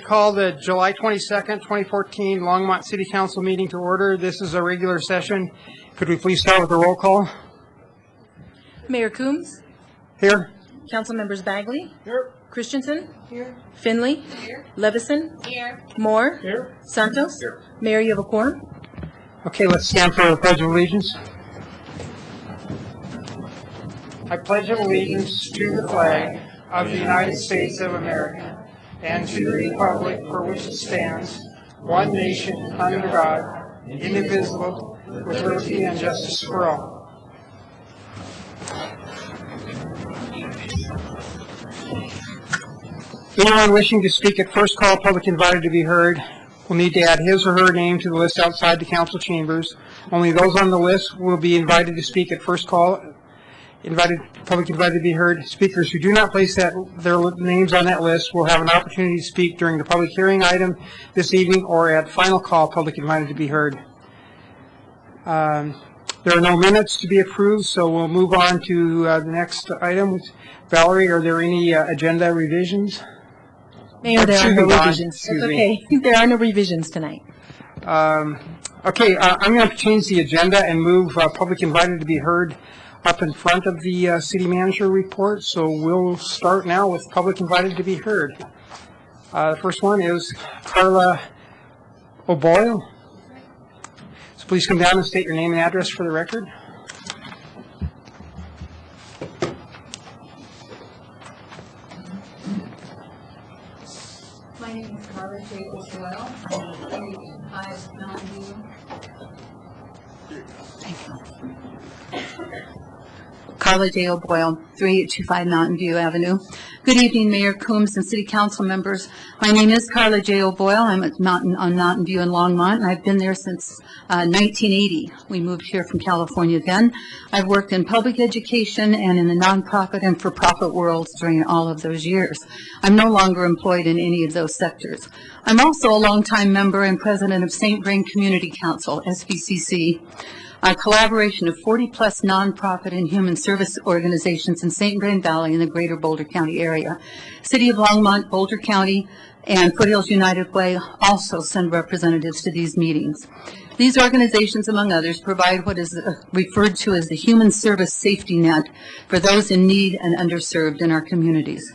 call the July 22nd, 2014 Longmont City Council meeting to order. This is a regular session. Could we please start with a roll call? Mayor Coombs? Here. Council members Bagley? Here. Christensen? Here. Finley? Here. Levison? Here. Moore? Here. Santos? Here. Mayor, you have a quorum? Okay, let's stand for the Pledge of Allegiance. I pledge allegiance to the flag of the United States of America and to the republic for which it stands, one nation under God, indivisible, with liberty and justice for all. Anyone wishing to speak at first call, public invited to be heard, will need to add his or her name to the list outside the council chambers. Only those on the list will be invited to speak at first call. Public invited to be heard. Speakers who do not place their names on that list will have an opportunity to speak during the public hearing item this evening or at final call, public invited to be heard. There are no minutes to be approved, so we'll move on to the next item. Valerie, are there any agenda revisions? Mayor, there are no revisions. That's okay. There are no revisions tonight. Okay, I'm going to change the agenda and move public invited to be heard up in front of the city manager report. So we'll start now with public invited to be heard. The first one is Carla O'Boyle. So please come down and state your name and address for the record. My name is Carla J. O'Boyle. I'm 385 Mountain View. Carla J. O'Boyle, 3825 Mountain View Avenue. Good evening, Mayor Coombs and City Council members. My name is Carla J. O'Boyle. I'm on Mountain View in Longmont, and I've been there since 1980. We moved here from California then. I've worked in public education and in the nonprofit and for-profit worlds during all of those years. I'm no longer employed in any of those sectors. I'm also a longtime member and president of St. Vrain Community Council, SVCC, a collaboration of 40-plus nonprofit and human service organizations in St. Vrain Valley in the greater Boulder County area. City of Longmont, Boulder County, and Foothills United Way also send representatives to these meetings. These organizations, among others, provide what is referred to as the human service safety net for those in need and underserved in our communities.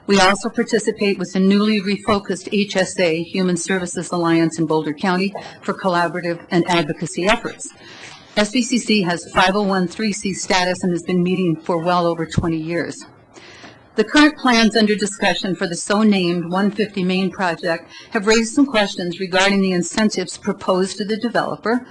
We also participate with the newly refocused HSA, Human Services Alliance in Boulder County, for collaborative and advocacy efforts. SVCC has 501(c) status and has been meeting for well over 20 years. The current plans under discussion for the so-named 150 Main project have raised some questions regarding the incentives proposed to the developer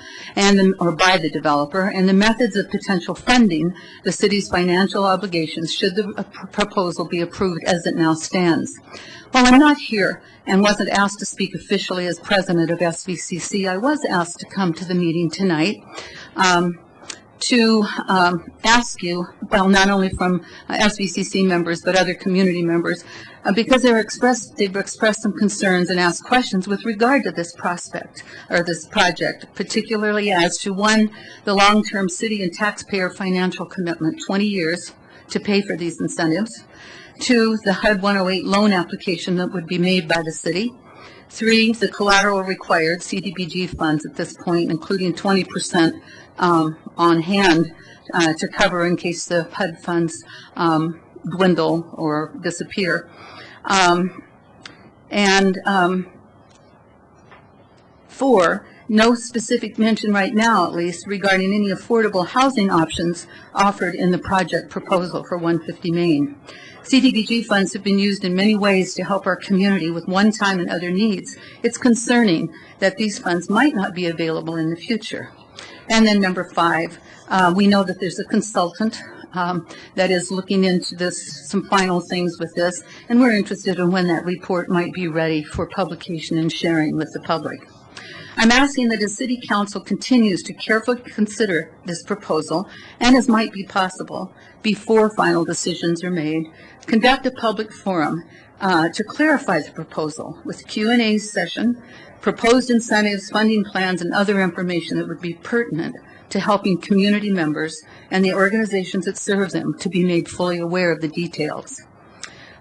or by the developer and the methods of potential funding the city's financial obligations should the proposal be approved as it now stands. While I'm not here and wasn't asked to speak officially as president of SVCC, I was asked to come to the meeting tonight to ask you, well, not only from SVCC members, but other community members, because they've expressed some concerns and asked questions with regard to this prospect, or this project, particularly as to, one, the long-term city and taxpayer financial commitment, 20 years, to pay for these incentives. 2, the HUD 108 loan application that would be made by the city. 3, the collateral required CDBG funds at this point, including 20% on hand to cover in case the HUD funds dwindle or disappear. And 4, no specific mention right now, at least, regarding any affordable housing options offered in the project proposal for 150 Main. CDBG funds have been used in many ways to help our community with one-time and other needs. It's concerning that these funds might not be available in the future. And then number 5, we know that there's a consultant that is looking into this, some final things with this, and we're interested in when that report might be ready for publication and sharing with the public. I'm asking that as City Council continues to carefully consider this proposal, and as might be possible, before final decisions are made, conduct a public forum to clarify the proposal with Q&A session, proposed incentives, funding plans, and other information that would be pertinent to helping community members and the organizations that serve them to be made fully aware of the details.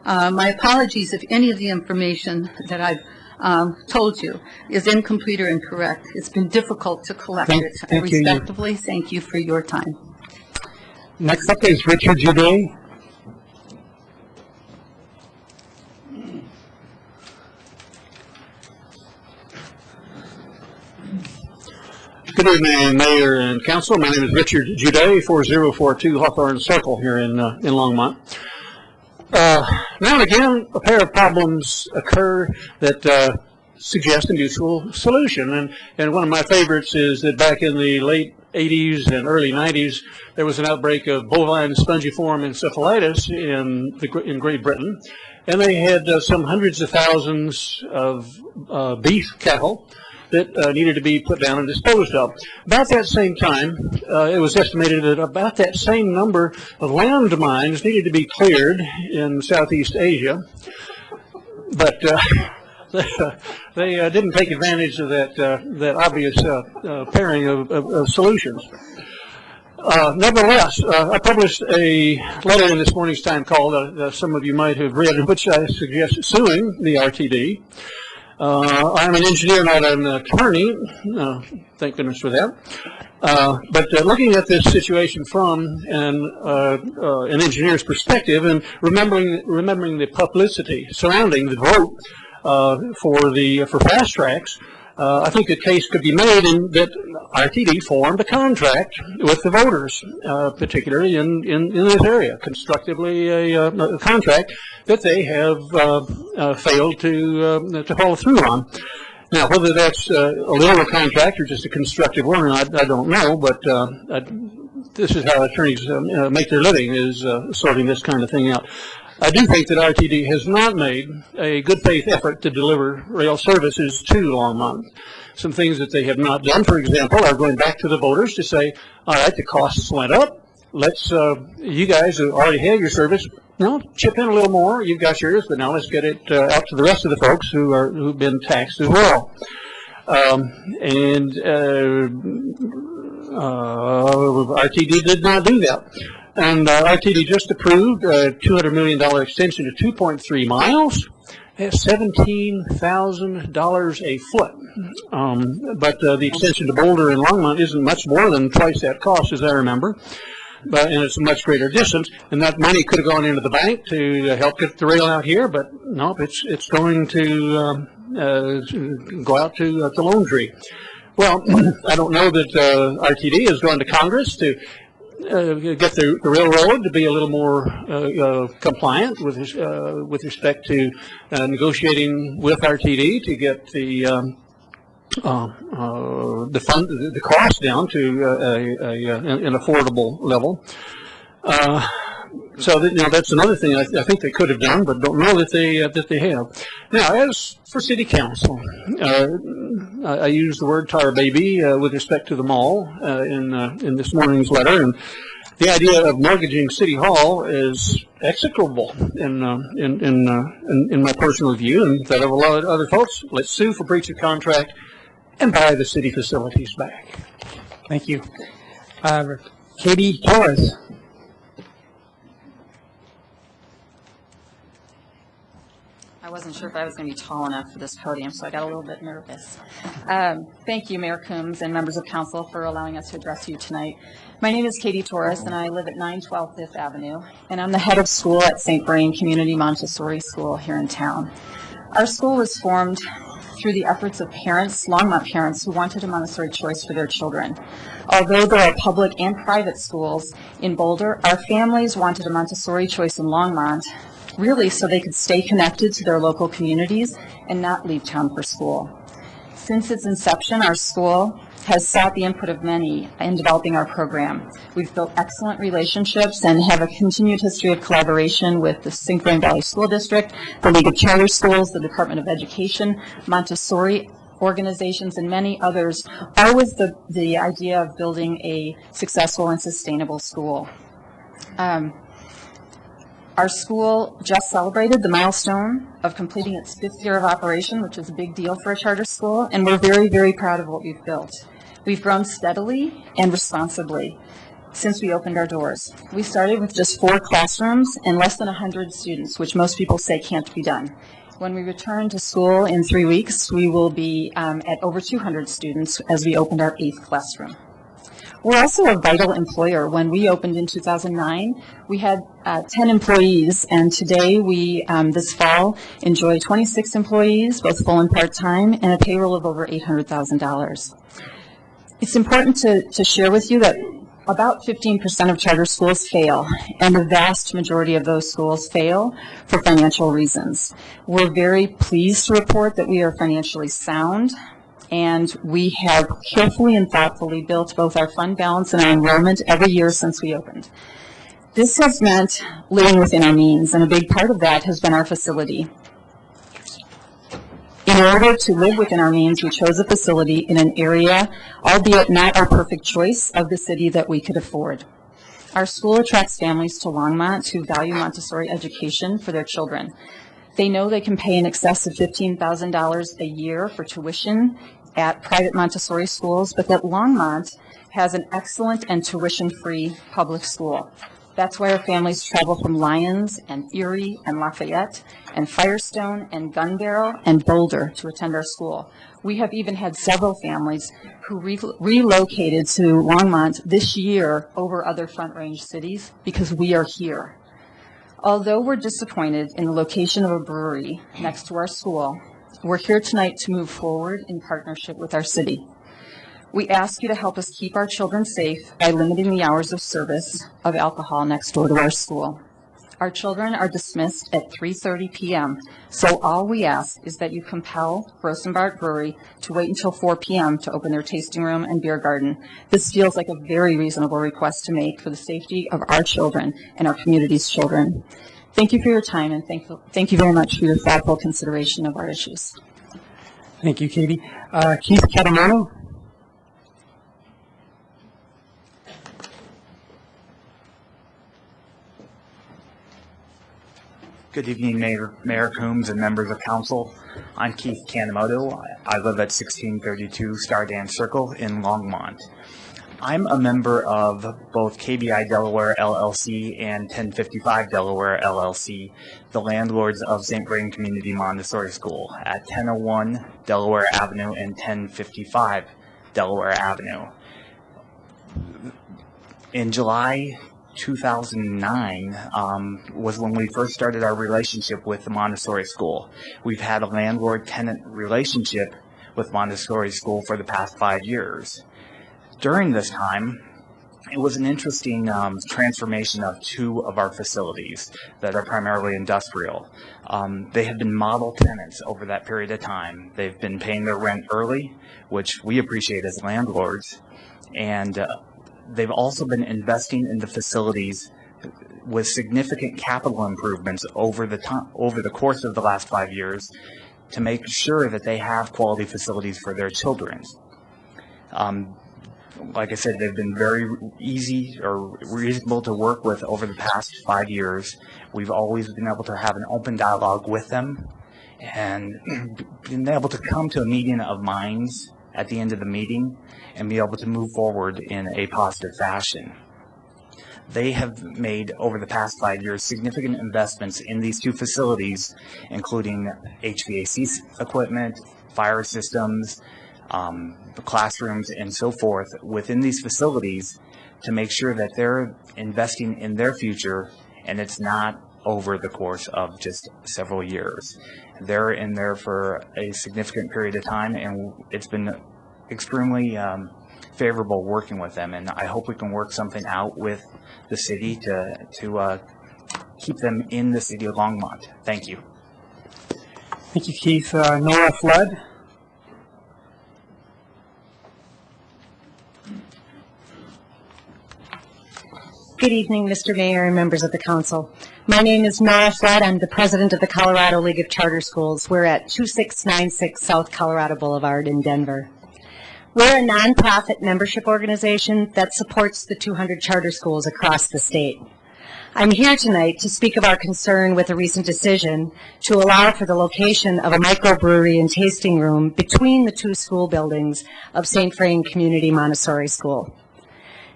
My apologies if any of the information that I've told you is incomplete or incorrect. It's been difficult to collect it thank you. respectively. Thank you for your time. Next up is Richard Juday. Good evening, Mayor and Council. My name is Richard Juday, 4042 Hawthorne Circle here in Longmont. Now and again, a pair of problems occur that suggest a mutual solution. And one of my favorites is that back in the late 80s and early 90s, there was an outbreak of bovine spongiform encephalitis in Great Britain. And they had some hundreds of thousands of beef cattle that needed to be put down and disposed of. About that same time, it was estimated that about that same number of landmines needed to be cleared in Southeast Asia, but they didn't take advantage of that obvious pairing of solutions. Nevertheless, I published a letter in this morning's Time call some of you might have read, in which I suggest suing the RTD. I'm an engineer, not an attorney. Thank goodness for that. But looking at this situation from an engineer's perspective, and remembering the publicity surrounding the vote for fast tracks, I think a case could be made in that RTD formed a contract with the voters, particularly in this area, constructively a contract that they have failed to follow through on. Now, whether that's a legal contract or just a constructive one, I don't know, but this is how attorneys make their living, is sorting this kind of thing out. I do think that RTD has not made a good faith effort to deliver rail services to Longmont. Some things that they have not done, for example, are going back to the voters to say, all right, the costs went up. Let's, you guys who already have your service, chip in a little more. You've got yours, but now let's get it out to the rest of the folks who've been taxed as well. RTD did not do that. And RTD just approved a $200 million extension to 2.3 miles at $17,000 a foot. But the extension to Boulder and Longmont isn't much more than twice that cost, as I remember. And it's a much greater distance. And that money could have gone into the bank to help get the rail out here, but nope, it's going to go out to Lone Tree. Well, I don't know that RTD has gone to Congress to get the railroad to be a little more compliant with respect to negotiating with RTD to get the cost down to an affordable level. So that's another thing I think they could have done, but don't know that they have. Now, as for City Council, I use the word tar baby with respect to the mall in this morning's letter, and the idea of mortgaging City Hall is execrable in my personal view, and that of a lot of other folks. Let's sue for breach of contract and buy the city facilities back. Thank you. Katie Torres. I wasn't sure if I was going to be tall enough for this podium, so I got a little bit nervous. Thank you, Mayor Coombs and members of council, for allowing us to address you tonight. My name is Katie Torres, and I live at 912 Fifth Avenue, and I'm the head of school at St. Vrain Community Montessori School here in town. Our school was formed through the efforts of parents, Longmont parents, who wanted a Montessori choice for their children. Although there are public and private schools in Boulder, our families wanted a Montessori choice in Longmont, really so they could stay connected to their local communities and not leave town for school. Since its inception, our school has sought the input of many in developing our program. We've built excellent relationships and have a continued history of collaboration with the St. Vrain Valley School District, the League of Charter Schools, the Department of Education, Montessori organizations, and many others, all with the idea of building a successful and sustainable school. Our school just celebrated the milestone of completing its 5th year of operation, which is a big deal for a charter school, and we're very, very proud of what we've built. We've grown steadily and responsibly since we opened our doors. We started with just 4 classrooms and less than 100 students, which most people say can't be done. When we return to school in 3 weeks, we will be at over 200 students as we opened our 8th classroom. We're also a vital employer. When we opened in 2009, we had 10 employees, and today we, this fall, enjoy 26 employees, both full and part-time, and a payroll of over $800,000. It's important to share with you that about 15% of charter schools fail, and the vast majority of those schools fail for financial reasons. We're very pleased to report that we are financially sound, and we have carefully and thoughtfully built both our fund balance and our enrollment every year since we opened. This has meant living within our means, and a big part of that has been our facility. In order to live within our means, we chose a facility in an area, albeit not our perfect choice, of the city that we could afford. Our school attracts families to Longmont who value Montessori education for their children. They know they can pay in excess of $15,000 a year for tuition at private Montessori schools, but that Longmont has an excellent and tuition-free public school. That's why our families travel from Lyons and Erie and Lafayette and Firestone and Gun Barrel and Boulder to attend our school. We have even had several families who relocated to Longmont this year over other Front Range cities because we are here. Although we're disappointed in the location of a brewery next to our school, we're here tonight to move forward in partnership with our city. We ask you to help us keep our children safe by limiting the hours of service of alcohol next door to our school. Our children are dismissed at 3:30 p.m., so all we ask is that you compel Rosenbart Brewery to wait until 4 p.m. to open their tasting room and beer garden. This feels like a very reasonable request to make for the safety of our children and our community's children. Thank you for your time, and thank you very much for your thoughtful consideration of our issues. Thank you, Katie. Keith Catamano. Good evening, Mayor Coombs and members of council. I'm Keith Kanemoto. I live at 1632 Stardance Circle in Longmont. I'm a member of both KBI Delaware LLC and 1055 Delaware LLC, the landlords of St. Vrain Community Montessori School at 1001 Delaware Avenue and 1055 Delaware Avenue. In July 2009 was when we first started our relationship with the Montessori School. We've had a landlord-tenant relationship with Montessori School for the past 5 years. During this time, it was an interesting transformation of 2 of our facilities that are primarily industrial. They have been model tenants over that period of time. They've been paying their rent early, which we appreciate as landlords, and they've also been investing in the facilities with significant capital improvements over the course of the last 5 years to make sure that they have quality facilities for their children. Like I said, they've been very easy or reasonable to work with over the past 5 years. We've always been able to have an open dialogue with them and been able to come to a meeting of minds at the end of the meeting and be able to move forward in a positive fashion. They have made, over the past 5 years, significant investments in these 2 facilities, including HVAC equipment, fire systems, the classrooms, and so forth within these facilities to make sure that they're investing in their future and it's not over the course of just several years. They're in there for a significant period of time, and it's been extremely favorable working with them, and I hope we can work something out with the city to keep them in the city of Longmont. Thank you. Thank you, Keith. Nora Flood. Good evening, Mr. Mayor and members of the council. My name is Nora Flood. I'm the president of the Colorado League of Charter Schools. We're at 2696 South Colorado Boulevard in Denver. We're a nonprofit membership organization that supports the 200 charter schools across the state. I'm here tonight to speak of our concern with a recent decision to allow for the location of a microbrewery and tasting room between the 2 school buildings of St. Vrain Community Montessori School.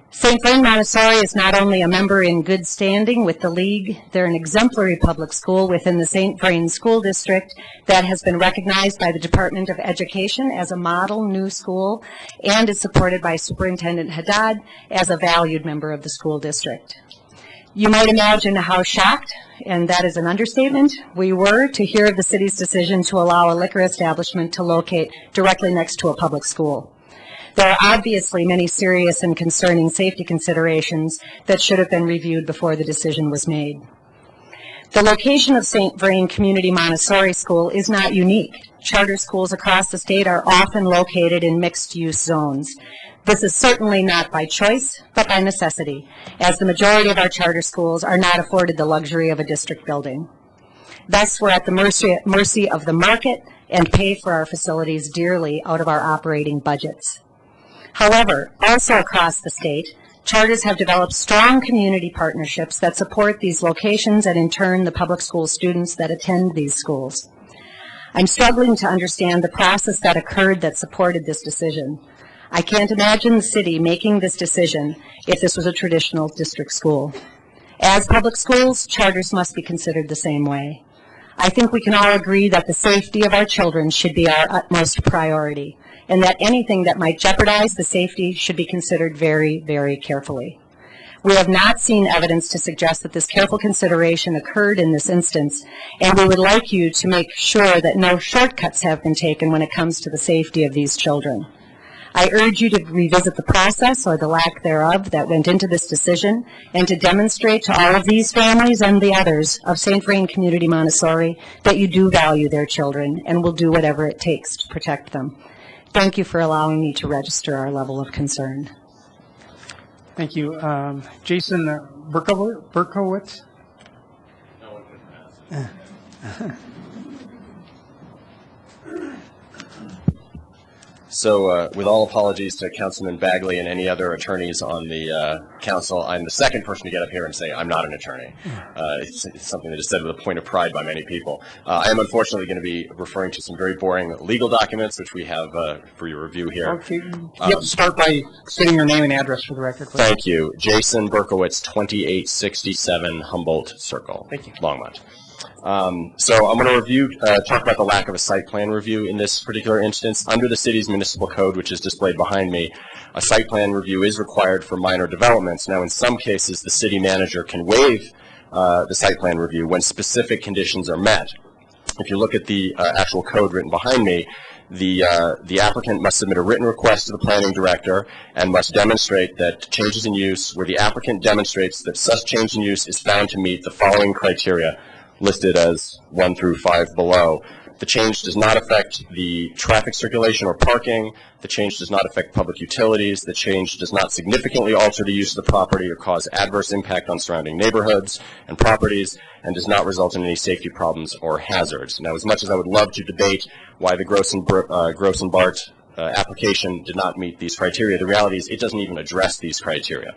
St. Vrain Montessori is not only a member in good standing with the League, they're an exemplary public school within the St. Vrain School District that has been recognized by the Department of Education as a model new school and is supported by Superintendent Haddad as a valued member of the school district. You might imagine how shocked, and that is an understatement, we were to hear of the city's decision to allow a liquor establishment to locate directly next to a public school. There are obviously many serious and concerning safety considerations that should have been reviewed before the decision was made. The location of St. Vrain Community Montessori School is not unique. Charter schools across the state are often located in mixed-use zones. This is certainly not by choice, but by necessity, as the majority of our charter schools are not afforded the luxury of a district building. Thus, we're at the mercy of the market and pay for our facilities dearly out of our operating budgets. However, also across the state, charters have developed strong community partnerships that support these locations and in turn the public school students that attend these schools. I'm struggling to understand the process that occurred that supported this decision. I can't imagine the city making this decision if this was a traditional district school. As public schools, charters must be considered the same way. I think we can all agree that the safety of our children should be our utmost priority, and that anything that might jeopardize the safety should be considered very, very carefully. We have not seen evidence to suggest that this careful consideration occurred in this instance, and we would like you to make sure that no shortcuts have been taken when it comes to the safety of these children. I urge you to revisit the process or the lack thereof that went into this decision and to demonstrate to all of these families and the others of St. Vrain Community Montessori that you do value their children and will do whatever it takes to protect them. Thank you for allowing me to register our level of concern. Thank you. Jason Berkowitz? No one can pass. So with all apologies to Councilman Bagley and any other attorneys on the council, I'm the second person to get up here and say I'm not an attorney. It's something that is said with a point of pride by many people. I am unfortunately going to be referring to some very boring legal documents, which we have for your review here. Okay. You have to start by stating your name and address for the record, please. Thank you. Jason Berkowitz, 2867 Humboldt Circle, Thank you. Longmont. So I'm going to talk about the lack of a site plan review in this particular instance. Under the city's municipal code, which is displayed behind me, a site plan review is required for minor developments. Now, in some cases, the city manager can waive the site plan review when specific conditions are met. If you look at the actual code written behind me, the applicant must submit a written request to the planning director and must demonstrate that changes in use where the applicant demonstrates that such change in use is found to meet the following criteria listed as 1 through 5 below. The change does not affect the traffic circulation or parking. The change does not affect public utilities. The change does not significantly alter the use of the property or cause adverse impact on surrounding neighborhoods and properties, and does not result in any safety problems or hazards. Now, as much as I would love to debate why the Gross and Bart application did not meet these criteria, the reality is it doesn't even address these criteria.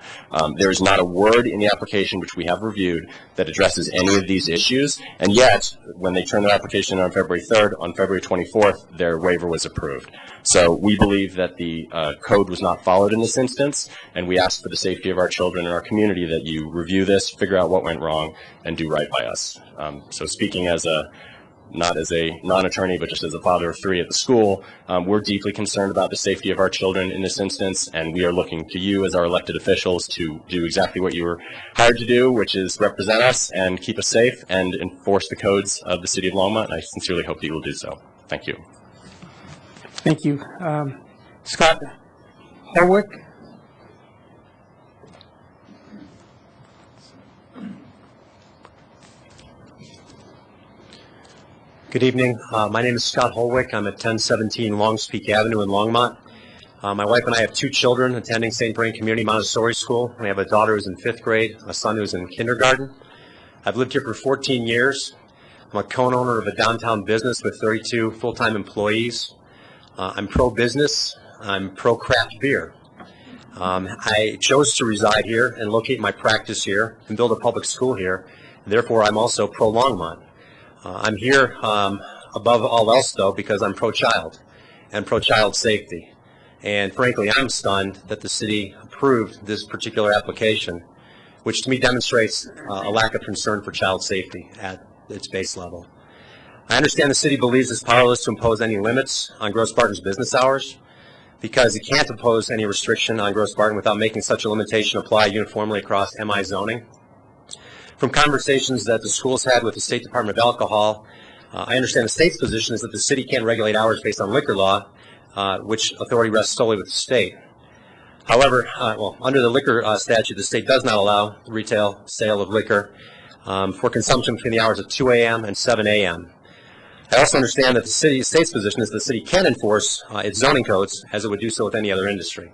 There is not a word in the application which we have reviewed that addresses any of these issues, and yet when they turned their application in on February 3rd, on February 24th, their waiver was approved. So we believe that the code was not followed in this instance, and we ask for the safety of our children and our community that you review this, figure out what went wrong, and do right by us. So speaking as not as a non-attorney, but just as a father of 3 at the school, we're deeply concerned about the safety of our children in this instance, and we are looking to you as our elected officials to do exactly what you were hired to do, which is represent us and keep us safe and enforce the codes of the city of Longmont. I sincerely hope that you will do so. Thank you. Thank you. Scott Holwick? Good evening. My name is Scott Holwick. I'm at 1017 Longspeak Avenue in Longmont. My wife and I have 2 children attending St. Vrain Community Montessori School. We have a daughter who's in 5th grade, a son who's in kindergarten. I've lived here for 14 years. I'm a co-owner of a downtown business with 32 full-time employees. I'm pro-business. I'm pro-craft beer. I chose to reside here and locate my practice here and build a public school here. Therefore, I'm also pro-Longmont. I'm here above all else, though, because I'm pro-child and pro-child safety. And frankly, I'm stunned that the city approved this particular application, which to me demonstrates a lack of concern for child safety at its base level. I understand the city believes it's powerless to impose any limits on Gross Barton's business hours because it can't impose any restriction on Gross Barton without making such a limitation apply uniformly across MI zoning. From conversations that the schools had with the State Department of Alcohol, I understand the state's position is that the city can't regulate hours based on liquor law, which authority rests solely with the state. However, under the liquor statute, the state does not allow retail sale of liquor for consumption between the hours of 2 a.m. and 7 a.m. I also understand that the state's position is the city can enforce its zoning codes as it would do so with any other industry.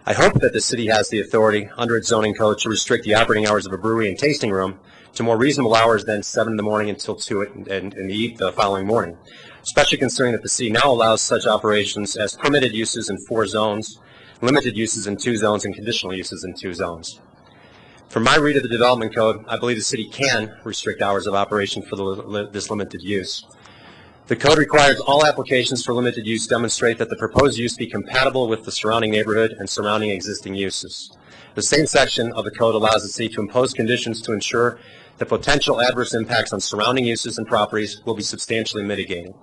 I hope that the city has the authority under its zoning code to restrict the operating hours of a brewery and tasting room to more reasonable hours than 7 in the morning until 2 in the following morning, especially considering that the city now allows such operations as permitted uses in 4 zones, limited uses in 2 zones, and conditional uses in 2 zones. From my read of the development code, I believe the city can restrict hours of operation for this limited use. The code requires all applications for limited use demonstrate that the proposed use be compatible with the surrounding neighborhood and surrounding existing uses. The same section of the code allows the city to impose conditions to ensure that potential adverse impacts on surrounding uses and properties will be substantially mitigated.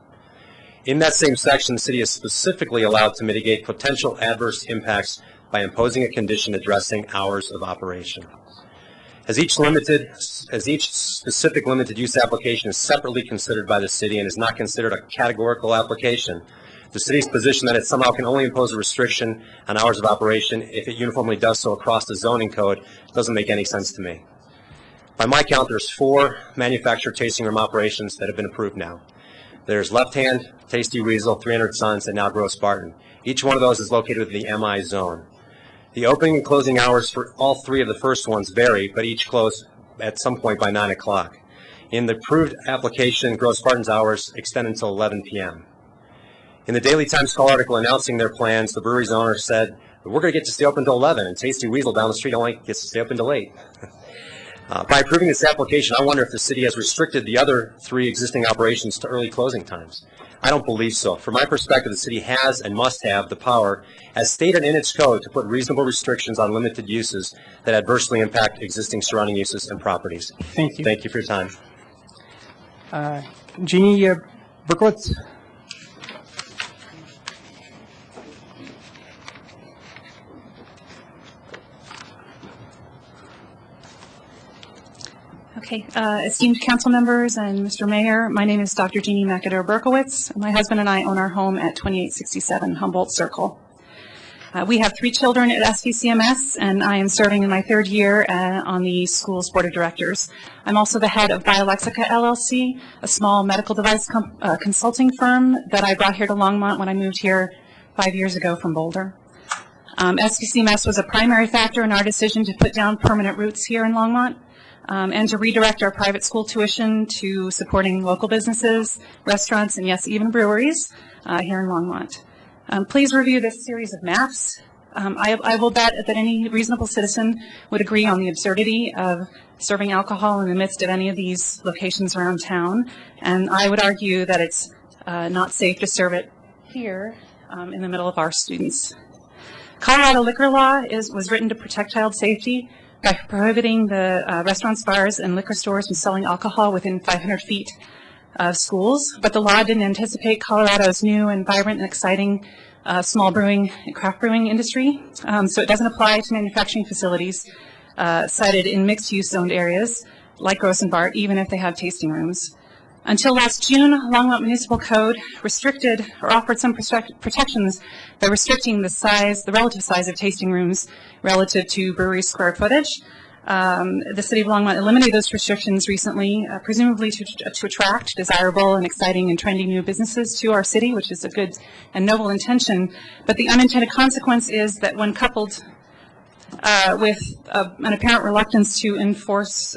In that same section, the city is specifically allowed to mitigate potential adverse impacts by imposing a condition addressing hours of operation. As each specific limited use application is separately considered by the city and is not considered a categorical application, the city's position that it somehow can only impose a restriction on hours of operation if it uniformly does so across the zoning code doesn't make any sense to me. By my count, there's 4 manufactured tasting room operations that have been approved now. There's Left Hand, Tasty Weasel, 300 Sons, and now Gross Barton. Each one of those is located within the MI zone. The opening and closing hours for all 3 of the first ones vary, but each close at some point by 9 o'clock. In the approved application, Gross Barton's hours extend until 11 p.m. In the Daily Times call article announcing their plans, the brewery's owner said, "We're going to get to stay open until 11, and Tasty Weasel down the street only gets to stay open until 8. By approving this application, I wonder if the city has restricted the other 3 existing operations to early closing times. I don't believe so. From my perspective, the city has and must have the power, as stated in its code, to put reasonable restrictions on limited uses that adversely impact existing surrounding uses and properties." Thank you. Thank you for your time. Jeannie Berkowitz. Okay, esteemed council members and Mr. Mayor, my name is Dr. Jeannie McAdoo-Berkowitz. My husband and I own our home at 2867 Humboldt Circle. We have 3 children at SVCMS, and I am serving in my 3rd year on the school's board of directors. I'm also the head of Biolexica LLC, a small medical device consulting firm that I brought here to Longmont when I moved here 5 years ago from Boulder. SVCMS was a primary factor in our decision to put down permanent roots here in Longmont. And to redirect our private school tuition to supporting local businesses, restaurants, and yes, even breweries here in Longmont. Please review this series of maps. I will bet that any reasonable citizen would agree on the absurdity of serving alcohol in the midst of any of these locations around town, and I would argue that it's not safe to serve it here in the middle of our students. Colorado liquor law was written to protect child safety by prohibiting the restaurants, bars, and liquor stores from selling alcohol within 500 feet of schools, but the law didn't anticipate Colorado's new and vibrant and exciting small brewing and craft brewing industry, so it doesn't apply to manufacturing facilities sited in mixed-use zoned areas like Gross and Bart, even if they have tasting rooms. Until last June, Longmont Municipal Code restricted or offered some protections by restricting the relative size of tasting rooms relative to brewery square footage. The city of Longmont eliminated those restrictions recently, presumably to attract desirable and exciting and trendy new businesses to our city, which is a good and noble intention. But the unintended consequence is that when coupled with an apparent reluctance to enforce,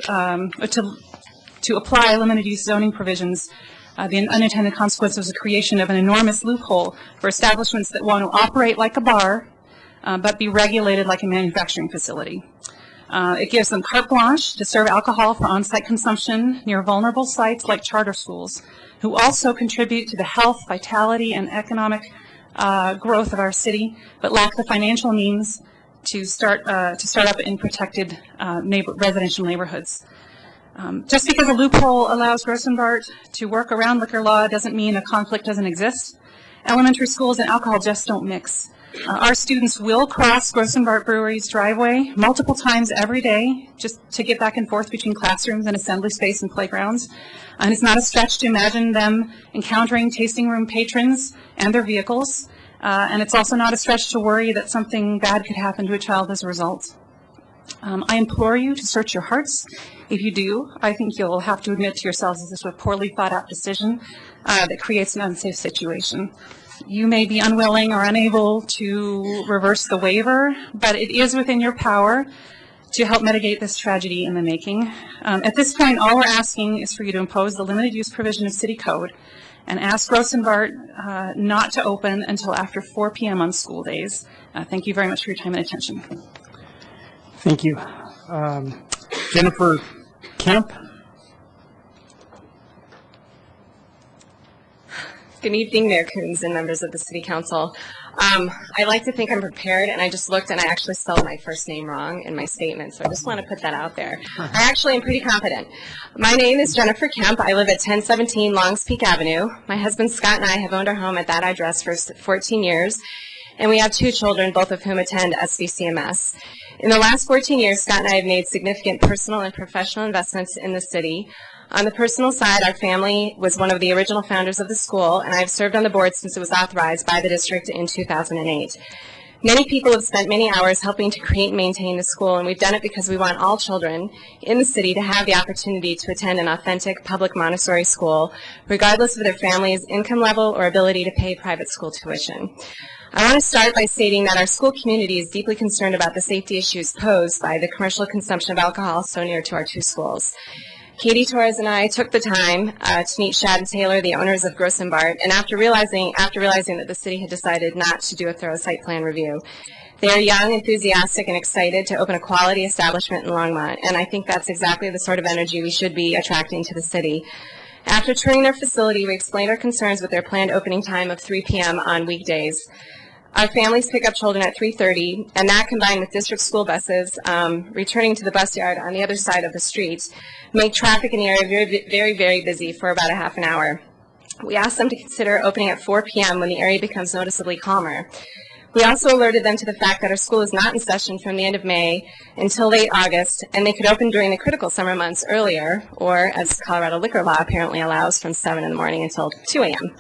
to apply limited use zoning provisions, the unintended consequence was the creation of an enormous loophole for establishments that want to operate like a bar, but be regulated like a manufacturing facility. It gives them carte blanche to serve alcohol for on-site consumption near vulnerable sites like charter schools, who also contribute to the health, vitality, and economic growth of our city, but lack the financial means to start up in protected residential neighborhoods. Just because a loophole allows Grosvenbart to work around liquor law doesn't mean a conflict doesn't exist. Elementary schools and alcohol just don't mix. Our students will cross Grosvenbart Brewery's driveway multiple times every day just to get back and forth between classrooms and assembly space and playgrounds. And it's not a stretch to imagine them encountering tasting room patrons and their vehicles. And it's also not a stretch to worry that something bad could happen to a child as a result. I implore you to search your hearts. If you do, I think you'll have to admit to yourselves that this was a poorly thought out decision that creates an unsafe situation. You may be unwilling or unable to reverse the waiver, but it is within your power to help mitigate this tragedy in the making. At this point, all we're asking is for you to impose the limited use provision of City Code and ask Grosvenbart not to open until after 4 p.m. on school days. Thank you very much for your time and attention. Thank you. Jennifer Kemp. Good evening, Mayor Coons and members of the City Council. I like to think I'm prepared, and I just looked and I actually spelled my first name wrong in my statement, so I just want to put that out there. I actually am pretty confident. My name is Jennifer Kemp. I live at 1017 Longs Peak Avenue. My husband Scott and I have owned our home at that address for 14 years, and we have 2 children, both of whom attend SVCMS. In the last 14 years, Scott and I have made significant personal and professional investments in the city. On the personal side, our family was one of the original founders of the school, and I've served on the board since it was authorized by the district in 2008. Many people have spent many hours helping to create and maintain the school, and we've done it because we want all children in the city to have the opportunity to attend an authentic public Montessori school, regardless of their family's income level or ability to pay private school tuition. I want to start by stating that our school community is deeply concerned about the safety issues posed by the commercial consumption of alcohol so near to our 2 schools. Katie Torres and I took the time to meet Shad and Taylor, the owners of Grosvenbart, and after realizing that the city had decided not to do a thorough site plan review. They are young, enthusiastic, and excited to open a quality establishment in Longmont, and I think that's exactly the sort of energy we should be attracting to the city. After touring their facility, we explained our concerns with their planned opening time of 3 p.m. on weekdays. Our families pick up children at 3:30, and that combined with district school buses returning to the bus yard on the other side of the street make traffic in the area very, very, very busy for about a half an hour. We asked them to consider opening at 4 p.m. when the area becomes noticeably calmer. We also alerted them to the fact that our school is not in session from the end of May until late August, and they could open during the critical summer months earlier, or as Colorado liquor law apparently allows, from 7 in the morning until 2 a.m.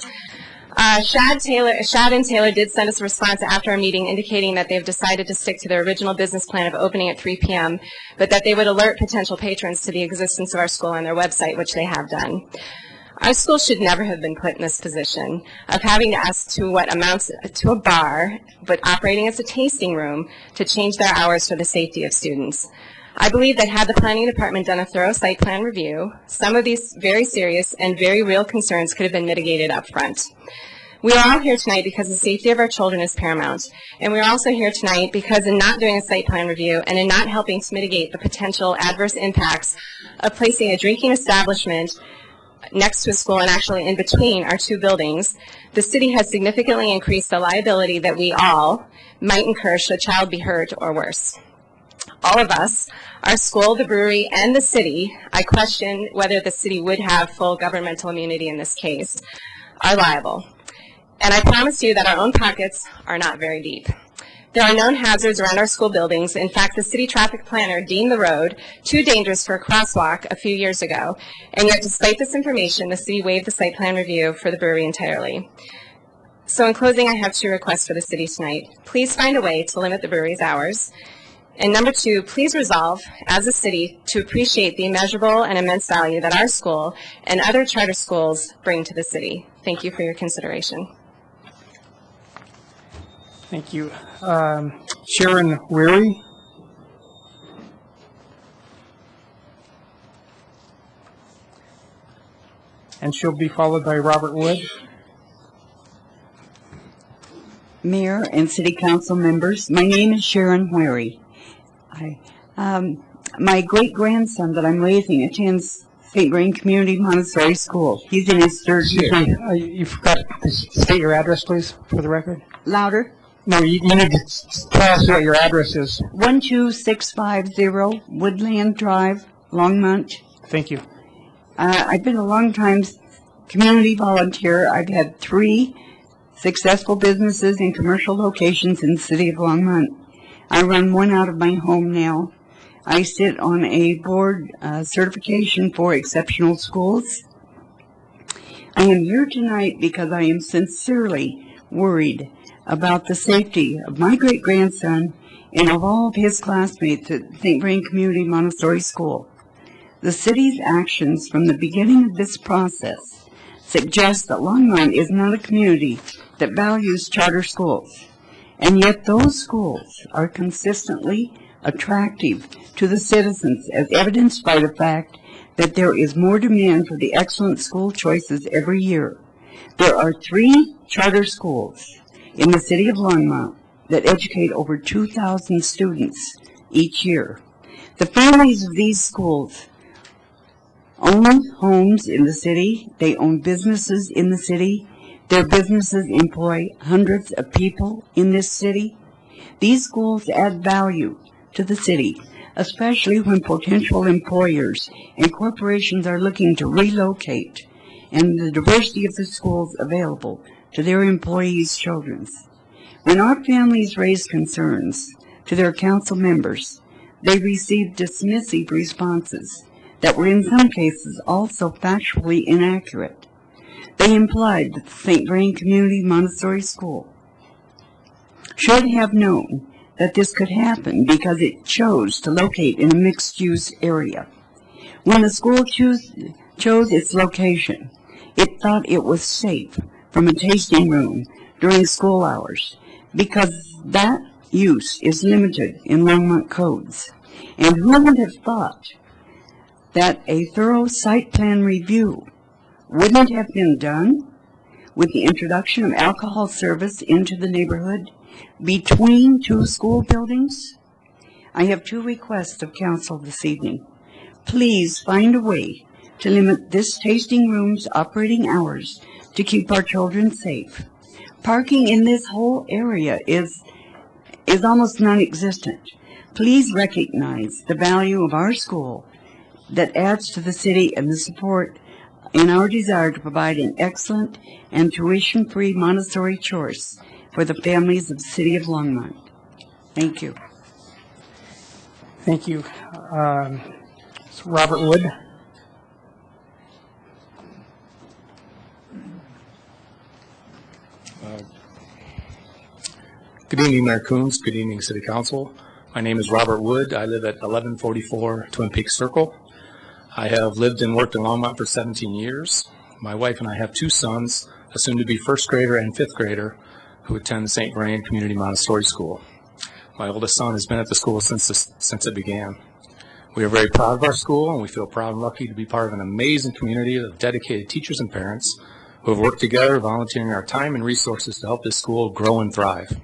Shad and Taylor did send us a response after our meeting indicating that they've decided to stick to their original business plan of opening at 3 p.m., but that they would alert potential patrons to the existence of our school on their website, which they have done. Our school should never have been put in this position of having to ask to what amounts to a bar, but operating as a tasting room, to change their hours for the safety of students. I believe that had the planning department done a thorough site plan review, some of these very serious and very real concerns could have been mitigated up front. We are all here tonight because the safety of our children is paramount, and we are also here tonight because in not doing a site plan review and in not helping to mitigate the potential adverse impacts of placing a drinking establishment next to a school and actually in between our 2 buildings, the city has significantly increased the liability that we all might incur should a child be hurt or worse. All of us, our school, the brewery, and the city, I question whether the city would have full governmental immunity in this case, are liable. And I promise you that our own pockets are not very deep. There are known hazards around our school buildings. In fact, the city traffic planner deemed the road too dangerous for a crosswalk a few years ago, and yet despite this information, the city waived the site plan review for the brewery entirely. So in closing, I have 2 requests for the city tonight. Please find a way to limit the brewery's hours. And number 2, please resolve, as a city, to appreciate the immeasurable and immense value that our school and other charter schools bring to the city. Thank you for your consideration. Thank you. Sharon Weary. And she'll be followed by Robert Wood. Mayor and City Council members, my name is Sharon Wary. My great-grandson that I'm raising attends St. Vrain Community Montessori School. He's in his 3rd year. Excuse me, you forgot to state your address, please, for the record. Louder? No, you need to tell us what your address is. 12650 Woodland Drive, Longmont. Thank you. I've been a long time community volunteer. I've had 3 successful businesses in commercial locations in the city of Longmont. I run one out of my home now. I sit on a board certification for exceptional schools. I am here tonight because I am sincerely worried about the safety of my great-grandson and of all of his classmates at St. Vrain Community Montessori School. The city's actions from the beginning of this process suggest that Longmont is not a community that values charter schools, and yet those schools are consistently attractive to the citizens, as evidenced by the fact that there is more demand for the excellent school choices every year. There are 3 charter schools in the city of Longmont that educate over 2,000 students each year. The families of these schools own homes in the city. They own businesses in the city. Their businesses employ hundreds of people in this city. These schools add value to the city, especially when potential employers and corporations are looking to relocate, and the diversity of the schools available to their employees' children. When our families raise concerns to their council members, they receive dismissive responses that were in some cases also factually inaccurate. They implied that the St. Vrain Community Montessori School should have known that this could happen because it chose to locate in a mixed-use area. When the school chose its location, it thought it was safe from a tasting room during school hours because that use is limited in Longmont codes. And who would have thought that a thorough site plan review wouldn't have been done with the introduction of alcohol service into the neighborhood between 2 school buildings? I have 2 requests of council this evening. Please find a way to limit this tasting room's operating hours to keep our children safe. Parking in this whole area is almost non-existent. Please recognize the value of our school that adds to the city and the support in our desire to provide an excellent and tuition-free Montessori choice for the families of the city of Longmont. Thank you. Thank you. It's Robert Wood. Good evening, Mayor Coombs. Good evening, City Council. My name is Robert Wood. I live at 1144 Twin Peaks Circle. I have lived and worked in Longmont for 17 years. My wife and I have 2 sons, a soon-to-be first grader and 5th grader, who attend the St. Vrain Community Montessori School. My oldest son has been at the school since it began. We are very proud of our school, and we feel proud and lucky to be part of an amazing community of dedicated teachers and parents who have worked together, volunteering our time and resources to help this school grow and thrive.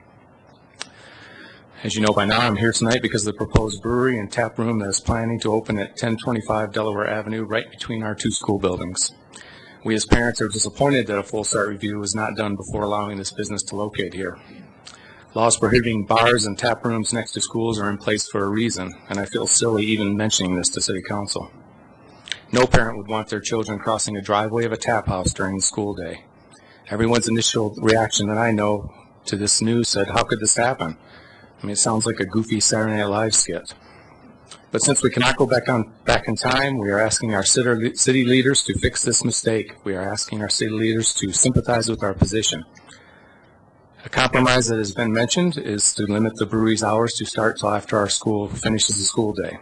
As you know by now, I'm here tonight because of the proposed brewery and tap room that is planning to open at 1025 Delaware Avenue, right between our 2 school buildings. We as parents are disappointed that a full site review was not done before allowing this business to locate here. Laws prohibiting bars and tap rooms next to schools are in place for a reason, and I feel silly even mentioning this to City Council. No parent would want their children crossing a driveway of a tap house during the school day. Everyone's initial reaction that I know to this news said, "How could this happen?" I mean, it sounds like a goofy Saturday Night Live skit. But since we cannot go back in time, we are asking our city leaders to fix this mistake. We are asking our city leaders to sympathize with our position. A compromise that has been mentioned is to limit the brewery's hours to start till after our school finishes the school day.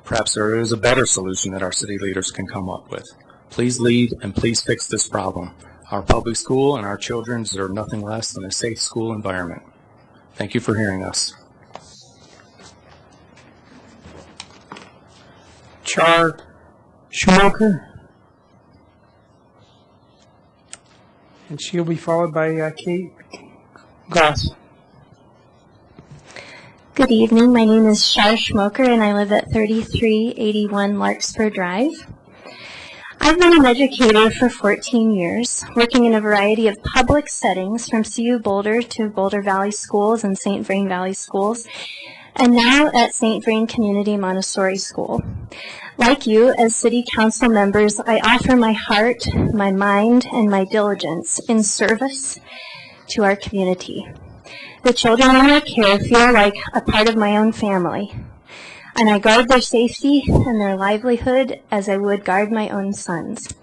Perhaps there is a better solution that our city leaders can come up with. Please lead and please fix this problem. Our public school and our children deserve nothing less than a safe school environment. Thank you for hearing us. Char Schumacher. And she'll be followed by Kate Goss. Good evening. My name is Char Schmoker, and I live at 3381 Larkspur Drive. I've been an educator for 14 years, working in a variety of public settings from CU Boulder to Boulder Valley Schools and St. Vrain Valley Schools, and now at St. Vrain Community Montessori School. Like you, as City Council members, I offer my heart, my mind, and my diligence in service to our community. The children in my care feel like a part of my own family, and I guard their safety and their livelihood as I would guard my own sons.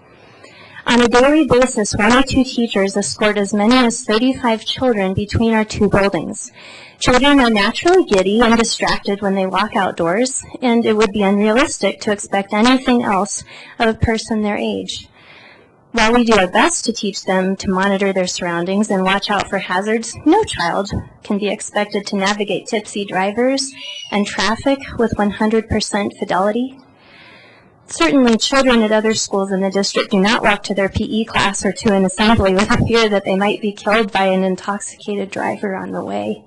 On a daily basis, 1 or 2 teachers escort as many as 35 children between our 2 buildings. Children are naturally giddy and distracted when they walk outdoors, and it would be unrealistic to expect anything else of a person their age. While we do our best to teach them to monitor their surroundings and watch out for hazards, no child can be expected to navigate tipsy drivers and traffic with 100% fidelity. Certainly, children at other schools in the district do not walk to their PE class or to an assembly with a fear that they might be killed by an intoxicated driver on the way.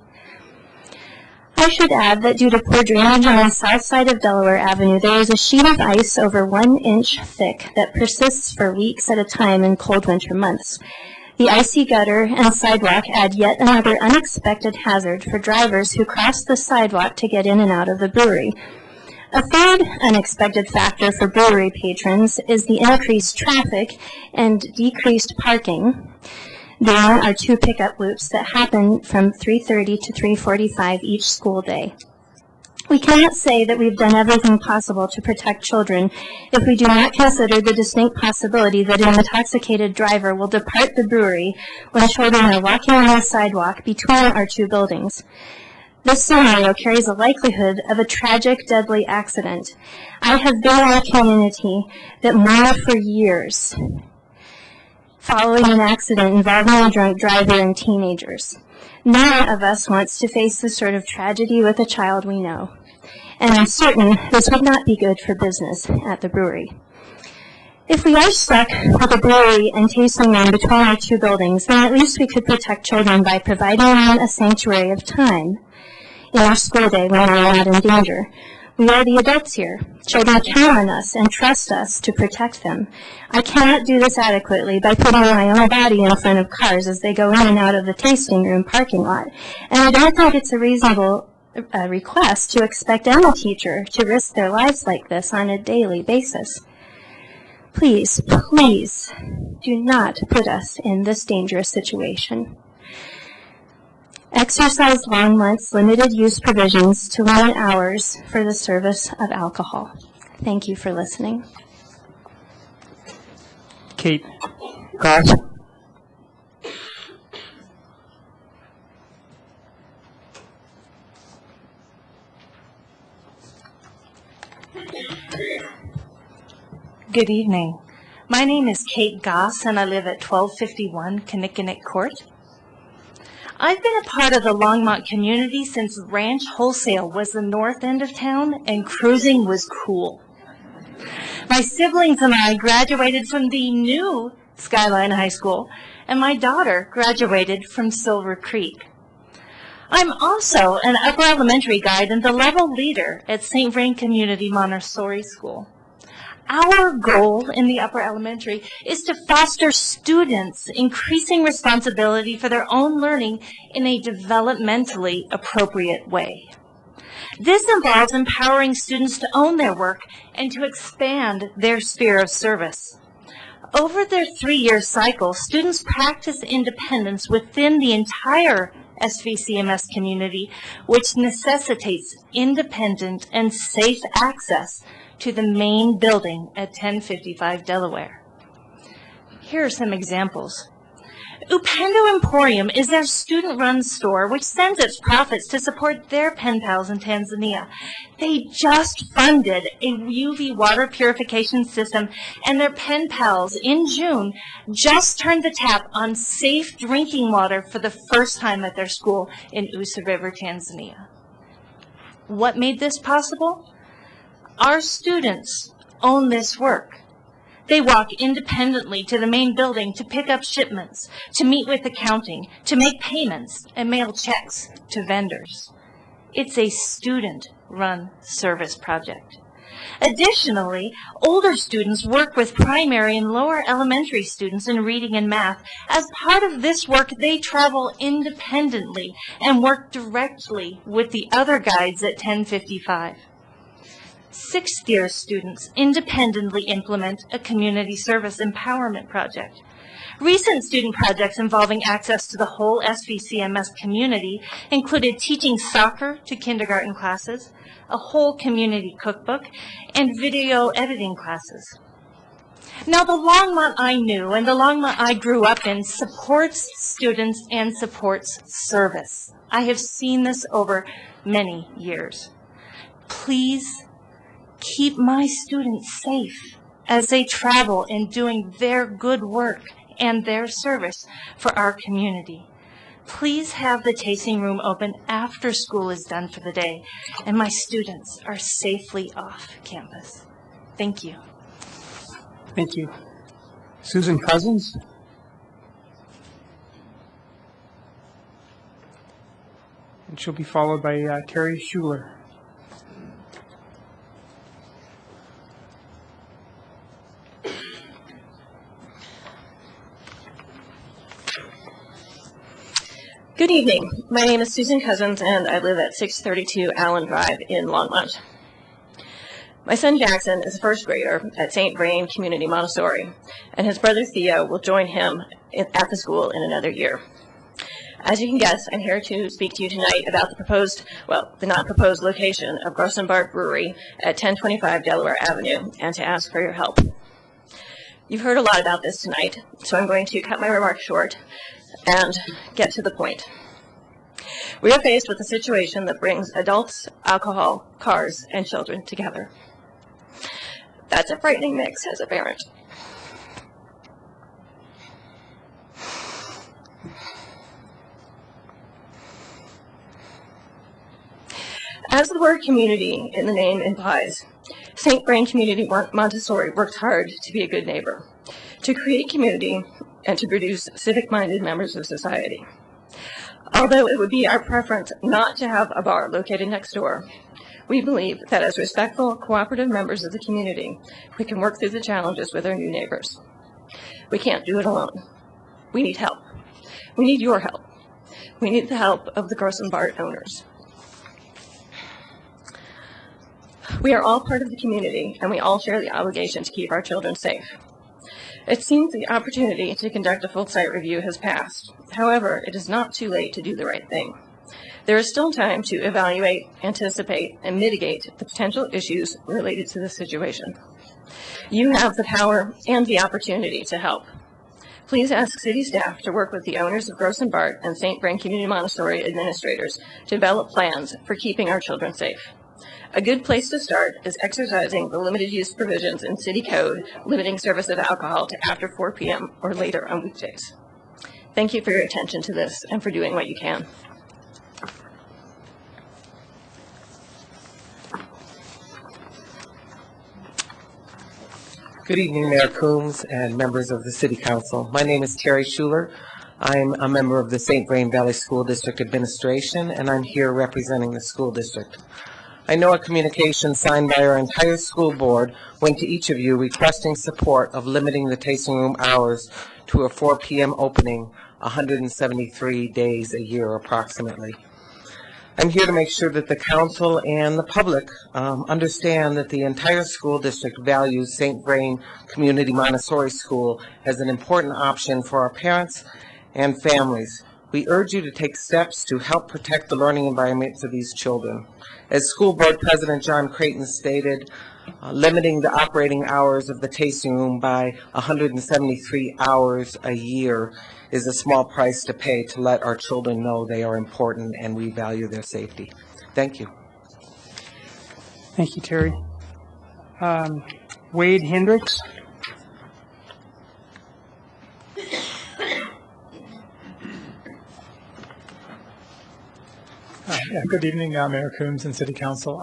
I should add that due to poor drainage on the south side of Delaware Avenue, there is a sheet of ice over 1 inch thick that persists for weeks at a time in cold winter months. The icy gutter and sidewalk add yet another unexpected hazard for drivers who cross the sidewalk to get in and out of the brewery. A third unexpected factor for brewery patrons is the increased traffic and decreased parking during our 2 pickup loops that happen from 3:30 to 3:45 each school day. We cannot say that we've done everything possible to protect children if we do not consider the distinct possibility that an intoxicated driver will depart the brewery when children are walking on the sidewalk between our 2 buildings. This scenario carries a likelihood of a tragic, deadly accident. I have been in a community that mourned for years following an accident involving a drunk driver and teenagers. None of us wants to face this sort of tragedy with a child we know. And I'm certain this would not be good for business at the brewery. If we are stuck with a brewery and tasting room between our 2 buildings, then at least we could protect children by providing them a sanctuary of time in our school day when they are not in danger. We are the adults here. Children count on us and trust us to protect them. I cannot do this adequately by putting my own body in front of cars as they go in and out of the tasting room parking lot. And I don't think it's a reasonable request to expect any teacher to risk their lives like this on a daily basis. Please, please do not put us in this dangerous situation. Exercise Longmont's limited use provisions to limit hours for the service of alcohol. Thank you for listening. Kate Goss. Good evening. My name is Kate Goss, and I live at 1251 Kinnickinnick Court. I've been a part of the Longmont community since Ranch Wholesale was the north end of town and cruising was cool. My siblings and I graduated from the new Skyline High School, and my daughter graduated from Silver Creek. I'm also an upper elementary guide and the level leader at St. Vrain Community Montessori School. Our goal in the upper elementary is to foster students increasing responsibility for their own learning in a developmentally appropriate way. This involves empowering students to own their work and to expand their sphere of service. Over their 3-year cycle, students practice independence within the entire SVCMS community, which necessitates independent and safe access to the main building at 1055 Delaware. Here are some examples. Upendo Emporium is their student-run store, which sends its profits to support their pen pals in Tanzania. They just funded a UV water purification system, and their pen pals in June just turned the tap on safe drinking water for the first time at their school in Usa River, Tanzania. What made this possible? Our students own this work. They walk independently to the main building to pick up shipments, to meet with accounting, to make payments, and mail checks to vendors. It's a student-run service project. Additionally, older students work with primary and lower elementary students in reading and math. As part of this work, they travel independently and work directly with the other guides at 1055. Sixth-year students independently implement a community service empowerment project. Recent student projects involving access to the whole SVCMS community included teaching soccer to kindergarten classes, a whole community cookbook, and video editing classes. Now, the Longmont I knew and the Longmont I grew up in supports students and supports service. I have seen this over many years. Please keep my students safe as they travel in doing their good work and their service for our community. Please have the tasting room open after school is done for the day and my students are safely off campus. Thank you. Thank you. Susan Cousins? And she'll be followed by Terry Schuler. Good evening. My name is Susan Cousins, and I live at 632 Allen Drive in Longmont. My son Jackson is a first grader at St. Vrain Community Montessori, and his brother Theo will join him at the school in another year. As you can guess, I'm here to speak to you tonight about the not proposed location of Gross & Bart Brewery at 1025 Delaware Avenue, and to ask for your help. You've heard a lot about this tonight, so I'm going to cut my remarks short and get to the point. We are faced with a situation that brings adults, alcohol, cars, and children together. That's a frightening mix as a parent. As the word community in the name implies, St. Vrain Community Montessori works hard to be a good neighbor, to create community, and to produce civic-minded members of society. Although it would be our preference not to have a bar located next door, we believe that as respectful, cooperative members of the community, we can work through the challenges with our new neighbors. We can't do it alone. We need help. We need your help. We need the help of the Gross & Bart owners. We are all part of the community, and we all share the obligation to keep our children safe. It seems the opportunity to conduct a full site review has passed. However, it is not too late to do the right thing. There is still time to evaluate, anticipate, and mitigate the potential issues related to this situation. You have the power and the opportunity to help. Please ask city staff to work with the owners of Gross & Bart and St. Vrain Community Montessori administrators to develop plans for keeping our children safe. A good place to start is exercising the limited use provisions in city code limiting service of alcohol to after 4 p.m. or later on weekdays. Thank you for your attention to this and for doing what you can. Good evening, Mayor Coombs and members of the City Council. My name is Terry Schuler. I'm a member of the St. Vrain Valley School District Administration, and I'm here representing the school district. I know a communication signed by our entire school board went to each of you requesting support of limiting the tasting room hours to a 4 p.m. opening 173 days a year approximately. I'm here to make sure that the council and the public understand that the entire school district values St. Vrain Community Montessori School as an important option for our parents and families. We urge you to take steps to help protect the learning environment for these children. As School Board President John Creighton stated, limiting the operating hours of the tasting room by 173 hours a year is a small price to pay to let our children know they are important and we value their safety. Thank you. Thank you, Terry. Wade Hendricks. Good evening, Mayor Coombs and City Council.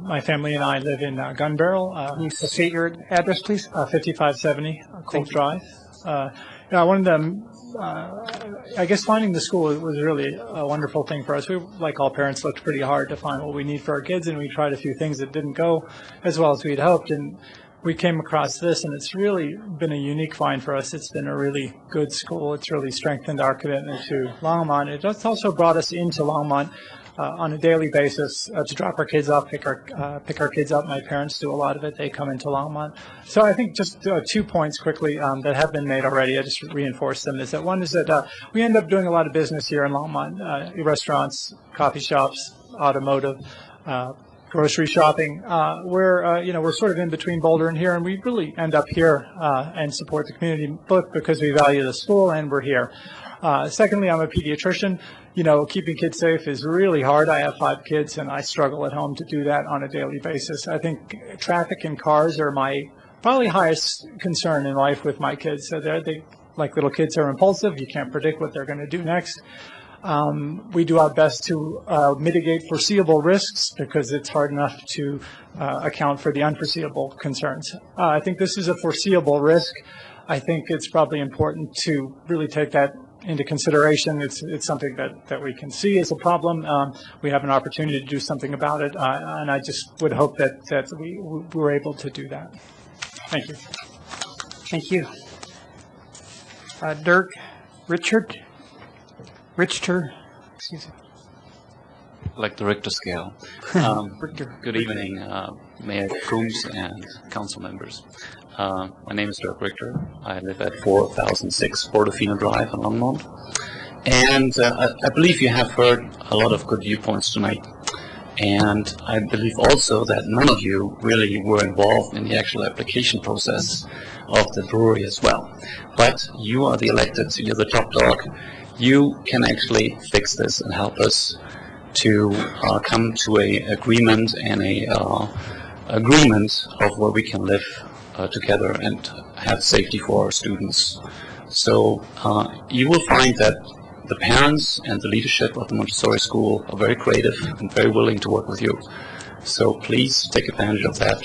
My family and I live in Gun Barrel. Can you state your address, please? 5570 Colt Drive. I wanted to I guess finding the school was really a wonderful thing for us. We, like all parents, looked pretty hard to find what we need for our kids, and we tried a few things that didn't go as well as we'd hoped. And we came across this, and it's really been a unique find for us. It's been a really good school. It's really strengthened our commitment to Longmont. It just also brought us into Longmont on a daily basis to drop our kids off, pick our kids up. My parents do a lot of it. They come into Longmont. So I think just 2 points quickly that have been made already. I just reinforce them. Is that one is that we end up doing a lot of business here in Longmont, restaurants, coffee shops, automotive, grocery shopping. We're sort of in between Boulder and here, and we really end up here and support the community both because we value the school and we're here. Secondly, I'm a pediatrician. Keeping kids safe is really hard. I have 5 kids, and I struggle at home to do that on a daily basis. I think traffic and cars are my probably highest concern in life with my kids. So they, like little kids, are impulsive. You can't predict what they're going to do next. We do our best to mitigate foreseeable risks because it's hard enough to account for the unforeseeable concerns. I think this is a foreseeable risk. I think it's probably important to really take that into consideration. It's something that we can see as a problem. We have an opportunity to do something about it, and I just would hope that we were able to do that. Thank you. Thank you. Dirk Richter, excuse me. Like the Richter scale. Good evening, Mayor Coombs and council members. My name is Dirk Richter. I live at 4006 Portofino Drive in Longmont. And I believe you have heard a lot of good viewpoints tonight. And I believe also that none of you really were involved in the actual application process of the brewery as well. But you are the elected, you're the top dog. You can actually fix this and help us to come to a agreement and agreement of where we can live together and have safety for our students. So you will find that the parents and the leadership of the Montessori School are very creative and very willing to work with you. So please take advantage of that.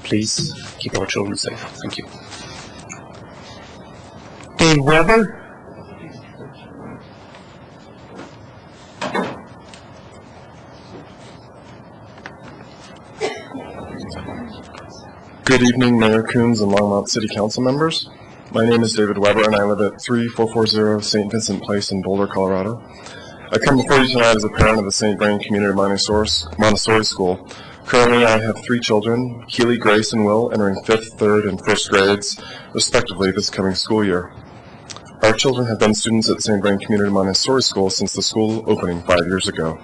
Please keep our children safe. Thank you. Dave Weber. Good evening, Mayor Coombs and Longmont City Council members. My name is David Weber, and I live at 3440 St. Vincent Place in Boulder, Colorado. I come before you tonight as a parent of the St. Vrain Community Montessori School. Currently, I have 3 children, Keely, Grace, and Will, entering 5th, 3rd, and 1st grades, respectively, this coming school year. Our children have been students at St. Vrain Community Montessori School since the school opening 5 years ago.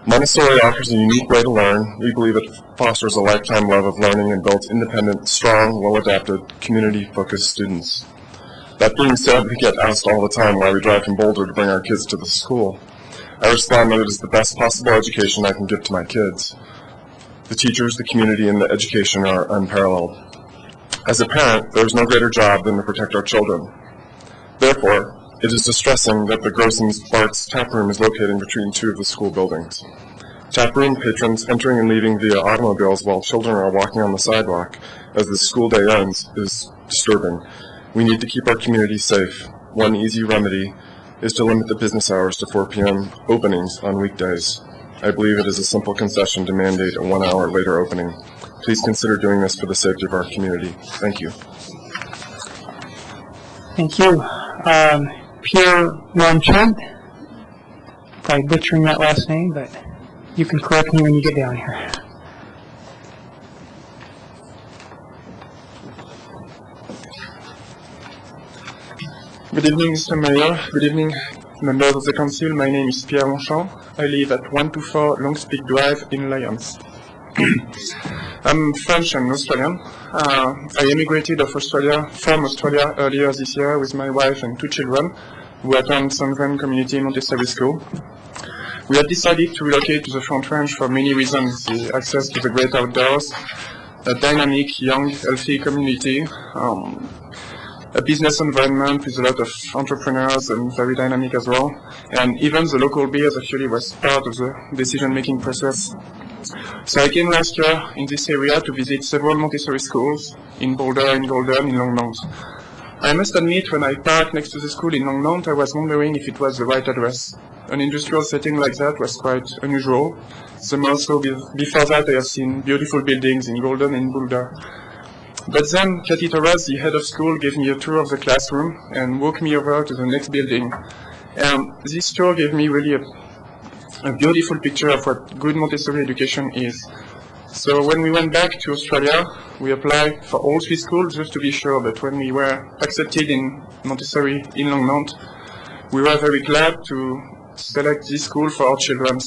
Montessori offers a unique way to learn. We believe it fosters a lifetime love of learning and builds independent, strong, well-adapted, community-focused students. That being said, we get asked all the time why we drive from Boulder to bring our kids to the school. I respond that it is the best possible education I can give to my kids. The teachers, the community, and the education are unparalleled. As a parent, there is no greater job than to protect our children. Therefore, it is distressing that the Grosson's Bart's tap room is located between 2 of the school buildings. Tap room patrons entering and leaving via automobiles while children are walking on the sidewalk as the school day ends is disturbing. We need to keep our community safe. One easy remedy is to limit the business hours to 4 p.m. openings on weekdays. I believe it is a simple concession to mandate a 1-hour later opening. Please consider doing this for the safety of our community. Thank you. Thank you. Pierre Longmont. Probably butchering that last name, but you can correct me when you get down here. Good evening, Mr. Mayor. Good evening, members of the council. My name is Pierre Longchamp. I live at 124 Longspeak Drive in Lyons. I'm French and Australian. I emigrated from Australia earlier this year with my wife and 2 children who attend St. Vrain Community Montessori School. We have decided to relocate to the Front Range for many reasons: the access to the great outdoors, a dynamic, young, healthy community, a business environment with a lot of entrepreneurs and very dynamic as well, and even the local beers actually was part of the decision-making process. So I came last year in this area to visit several Montessori schools in Boulder, in Golden, in Longmont. I must admit, when I parked next to the school in Longmont, I was wondering if it was the right address. An industrial setting like that was quite unusual. Some also before that I have seen beautiful buildings in Golden and Boulder. But then Cathy Torres, the head of school, gave me a tour of the classroom and walked me over to the next building. And this tour gave me really a beautiful picture of what good Montessori education is. So when we went back to Australia, we applied for all 3 schools just to be sure, but when we were accepted in Montessori in Longmont, we were very glad to select this school for our children.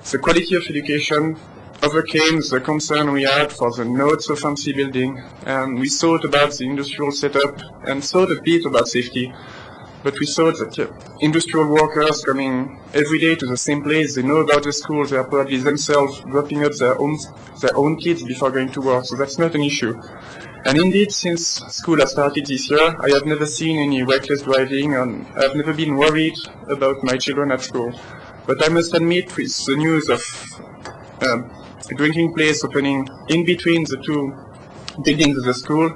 The quality of education overcame the concern we had for the not so fancy building, and we thought about the industrial setup and thought a bit about safety. But we thought that industrial workers coming every day to the same place, they know about the school, they are probably themselves dropping up their own kids before going to work, so that's not an issue. And indeed, since school has started this year, I have never seen any reckless driving, and I have never been worried about my children at school. But I must admit, with the news of a drinking place opening in between the 2 buildings of the school,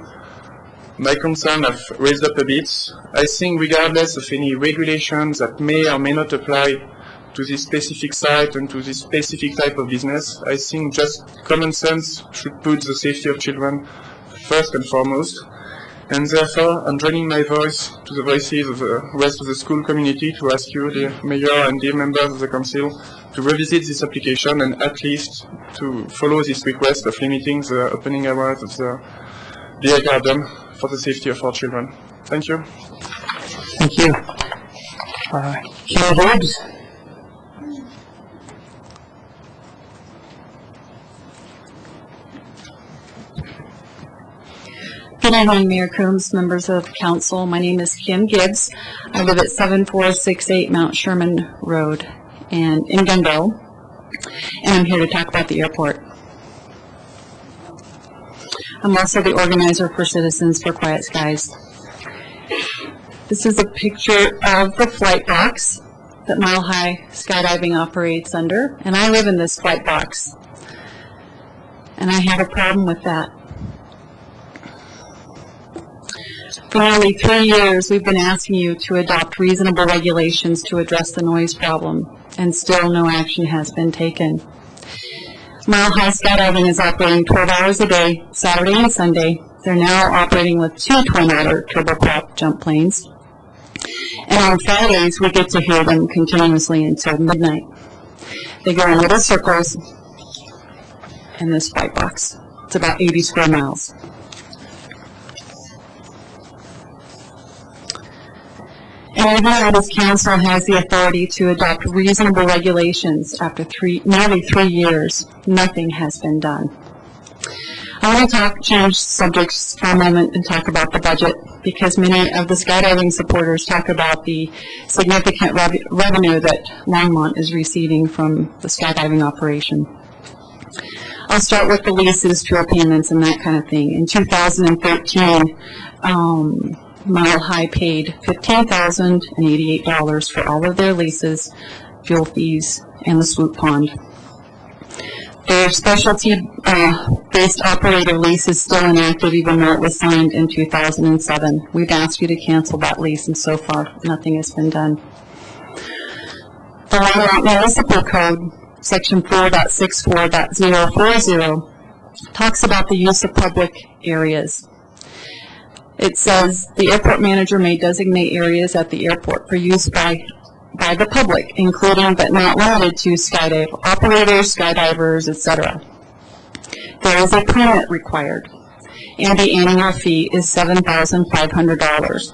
my concern have raised up a bit. I think regardless of any regulations that may or may not apply to this specific site and to this specific type of business, I think just common sense should put the safety of children first and foremost. And therefore, I'm joining my voice to the voices of the rest of the school community to ask you, dear Mayor and dear members of the Council, to revisit this application and at least to follow this request of limiting the opening hours of the beer garden for the safety of our children. Thank you. Thank you. Kim Gibbs. Good evening, Mayor Coombs, members of council. My name is Kim Gibbs. I live at 7468 Mount Sherman Road in Gunbo, and I'm here to talk about the airport. I'm also the organizer for Citizens for Quiet Skies. This is a picture of the flight box that Mile High Skydiving operates under, and I live in this flight box, and I have a problem with that. For nearly 3 years, we've been asking you to adopt reasonable regulations to address the noise problem, and still no action has been taken. Mile High Skydiving is operating 12 hours a day, Saturday and Sunday. They're now operating with 2 twin-otter turboprop jump planes. And on Fridays, we get to hear them continuously until midnight. They go in little circles in this flight box. It's about 80 square miles. And now this council has the authority to adopt reasonable regulations after nearly 3 years. Nothing has been done. I want to change subjects for a moment and talk about the budget, because many of the skydiving supporters talk about the significant revenue that Longmont is receiving from the skydiving operation. I'll start with the leases, fuel payments, and that kind of thing. In 2013, Mile High paid $15,088 for all of their leases, fuel fees, and the swoop pond. Their specialty-based operator lease is still inactive, even though it was signed in 2007. We've asked you to cancel that lease, and so far, nothing has been done. The Longmont Municipal Code, Section 4.64.040, talks about the use of public areas. It says the airport manager may designate areas at the airport for use by the public, including but not limited to skydive operators, skydivers, etc. There is a permit required, and the annual fee is $7,500.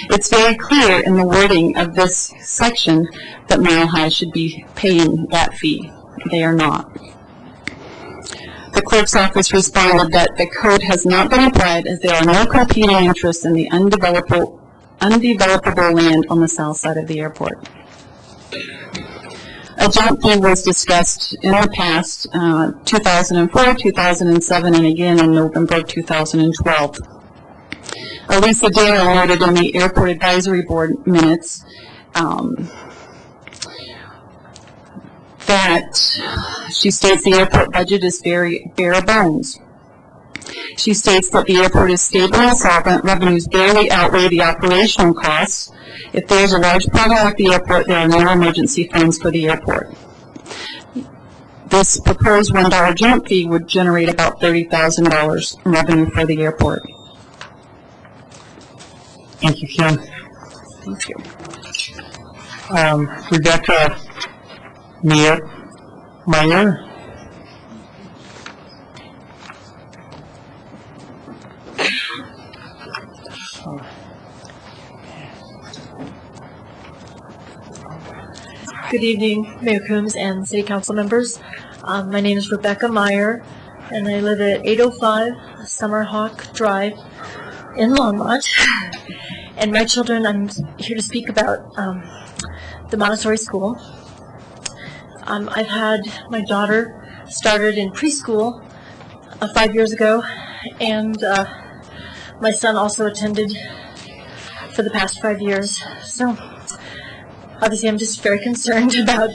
It's very clear in the wording of this section that Mile High should be paying that fee. They are not. The clerk's office responded that the code has not been applied as there are no competing interests in the undevelopable land on the south side of the airport. A jump fee was discussed in the past, 2004, 2007, and again in November 2012. Elisa Dale noted in the Airport Advisory Board minutes that she states the airport budget is very bare bones. She states that the airport is stable and solvent, revenues barely outweigh the operational costs. If there is a large problem at the airport, there are no emergency funds for the airport. This proposed $1 jump fee would generate about $30,000 in revenue for the airport. Thank you, Kim. Thank you. Rebecca Meyer. Good evening, Mayor Coombs and City Council members. My name is Rebecca Meyer, and I live at 805 Summerhawk Drive in Longmont. And my children, I'm here to speak about the Montessori school. I've had my daughter started in preschool 5 years ago, and my son also attended for the past 5 years. So obviously I'm just very concerned about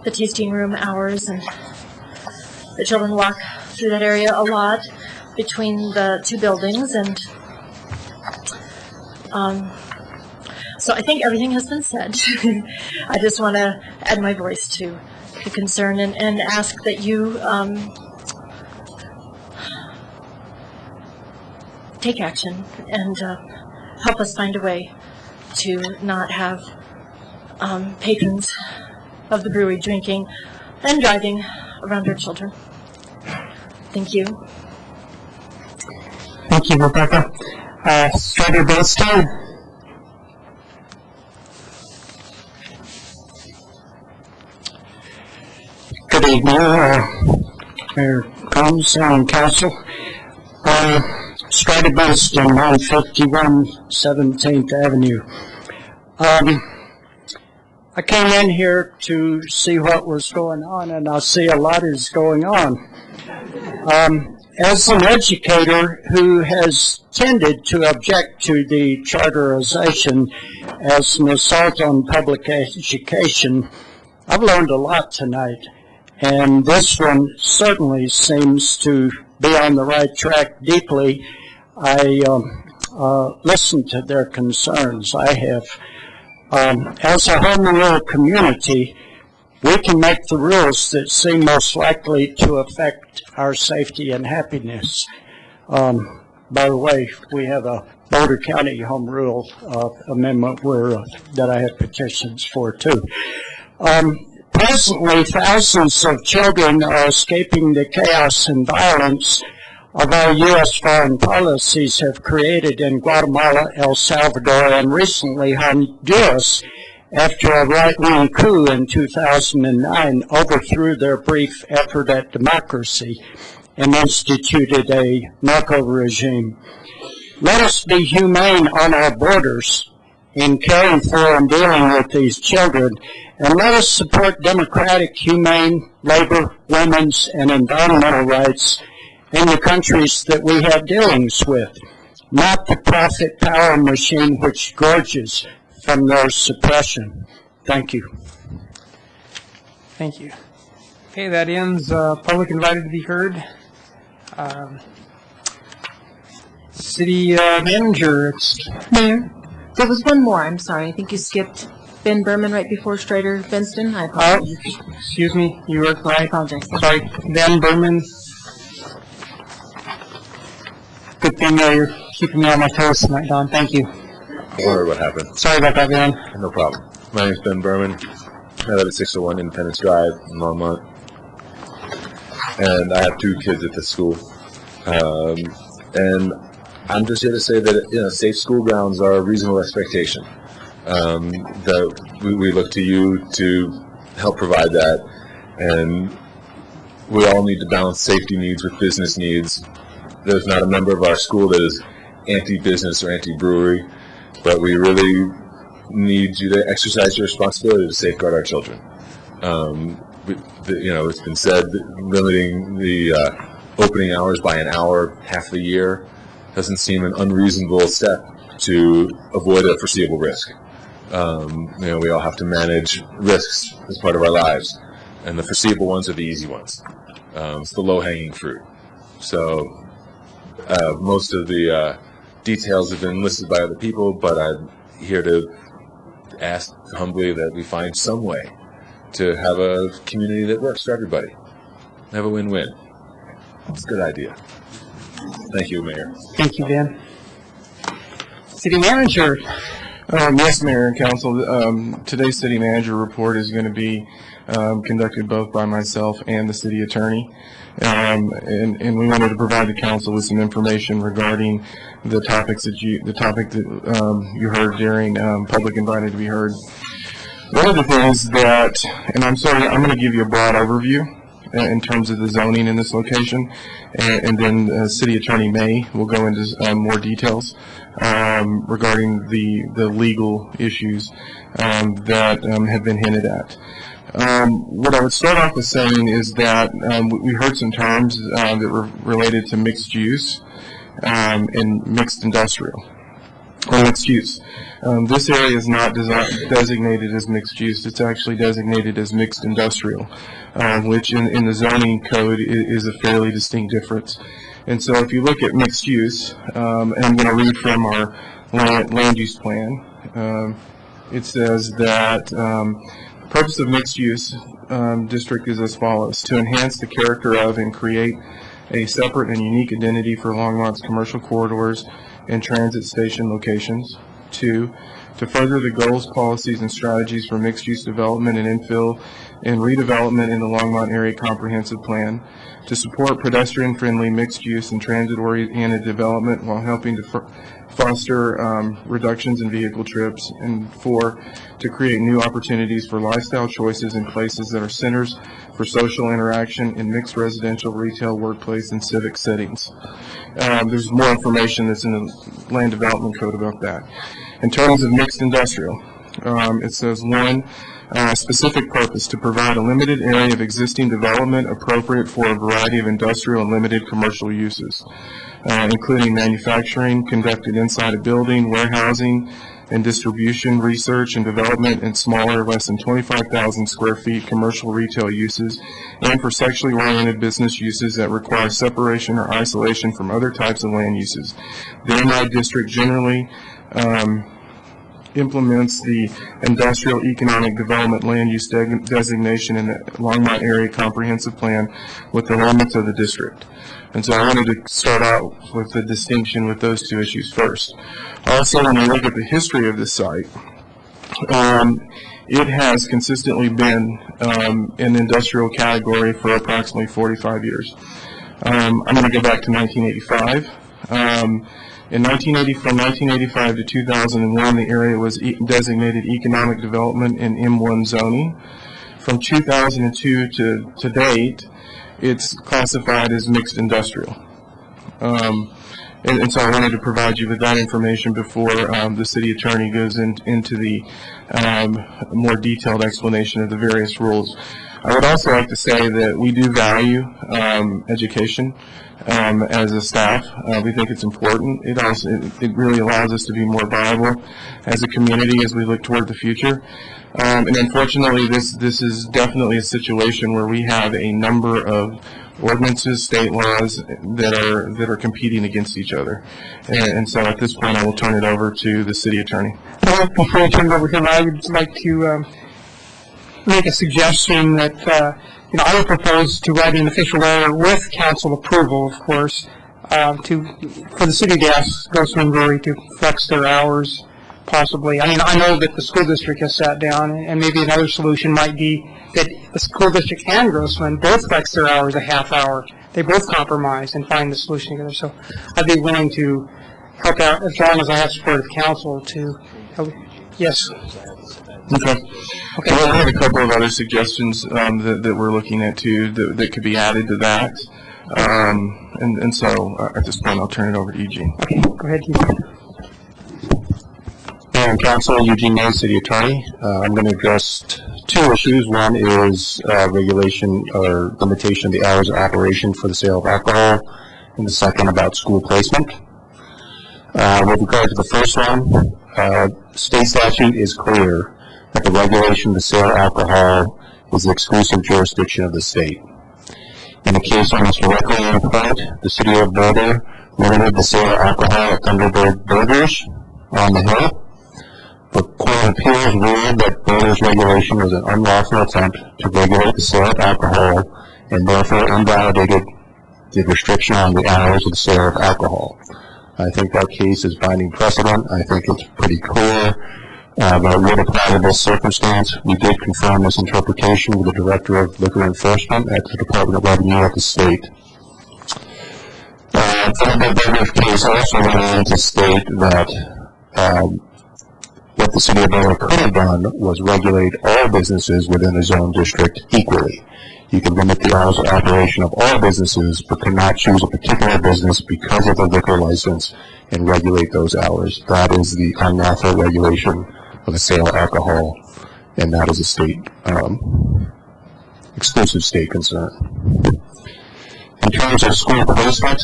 the tasting room hours, and the children walk through that area a lot between the two buildings, and so I think everything has been said. I just want to add my voice to the concern and ask that you take action and help us find a way to not have patrons of the brewery drinking and driving around their children. Thank you. Thank you, Rebecca. Senator Billstein. Good evening, Mayor Combs and Council. Strider based in 151 17th Avenue. I came in here to see what was going on, and I see a lot is going on. As an educator who has tended to object to the charterization as an assault on public education, I've learned a lot tonight, and this one certainly seems to be on the right track deeply. I listened to their concerns. I have. As a home rule community, we can make the rules that seem most likely to affect our safety and happiness. By the way, we have a Boulder County Home Rule amendment that I have petitions for too. Presently, thousands of children are escaping the chaos and violence of our U.S. foreign policies have created in Guatemala, El Salvador, and recently Honduras, after a right-wing coup in 2009 overthrew their brief effort at democracy and instituted a narco regime. Let us be humane on our borders in caring for and dealing with these children, and let us support democratic, humane labor, women's, and environmental rights in the countries that we have dealings with, not the profit power machine which gorges from their suppression. Thank you. Thank you. Okay, that ends public invited to be heard. City manager. Mayor, there was one more. I'm sorry. I think you skipped Ben Berman right before Strider Benston. I apologize. Excuse me. You were right. I apologize. Sorry. Ben Berman. Good thing you're keeping me on my toes tonight, Don. Thank you. Don't worry what happened. Sorry about that, Ben. No problem. My name is Ben Berman. I live at 601 Independence Drive in Longmont. And I have 2 kids at this school. And I'm just here to say that safe school grounds are a reasonable expectation. That we look to you to help provide that. And we all need to balance safety needs with business needs. There's not a member of our school that is anti-business or anti-brewery, but we really need you to exercise your responsibility to safeguard our children. It's been said that limiting the opening hours by an hour half the year doesn't seem an unreasonable step to avoid a foreseeable risk. We all have to manage risks as part of our lives, and the foreseeable ones are the easy ones. It's the low-hanging fruit. So most of the details have been listed by other people, but I'm here to ask humbly that we find some way to have a community that works for everybody. Have a win-win. It's a good idea. Thank you, Mayor. Thank you, Ben. City Manager. Yes, Mayor and Council. Today's City Manager report is going to be conducted both by myself and the City Attorney. And we wanted to provide the Council with some information regarding the topic that you heard during public invited to be heard. One of the things that, and I'm going to give you a broad overview in terms of the zoning in this location, and then City Attorney May will go into more details regarding the legal issues that have been hinted at. What I would start off with saying is that we heard some terms that were related to mixed use and mixed industrial, or mixed use. This area is not designated as mixed use. It's actually designated as mixed industrial, which in the zoning code is a fairly distinct difference. And so if you look at mixed use, and I'm going to read from our land use plan, it says that the purpose of mixed use district is as follows: to enhance the character of and create a separate and unique identity for Longmont's commercial corridors and transit station locations. 2, to further the goals, policies, and strategies for mixed-use development and infill and redevelopment in the Longmont Area Comprehensive Plan. To support pedestrian-friendly mixed-use and transit-oriented development while helping to foster reductions in vehicle trips. And 4, to create new opportunities for lifestyle choices in places that are centers for social interaction in mixed residential, retail, workplace, and civic settings. There's more information that's in the Land Development Code about that. In terms of mixed industrial, it says 1, specific purpose: to provide a limited area of existing development appropriate for a variety of industrial and limited commercial uses, including manufacturing conducted inside a building, warehousing and distribution, research and development, and smaller, less than 25,000 square feet commercial retail uses, and for sexually oriented business uses that require separation or isolation from other types of land uses. The MI district generally implements the Industrial Economic Development Land Use designation in the Longmont Area Comprehensive Plan with the limits of the district. And so I wanted to start out with the distinction with those two issues first. Also, when you look at the history of this site, it has consistently been an industrial category for approximately 45 years. I'm going to go back to 1985. From 1985 to 2001, the area was designated economic development in M1 zoning. From 2002 to date, it's classified as mixed industrial. And so I wanted to provide you with that information before the city attorney goes into the more detailed explanation of the various rules. I would also like to say that we do value education as a staff. We think it's important. It really allows us to be more viable as a community as we look toward the future. And unfortunately, this is definitely a situation where we have a number of ordinances, state laws that are competing against each other. And so at this point, I will turn it over to the city attorney. Before I turn it over to him, I would like to make a suggestion that I would propose to write an official letter with council approval, of course, for the city to ask Grossman Brewery to flex their hours, possibly. I mean, I know that the school district has sat down, and maybe another solution might be that the school district and Grossman both flex their hours a half hour. They both compromise and find the solution together. So I'd be willing to help out as long as I have support of council to help. Yes. Okay. Well, I have a couple of other suggestions that we're looking at too that could be added to that. And so at this point, I'll turn it over to Eugene. Okay, go ahead, Eugene. Mayor and Council, Eugene May, City Attorney. I'm going to address two issues. One is regulation or limitation of the hours of operation for the sale of alcohol, and the second about school placement. With regard to the first one, state statute is clear that the regulation of the sale of alcohol is the exclusive jurisdiction of the state. In the case almost directly on point, the city of Boulder limited the sale of alcohol at Thunderbird Burgers on the Hill. The Court of Appeals ruled that Boulder's regulation was an unlawful attempt to regulate the sale of alcohol and therefore invalidated the restriction on the hours of the sale of alcohol. I think that case is binding precedent. I think it's pretty clear that would apply to this circumstance. We did confirm this interpretation with the Director of Liquor Enforcement at the Department of Revenue at the state. The Boulder case also went on to state that what the city of Boulder could have done was regulate all businesses within the zone district equally. You can limit the hours of operation of all businesses, but cannot choose a particular business because of the liquor license and regulate those hours. That is the unlawful regulation of the sale of alcohol, and that is a state, exclusive state concern. In terms of school placement,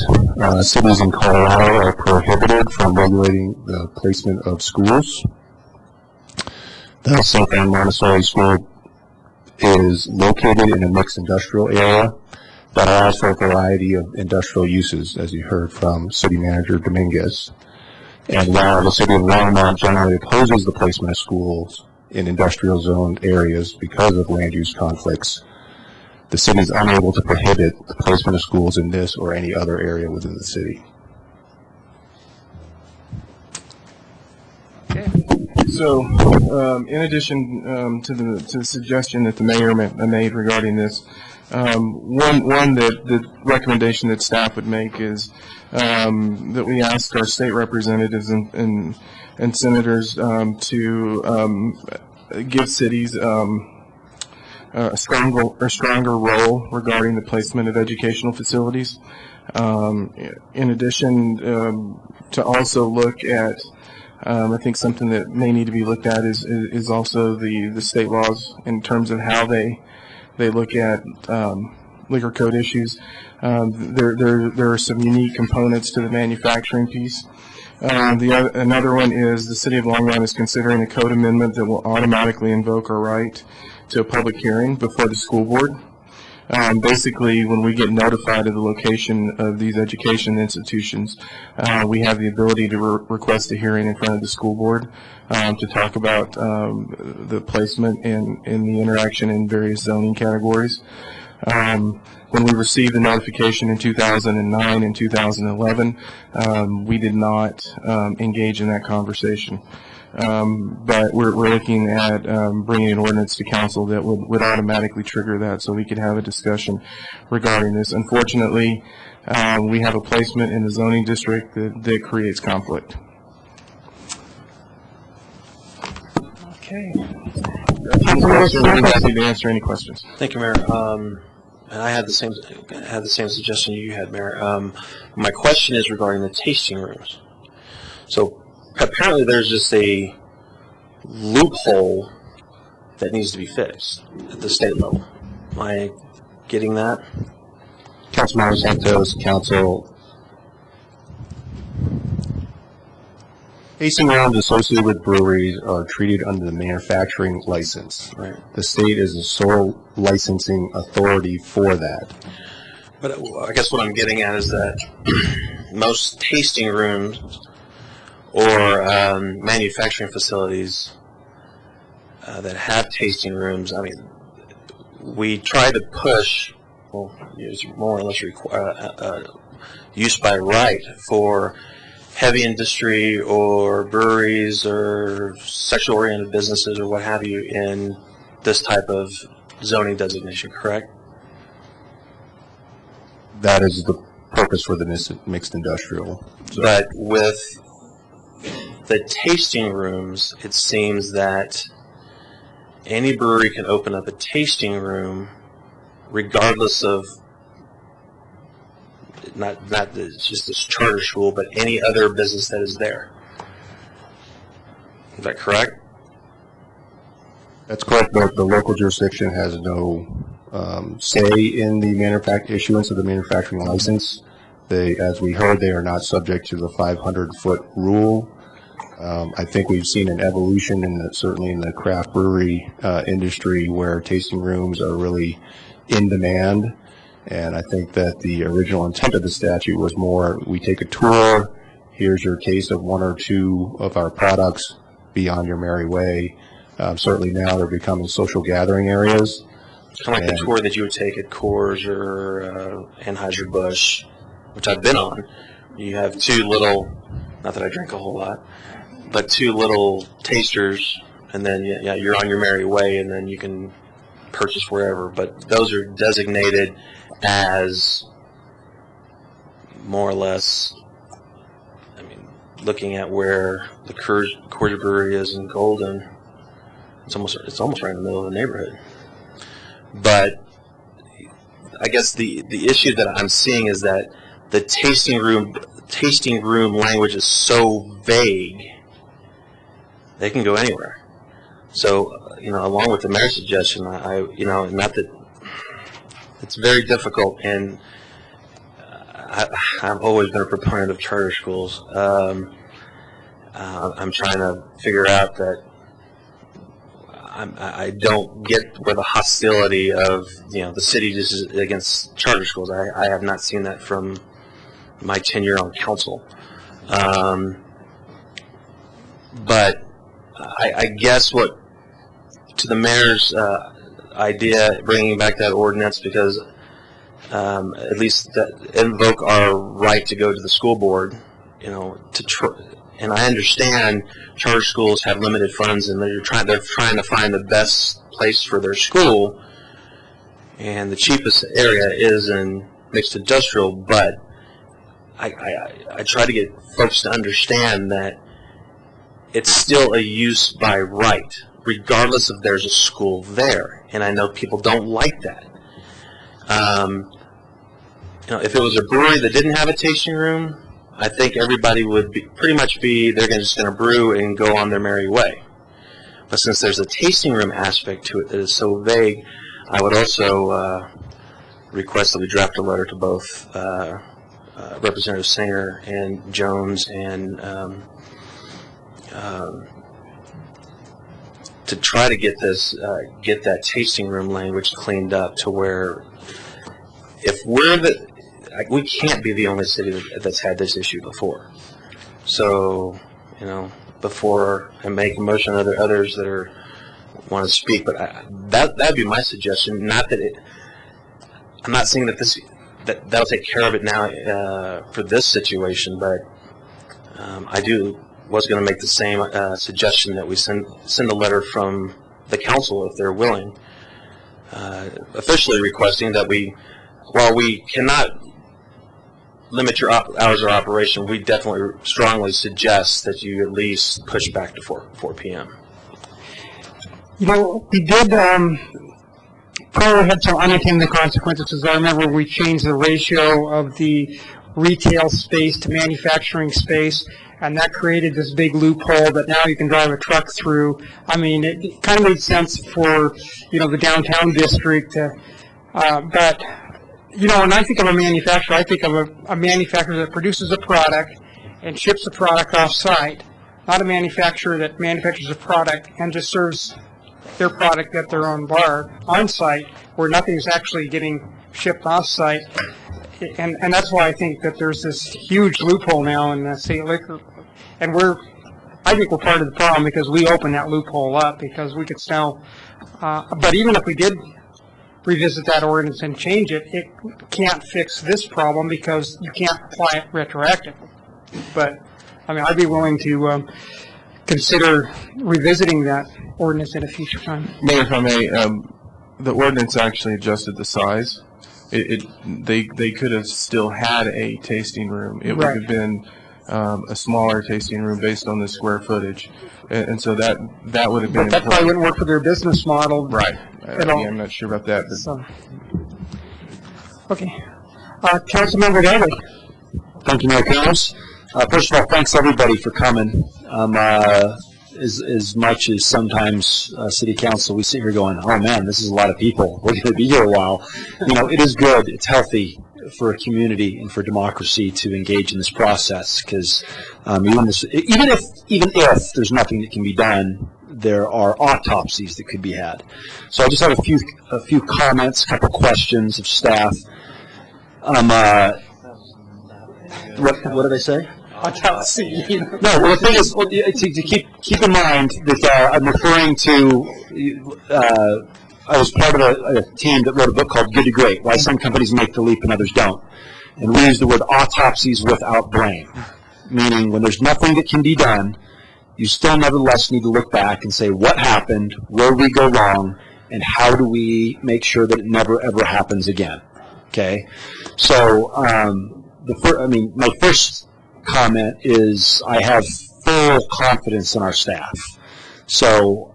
cities in Colorado are prohibited from regulating the placement of schools. The St. Anne Montessori School is located in a mixed industrial area that allows for a variety of industrial uses, as you heard from City Manager Dominguez. And while the City of Longmont generally opposes the placement of schools in industrial zoned areas because of land use conflicts, the city is unable to prohibit the placement of schools in this or any other area within the city. So, in addition to the suggestion that the mayor made regarding this, one that the recommendation that staff would make is that we ask our state representatives and senators to give cities a stronger role regarding the placement of educational facilities. In addition, to also look at, I think something that may need to be looked at is also the state laws in terms of how they look at liquor code issues. There are some unique components to the manufacturing piece. Another one is the City of Longmont is considering a code amendment that will automatically invoke our right to a public hearing before the school board. Basically, when we get notified of the location of these education institutions, we have the ability to request a hearing in front of the school board to talk about the placement and the interaction in various zoning categories. When we received the notification in 2009 and 2011, we did not engage in that conversation. But we're looking at bringing an ordinance to council that would automatically trigger that, so we could have a discussion regarding this. Unfortunately, we have a placement in the zoning district that creates conflict. Okay. I'm happy to answer any questions. Thank you, Mayor. And I had the same suggestion you had, Mayor. My question is regarding the tasting rooms. So apparently there's just a loophole that needs to be fixed at the state level. Am I getting that? Councilmember Santos, Council. Tasting rooms associated with breweries are treated under the manufacturing license. Right. The state is the sole licensing authority for that. But I guess what I'm getting at is that most tasting rooms or manufacturing facilities that have tasting rooms, I mean, we try to push, well, it's more or less use by right for heavy industry or breweries or sexual-oriented businesses or what have you in this type of zoning designation, correct? That is the purpose for the mixed industrial. So. But with the tasting rooms, it seems that any brewery can open up a tasting room regardless of not just this charter school, but any other business that is there. Is that correct? That's correct, but the local jurisdiction has no say in the issuance of the manufacturing license. As we heard, they are not subject to the 500-foot rule. I think we've seen an evolution, certainly in the craft brewery industry, where tasting rooms are really in demand. And I think that the original intent of the statute was more, we take a tour, here's your taste of one or two of our products, be on your merry way. Certainly now they're becoming social gathering areas. Kind of like the tour that you would take at Coors or Anheuser-Busch, which I've been on. You have two little, not that I drink a whole lot, but two little tasters, and then you're on your merry way, and then you can purchase wherever. But those are designated as more or less, I mean, looking at where the Coors Brewery is in Golden, it's almost right in the middle of the neighborhood. But I guess the issue that I'm seeing is that the tasting room language is so vague, they can go anywhere. So, along with the mayor's suggestion, not that it's very difficult, and I've always been a proponent of charter schools. I'm trying to figure out that I don't get where the hostility of the city is against charter schools. I have not seen that from my tenure on council. But I guess what to the mayor's idea, bringing back that ordinance, because at least invoke our right to go to the school board, and I understand charter schools have limited funds, and they're trying to find the best place for their school, and the cheapest area is in mixed industrial. But I try to get folks to understand that it's still a use by right, regardless if there's a school there. And I know people don't like that. If it was a brewery that didn't have a tasting room, I think everybody would they're just going to brew and go on their merry way. But since there's a tasting room aspect to it that is so vague, I would also request that we draft a letter to both Representative Singer and Jones, and to try to get that tasting room language cleaned up to where if we can't be the only city that's had this issue before. So, before I make a motion, others that want to speak, but that'd be my suggestion. Not that I'm not saying that that'll take care of it now for this situation, but I was going to make the same suggestion that we send a letter from the council, if they're willing, officially requesting that while we cannot limit your hours of operation, we definitely strongly suggest that you at least push back to 4 p.m. We did probably had some unintended consequences. I remember we changed the ratio of the retail space to manufacturing space, and that created this big loophole that now you can drive a truck through. I mean, it kind of made sense for, the downtown district, but when I think of a manufacturer, I think of a manufacturer that produces a product and ships the product off-site, not a manufacturer that manufactures a product and just serves their product at their own bar on-site, where nothing's actually getting shipped off-site. And that's why I think that there's this huge loophole now in the state liquor. And I think we're part of the problem, because we opened that loophole up, because we could sell. But even if we did revisit that ordinance and change it, it can't fix this problem, because you can't apply it retroactively. But, I'd be willing to consider revisiting that ordinance at a future time. Mayor, if I may, the ordinance actually adjusted the size. They could have still had a tasting room. It would have been a smaller tasting room based on the square footage, and so that would have been. But that probably wouldn't work for their business model, right? I'm not sure about that. So, okay, Councilmember Daly. Thank you, Mayor Combs. First of all, thanks everybody for coming. As much as sometimes city council, we sit here going, oh man, this is a lot of people. We're going to be here a while. It is good. It's healthy for a community and for democracy to engage in this process, because even if there's nothing that can be done, there are autopsies that could be had. So I just have a few comments, a couple questions of staff. What did I say? Autopsy. No, well, the thing is, to keep in mind that I'm referring to, I was part of a team that wrote a book called Good to Great, Why Some Companies Make the Leap and Others Don't. And we use the word autopsies without blame, meaning when there's nothing that can be done, you still nevertheless need to look back and say, what happened, where did we go wrong, and how do we make sure that it never, ever happens again? Okay? So, my first comment is I have full confidence in our staff. So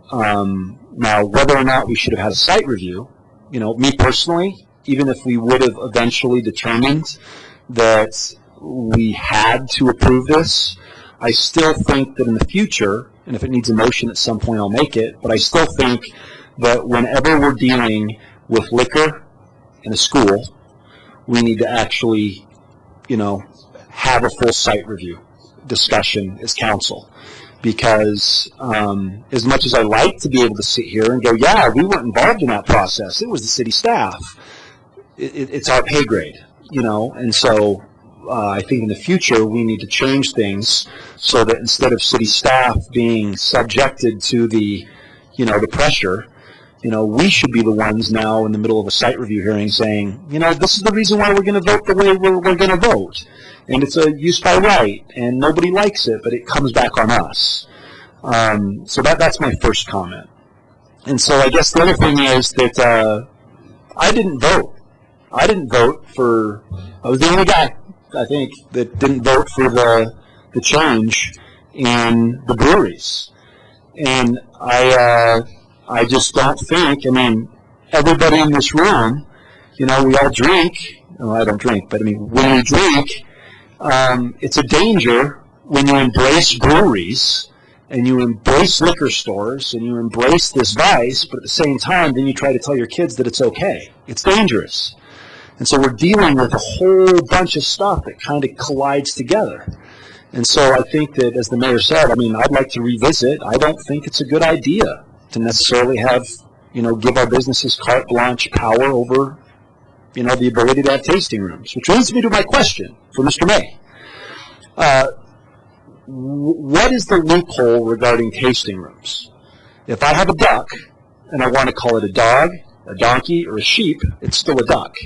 now whether or not we should have had a site review, me personally, even if we would have eventually determined that we had to approve this, I still think that in the future, and if it needs a motion at some point I'll make it, but I still think that whenever we're dealing with liquor in a school, we need to actually, have a full site review discussion as council. Because as much as I like to be able to sit here and go, yeah, we weren't involved in that process, it was the city staff, it's our pay grade, and so I think in the future we need to change things so that instead of city staff being subjected to the pressure, we should be the ones now in the middle of a site review hearing saying, this is the reason why we're going to vote the way we're going to vote. And it's a use by right, and nobody likes it, but it comes back on us. So that's my first comment. And so I guess the other thing is that I didn't vote. I was the only guy, I think, that didn't vote for the change in the breweries. And I just don't think, everybody in this room, we all drink. Well, I don't drink, but when we drink, it's a danger when you embrace breweries and you embrace liquor stores and you embrace this vice, but at the same time, then you try to tell your kids that it's okay. It's dangerous. And so we're dealing with a whole bunch of stuff that kind of collides together. And so I think that, as the mayor said, I'd like to revisit. I don't think it's a good idea to necessarily have, give our businesses carte blanche power over, the ability to have tasting rooms, which leads me to my question for Mr. May. What is the loophole regarding tasting rooms? If I have a duck and I want to call it a dog, a donkey, or a sheep, it's still a duck.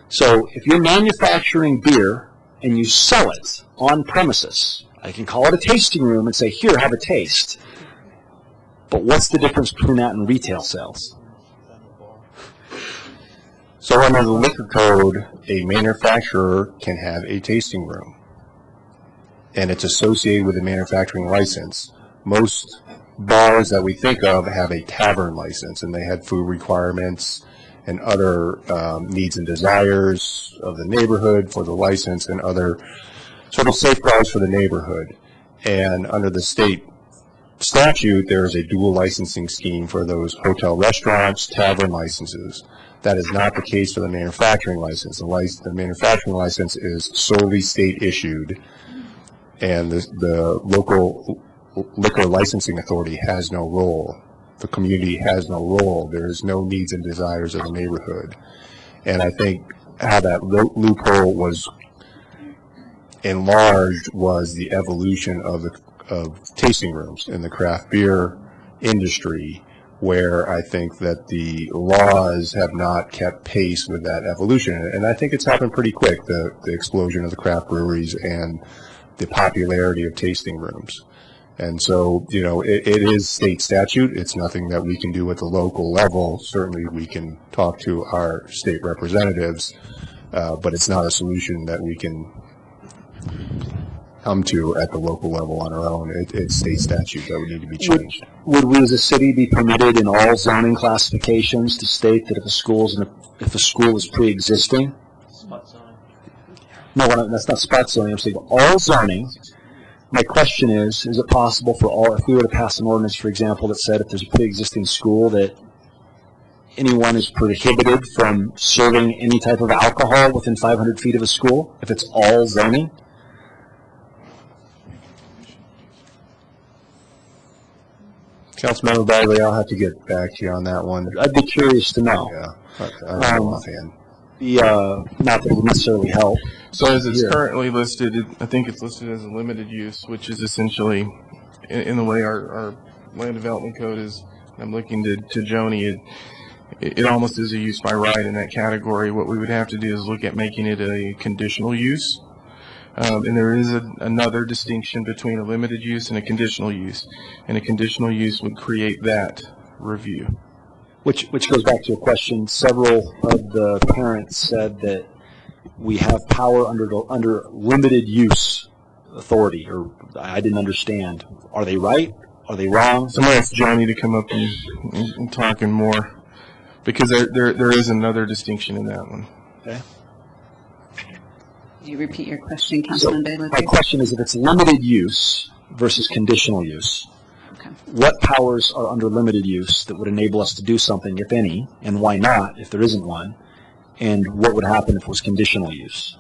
So if you're manufacturing beer and you sell it on premises, I can call it a tasting room and say, here, have a taste. But what's the difference between that and retail sales? So under the liquor code, a manufacturer can have a tasting room, and it's associated with a manufacturing license. Most bars that we think of have a tavern license, and they have food requirements and other needs and desires of the neighborhood for the license and other sort of safeguards for the neighborhood. And under the state statute, there is a dual licensing scheme for those hotel restaurants, tavern licenses. That is not the case for the manufacturing license. The manufacturing license is solely state issued, and the local liquor licensing authority has no role. The community has no role. There is no needs and desires of the neighborhood. And I think how that loophole was enlarged was the evolution of tasting rooms in the craft beer industry, where I think that the laws have not kept pace with that evolution. And I think it's happened pretty quick, the explosion of the craft breweries and the popularity of tasting rooms. And so, it is state statute. It's nothing that we can do at the local level. Certainly we can talk to our state representatives, but it's not a solution that we can come to at the local level on our own. It's state statute that would need to be changed. Would we as a city be permitted in all zoning classifications to state that if a school is pre-existing? Spot zoning. No, that's not spot zoning. I'm saying all zoning. My question is it possible for all, if we were to pass an ordinance, for example, that said if there's a pre-existing school that anyone is prohibited from serving any type of alcohol within 500 feet of a school, if it's all zoning? Councilmember Bagley, I'll have to get back to you on that one. I'd be curious to know. Yeah, I don't know offhand. Not that it would necessarily help. So as it's Here. currently listed, I think it's listed as a limited use, which is essentially, in the way our land development code is, I'm looking to Joni, it almost is a use by right in that category. What we would have to do is look at making it a conditional use. And there is another distinction between a limited use and a conditional use. And a conditional use would create that review. Which goes back to a question. Several of the parents said that we have power under limited use authority, or I didn't understand. Are they right? Are they wrong? Somebody asked Johnny to come up and talk in more, because there is another distinction in that one. Okay. Could you repeat your question, Councilman Bailey? My question is, if it's limited use versus conditional use, what powers are under limited use that would enable us to do something, if any, and why not, if there isn't one, and what would happen if it was conditional use?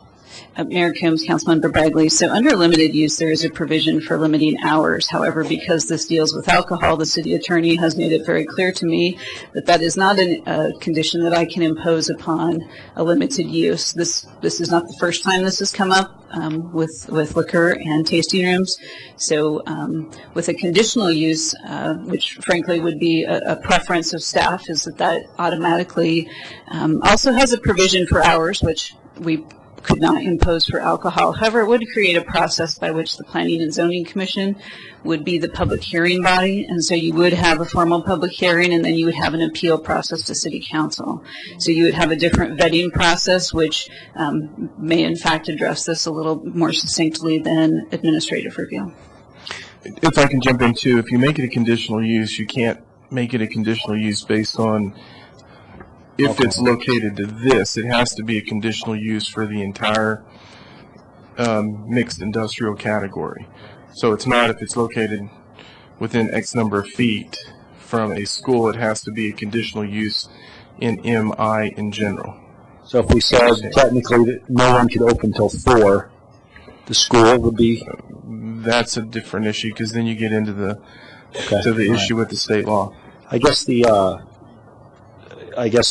Mayor Coombs, Councilmember Bagley. So under limited use, there is a provision for limiting hours. However, because this deals with alcohol, the city attorney has made it very clear to me that that is not a condition that I can impose upon a limited use. This is not the first time this has come up with liquor and tasting rooms. So with a conditional use, which frankly would be a preference of staff, is that automatically also has a provision for hours, which we could not impose for alcohol. However, it would create a process by which the Planning and Zoning Commission would be the public hearing body, and so you would have a formal public hearing, and then you would have an appeal process to City Council. So you would have a different vetting process, which may in fact address this a little more succinctly than administrative review. If I can jump in too, if you make it a conditional use, you can't make it a conditional use based on if it's located to this. It has to be a conditional use for the entire mixed industrial category. So it's not if it's located within X number of feet from a school. It has to be a conditional use in MI in general. So if we said technically that no one could open till 4, the school would be? That's a different issue, because then you get into the issue with the state law. I guess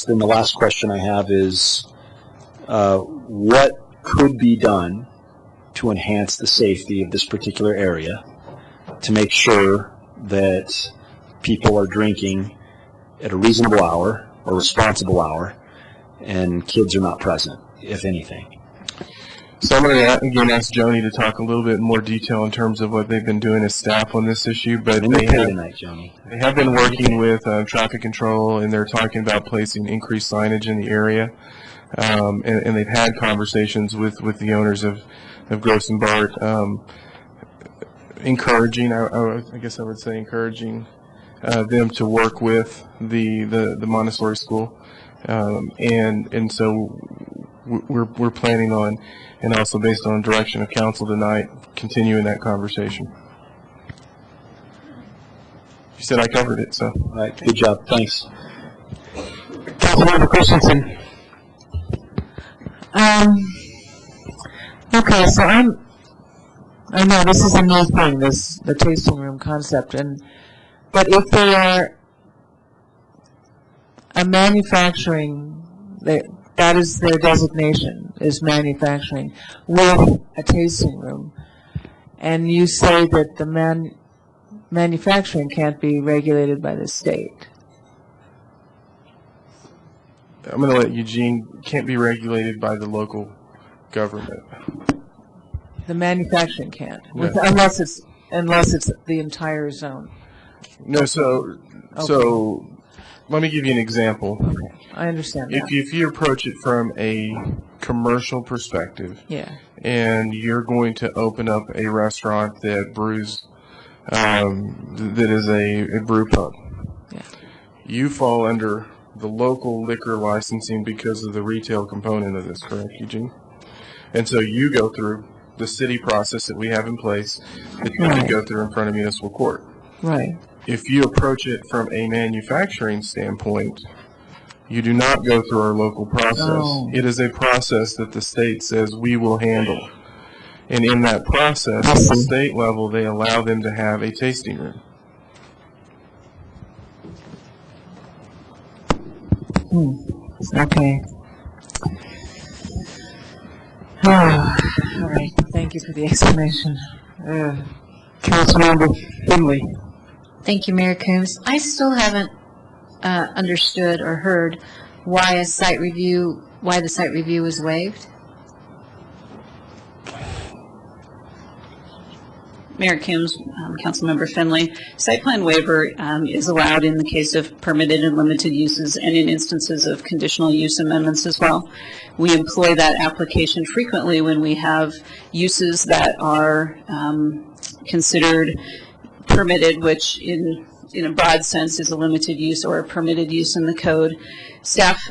then the last question I have is, what could be done to enhance the safety of this particular area to make sure that people are drinking at a reasonable hour or responsible hour and kids are not present, if anything? So I'm going to again ask Joni to talk a little bit more detail in terms of what they've been doing as staff on this issue. But they have been working with traffic control, and they're talking about placing increased signage in the area. And they've had conversations with the owners of Gross and Bart, encouraging, I guess I would say encouraging them to work with the Montessori school. And so we're planning on, and also based on direction of council tonight, continuing that conversation. You said I covered it, so. All right, good job. Thanks. Councilmember Christensen. Okay, so I know this is a new thing, the tasting room concept, but if they are a manufacturing, that is their designation, is manufacturing, with a tasting room, and you say that the manufacturing can't be regulated by the state. I'm going to let Eugene, can't be regulated by the local government. The manufacturing can't, No. unless it's the entire zone. No, so let me give you an example. I understand that. If you approach it from a commercial perspective, Yeah. and you're going to open up a restaurant that brews, that is a brew pub, you fall under the local liquor licensing because of the retail component of this, correct, Eugene? And so you go through the city process that we have in place that you have to go through in front of municipal court. Right. If you approach it from a manufacturing standpoint, you do not go through our local process. Oh. It is a process that the state says we will handle. And in that process, at the state level, they allow them to have a tasting room. Okay. All right, thank you for the explanation. Councilmember Finley. Thank you, Mayor Coombs. I still haven't understood or heard why the site review was waived. Mayor Coombs, Councilmember Finley, site plan waiver is allowed in the case of permitted and limited uses and in instances of conditional use amendments as well. We employ that application frequently when we have uses that are considered permitted, which in a broad sense is a limited use or a permitted use in the code. Staff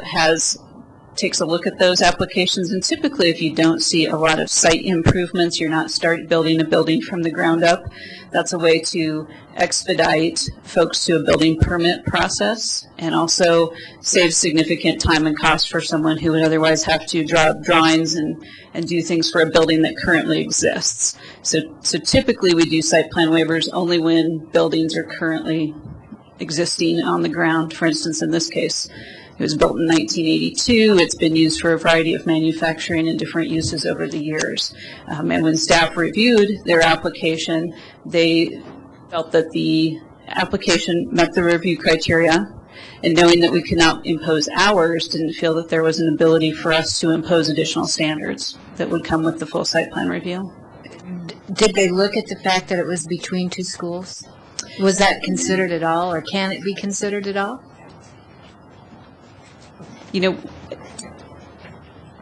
takes a look at those applications, and typically if you don't see a lot of site improvements, you're not building a building from the ground up. That's a way to expedite folks to a building permit process and also save significant time and cost for someone who would otherwise have to draw up drawings and do things for a building that currently exists. So typically we do site plan waivers only when buildings are currently existing on the ground. For instance, in this case, it was built in 1982. It's been used for a variety of manufacturing and different uses over the years. And when staff reviewed their application, they felt that the application met the review criteria, and knowing that we could not impose hours, didn't feel that there was an ability for us to impose additional standards that would come with the full site plan review. Did they look at the fact that it was between two schools? Was that considered at all, or can it be considered at all? You know,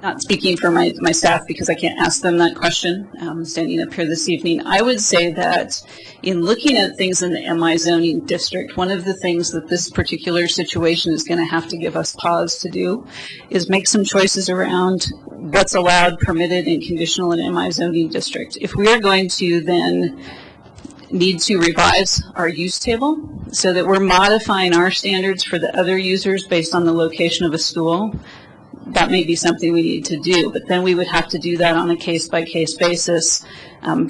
not speaking for my staff because I can't ask them that question, standing up here this evening, I would say that in looking at things in the MI zoning district, one of the things that this particular situation is going to have to give us pause to do is make some choices around what's allowed, permitted, and conditional in MI zoning district. If we are going to then need to revise our use table so that we're modifying our standards for the other users based on the location of a school, that may be something we need to do. But then we would have to do that on a case-by-case basis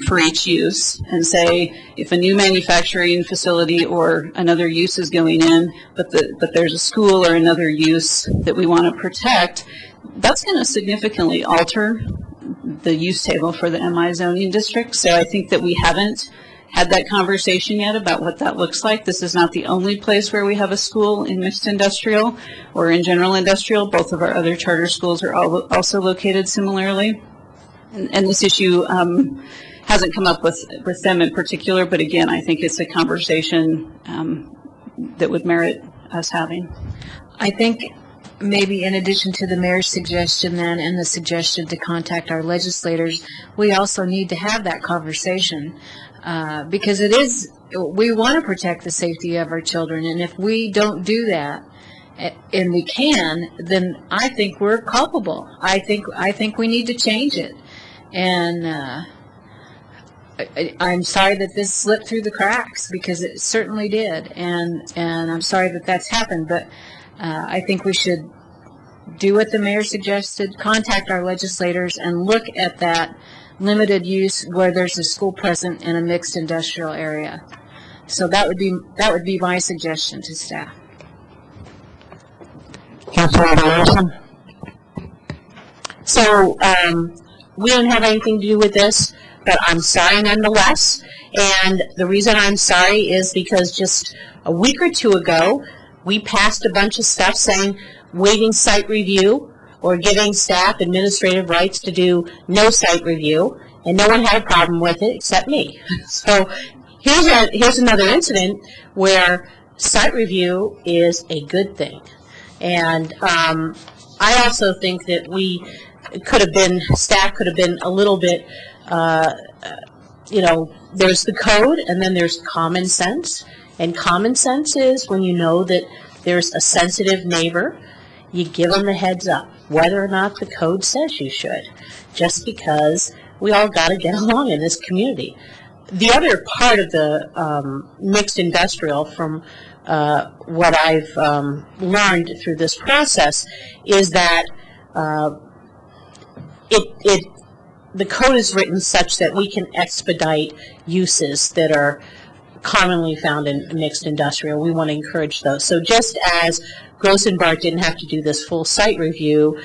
for each use and say, if a new manufacturing facility or another use is going in, but there's a school or another use that we want to protect, that's going to significantly alter the use table for the MI zoning district. So I think that we haven't had that conversation yet about what that looks like. This is not the only place where we have a school in mixed industrial or in general industrial. Both of our other charter schools are also located similarly. And this issue hasn't come up with them in particular, but again, I think it's a conversation that would merit us having. I think maybe in addition to the mayor's suggestion then and the suggestion to contact our legislators, we also need to have that conversation. Because we want to protect the safety of our children, and if we don't do that, and we can, then I think we're culpable. I think we need to change it, and I'm sorry that this slipped through the cracks, because it certainly did, and I'm sorry that that's happened. But I think we should do what the mayor suggested: contact our legislators and look at that limited use where there's a school present in a mixed industrial area. So that would be my suggestion to staff. Councilmember Larson. So we don't have anything to do with this, but I'm sorry nonetheless. And the reason I'm sorry is because just a week or two ago, we passed a bunch of stuff saying waiving site review or giving staff administrative rights to do no site review, and no one had a problem with it except me. So here's another incident where site review is a good thing. And I also think that staff could have been a little bit, there's the code and then there's common sense. And common sense is when you know that there's a sensitive neighbor, you give them the heads up, whether or not the code says you should, just because we all got to get along in this community. The other part of the mixed industrial, from what I've learned through this process, is that the code is written such that we can expedite uses that are commonly found in mixed industrial. We want to encourage those. So just as Gross and Bart didn't have to do this full site review,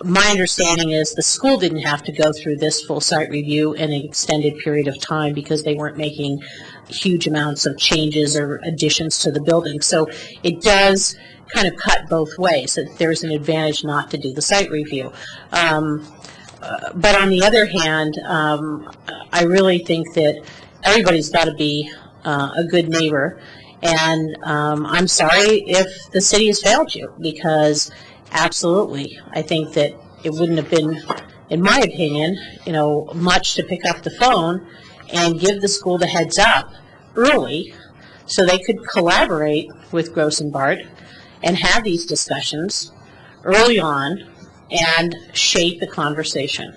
my understanding is the school didn't have to go through this full site review in an extended period of time because they weren't making huge amounts of changes or additions to the building. So it does kind of cut both ways. That there's an advantage not to do the site review. But on the other hand, I really think that everybody's got to be a good neighbor. And I'm sorry if the city has failed you, because absolutely, I think that it wouldn't have been, in my opinion, much to pick up the phone and give the school the heads up early so they could collaborate with Gross and Bart and have these discussions early on and shape the conversation.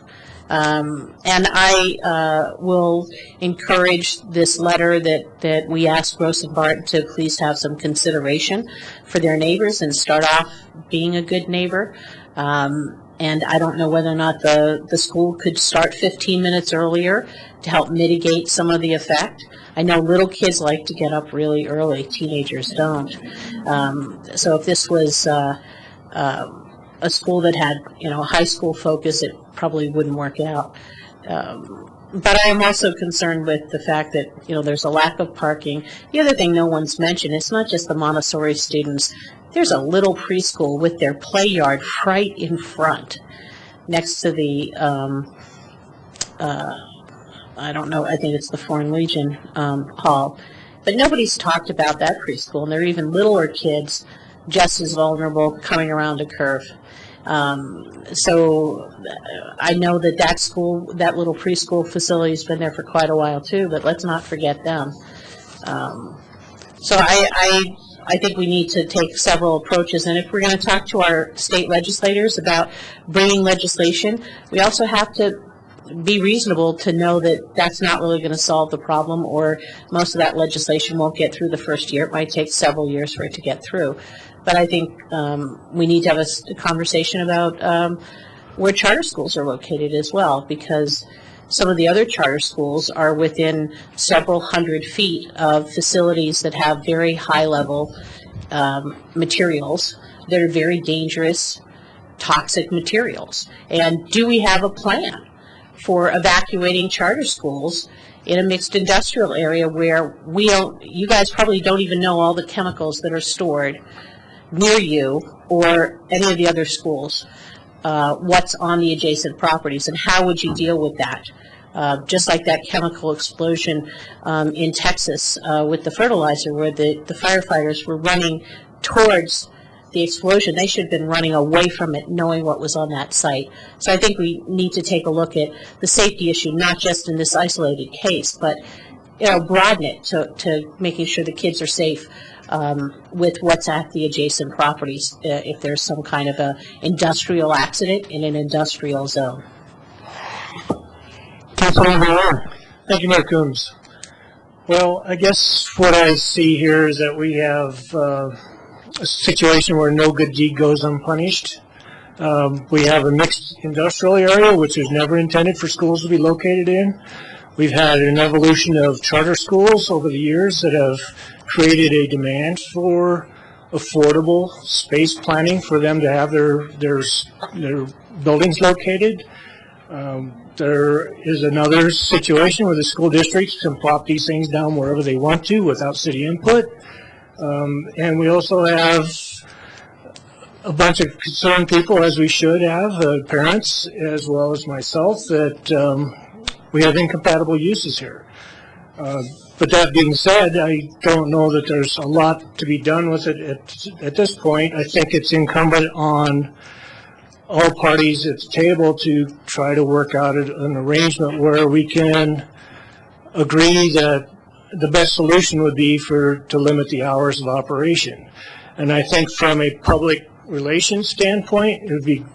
And I will encourage this letter that we ask Gross and Bart to please have some consideration for their neighbors and start off being a good neighbor. And I don't know whether or not the school could start 15 minutes earlier to help mitigate some of the effect. I know little kids like to get up really early. Teenagers don't. So if this was a school that had, a high school focus, it probably wouldn't work out. But I am also concerned with the fact that, there's a lack of parking. The other thing no one's mentioned, it's not just the Montessori students. There's a little preschool with their play yard right in front, next to the, I don't know, I think it's the Foreign Legion Hall. But nobody's talked about that preschool, and there are even littler kids just as vulnerable coming around a curve. So I know that school, that little preschool facility has been there for quite a while too, but let's not forget them. So I think we need to take several approaches, and if we're going to talk to our state legislators about bringing legislation, we also have to be reasonable to know that that's not really going to solve the problem, or most of that legislation won't get through the first year. It might take several years for it to get through. But I think we need to have a conversation about where charter schools are located as well, because some of the other charter schools are within several hundred feet of facilities that have very high-level materials that are very dangerous, toxic materials. And do we have a plan for evacuating charter schools in a mixed industrial area where you guys probably don't even know all the chemicals that are stored near you or any of the other schools, what's on the adjacent properties, and how would you deal with that? Just like that chemical explosion in Texas with the fertilizer, where the firefighters were running towards the explosion. They should have been running away from it, knowing what was on that site. So I think we need to take a look at the safety issue, not just in this isolated case, but broaden it to making sure the kids are safe with what's at the adjacent properties if there's some kind of a industrial accident in an industrial zone. Councilmember. Thank you, Mayor Coombs. Well, I guess what I see here is that we have a situation where no good deed goes unpunished. We have a mixed industrial area, which was never intended for schools to be located in. We've had an evolution of charter schools over the years that have created a demand for affordable space planning for them to have their buildings located. There is another situation where the school districts can plop these things down wherever they want to without city input. And we also have a bunch of concerned people, as we should have, parents as well as myself, that we have incompatible uses here. But that being said, I don't know that there's a lot to be done with it at this point. I think it's incumbent on all parties at the table to try to work out an arrangement where we can agree that the best solution would be to limit the hours of operation. And I think from a public relations standpoint, it would be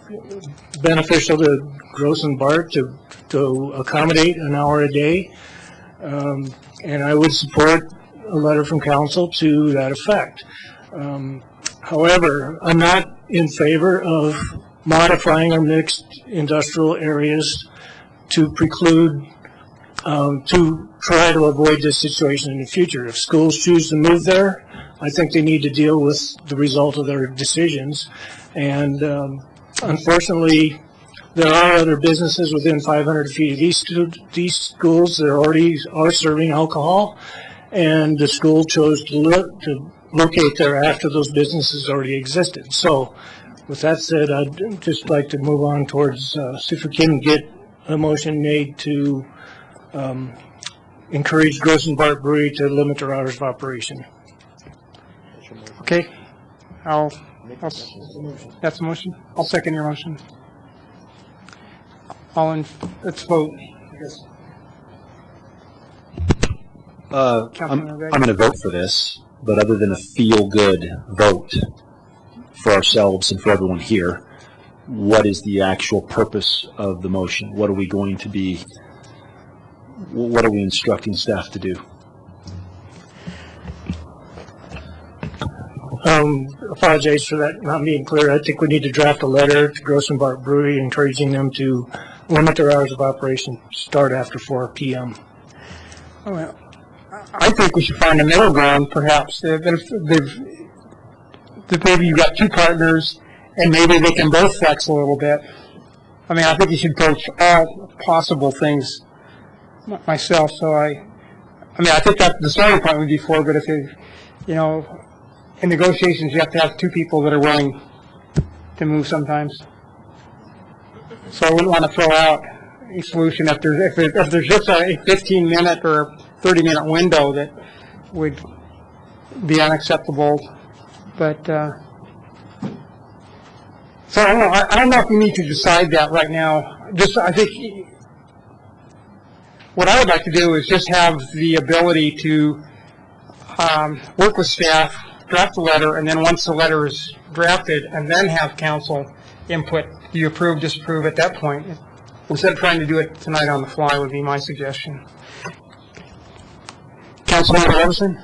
beneficial to Gross and Bart to accommodate an hour a day. And I would support a letter from council to that effect. However, I'm not in favor of modifying our mixed industrial areas to preclude, to try to avoid this situation in the future. If schools choose to move there, I think they need to deal with the result of their decisions. And Unfortunately, there are other businesses within 500 feet of these schools that already are serving alcohol, and the school chose to locate there after those businesses already existed. So with that said, I'd just like to move on towards, see if we can get a motion made to encourage Gross and Bart Brewery to limit their hours of operation. Okay, that's a motion. I'll second your motion. Let's vote. I'm going to vote for this, but other than a feel-good vote for ourselves and for everyone here, what is the actual purpose of the motion? What are we going to be, what are we instructing staff to do? Apologize for that not being clear. I think we need to draft a letter to Gross and Bart Brewery encouraging them to limit their hours of operation, start after 4 p.m. Oh, well, I think we should find a middle ground, perhaps. That maybe you've got two partners, and maybe they can both flex a little bit. I mean, I think you should approach all possible things myself. So I think that the starting point would be 4, but if in negotiations, you have to have two people that are willing to move sometimes. So I wouldn't want to throw out a solution if there's just a 15-minute or 30-minute window that would be unacceptable. But so I don't know if we need to decide that right now. I think what I would like to do is just have the ability to work with staff, draft a letter, and then once the letter is drafted, and then have council input. Do you approve, disapprove at that point? Instead of trying to do it tonight on the fly would be my suggestion. Councilmember Levison?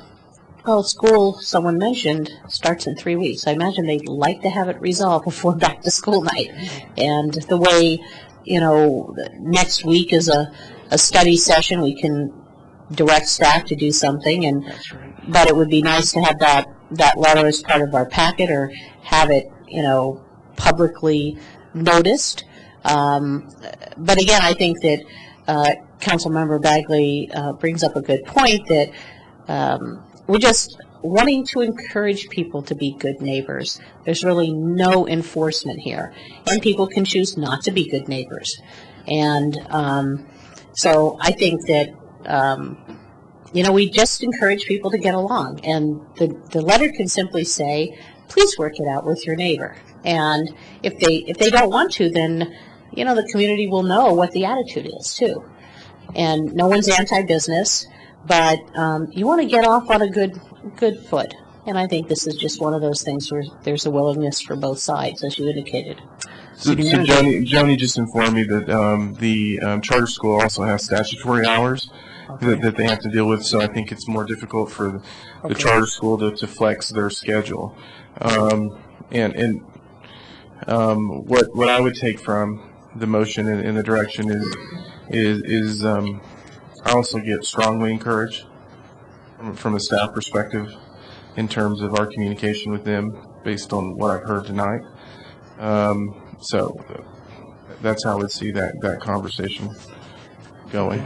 Well, school, someone mentioned, starts in 3 weeks. I imagine they'd like to have it resolved before back to school night. And the way, next week is a study session, we can direct staff to do something. But it would be nice to have that letter as part of our packet, or have it, publicly noticed. But again, I think that Councilmember Bagley brings up a good point, that we're just wanting to encourage people to be good neighbors. There's really no enforcement here, and people can choose not to be good neighbors. And so I think that we just encourage people to get along, and the letter can simply say, please work it out with your neighbor. And if they don't want to, then the community will know what the attitude is too. And no one's anti-business, but you want to get off on a good foot. And I think this is just one of those things where there's a willingness for both sides, as you indicated. So Joni just informed me that the charter school also has statutory hours that they have to deal with, so I think it's more difficult for the charter school to flex their schedule. What I would take from the motion in the direction is I also get strongly encouraged from a staff perspective in terms of our communication with them based on what I've heard tonight. So that's how I would see that conversation going.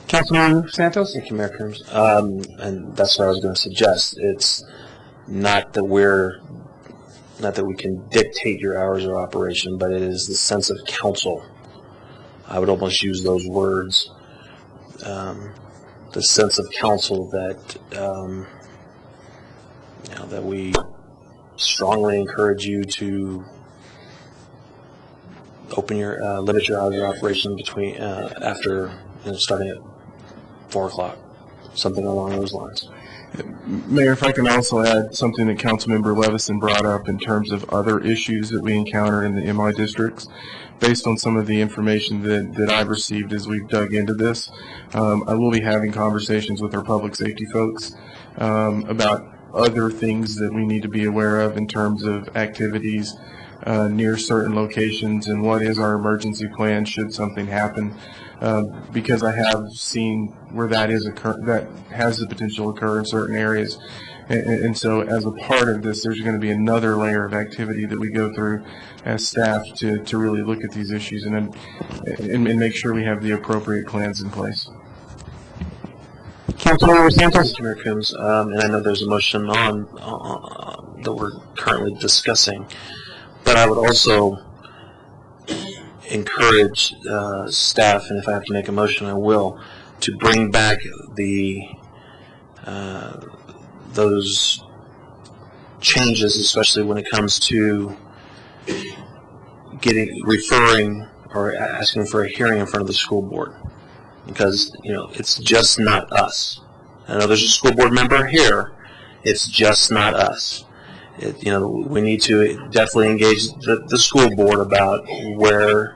Councilman Santos? Thank you, Mayor Coombs. And that's what I was going to suggest. It's not that we can dictate your hours of operation, but it is the sense of council. I would almost use those words. The sense of council that that we strongly encourage you to limit your hours of operation between after starting at 4 o'clock, something along those lines. Mayor, if I can also add something that Councilmember Levison brought up in terms of other issues that we encounter in the MI districts, based on some of the information that I've received as we've dug into this, I will be having conversations with our public safety folks about other things that we need to be aware of in terms of activities near certain locations, and what is our emergency plan should something happen. Because I have seen where that has the potential to occur in certain areas, And so as a part of this, there's going to be another layer of activity that we go through as staff to really look at these issues and make sure we have the appropriate plans in place. Councilmember Santos? Thank you, Mayor Coombs. And I know there's a motion on that we're currently discussing, but I would also encourage staff, and if I have to make a motion, I will, to bring back those changes, especially when it comes to referring or asking for a hearing in front of the school board, because it's just not us. I know there's a school board member here. It's just not us. We need to definitely engage the school board about where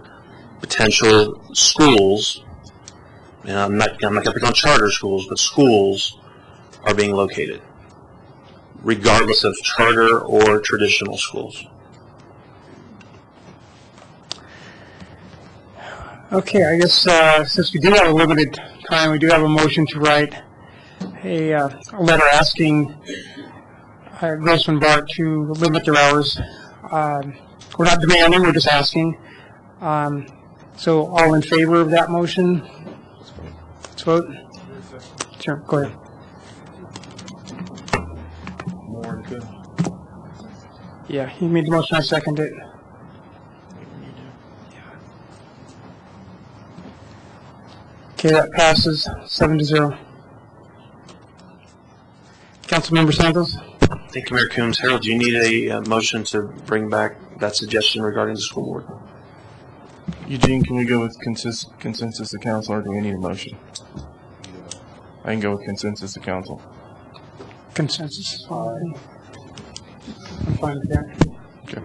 potential schools, and I'm not going to pick on charter schools, but schools are being located, regardless of charter or traditional schools. Okay, I guess since we do have a limited time, we do have a motion to write a letter asking Grossman Bart to limit their hours. We're not demanding, we're just asking. So all in favor of that motion? Let's vote. Sure, go ahead. Yeah, he made the motion, I seconded it. Okay, that passes 7-0. Councilmember Santos? Thank you, Mayor Coombs. Harold, do you need a motion to bring back that suggestion regarding the school board? Eugene, can we go with consensus of council, or do we need a motion? I can go with consensus of council. Consensus is fine. I'm fine with that. Okay.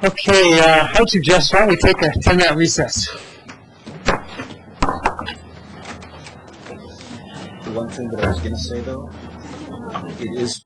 Okay, I would suggest why don't we take a 10-minute recess? The one thing that I was going to say, though, it is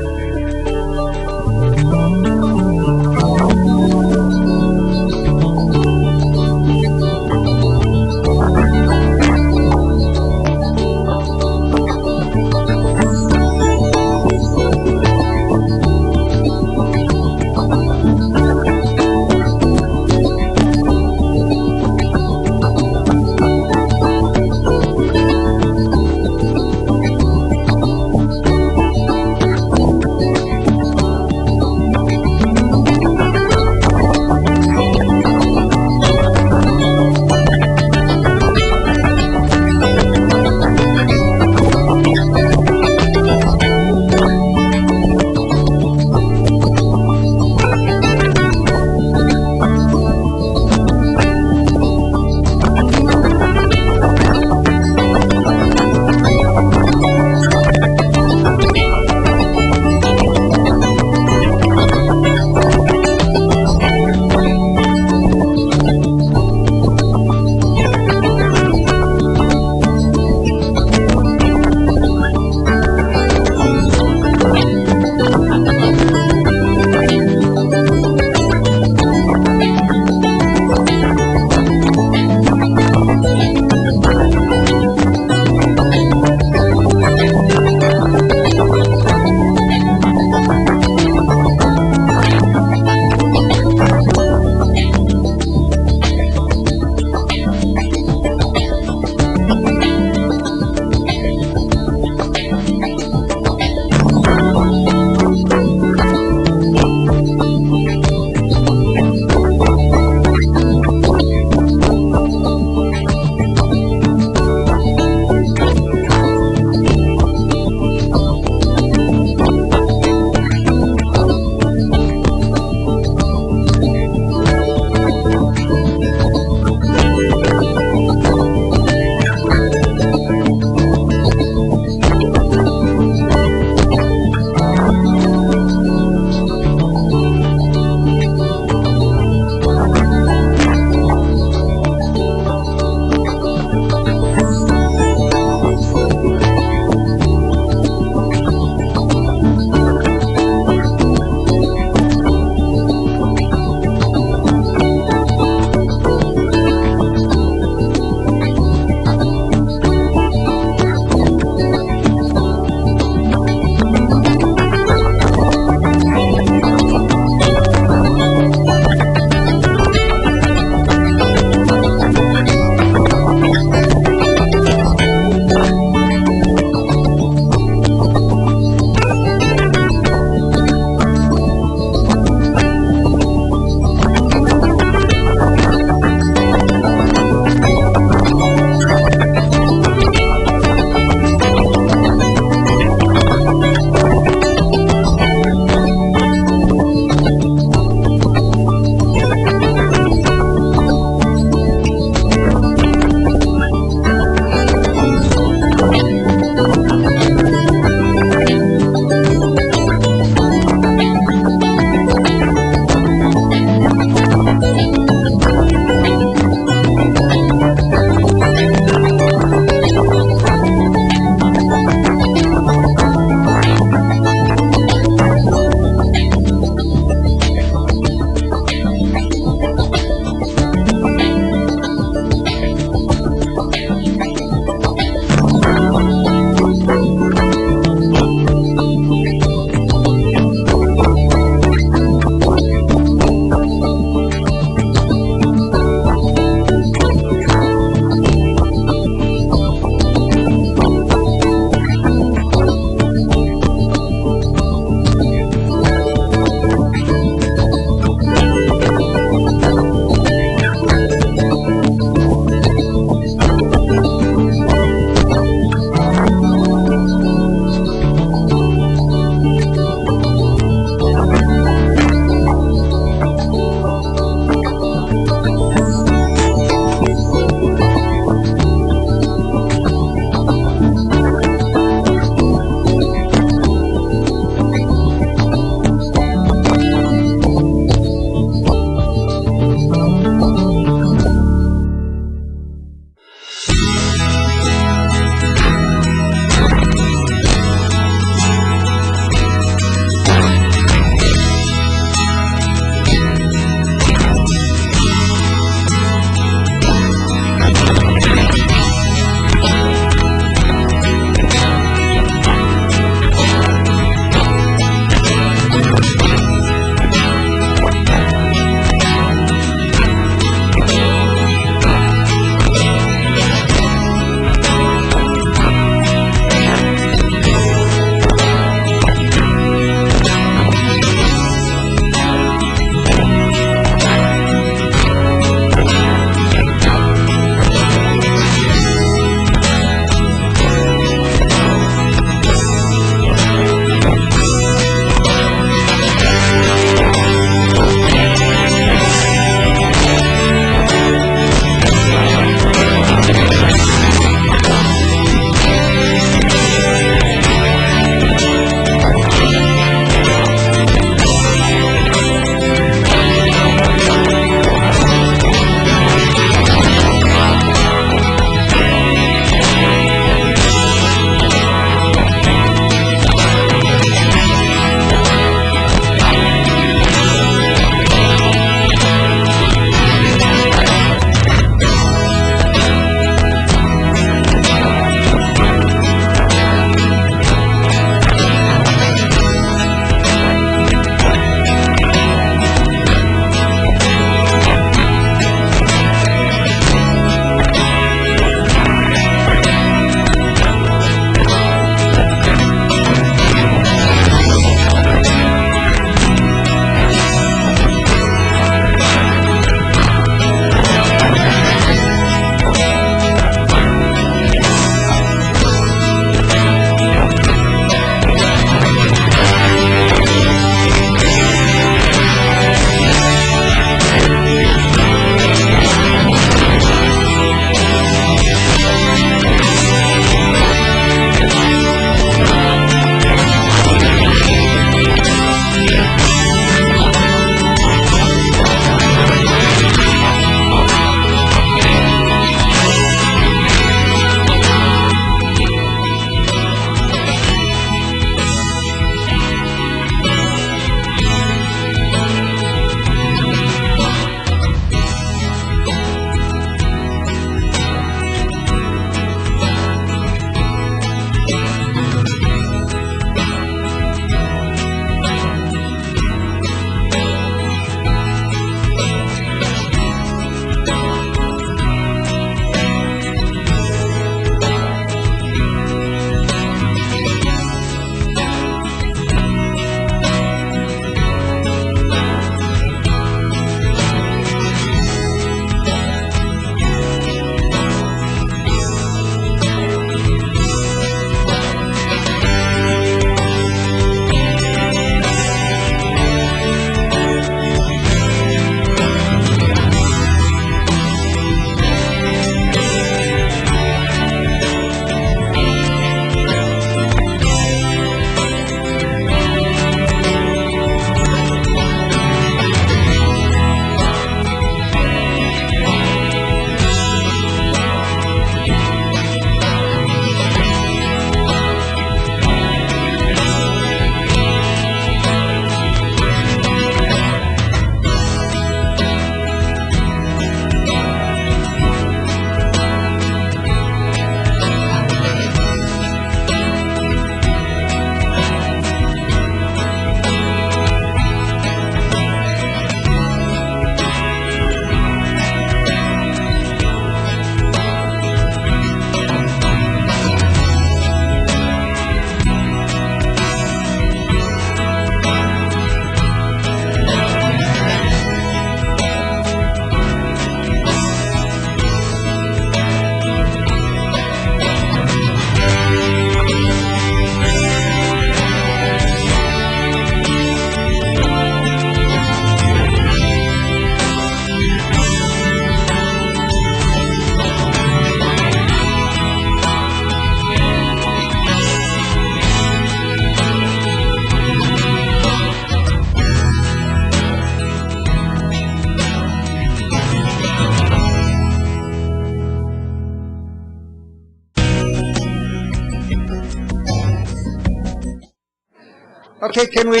Okay, can we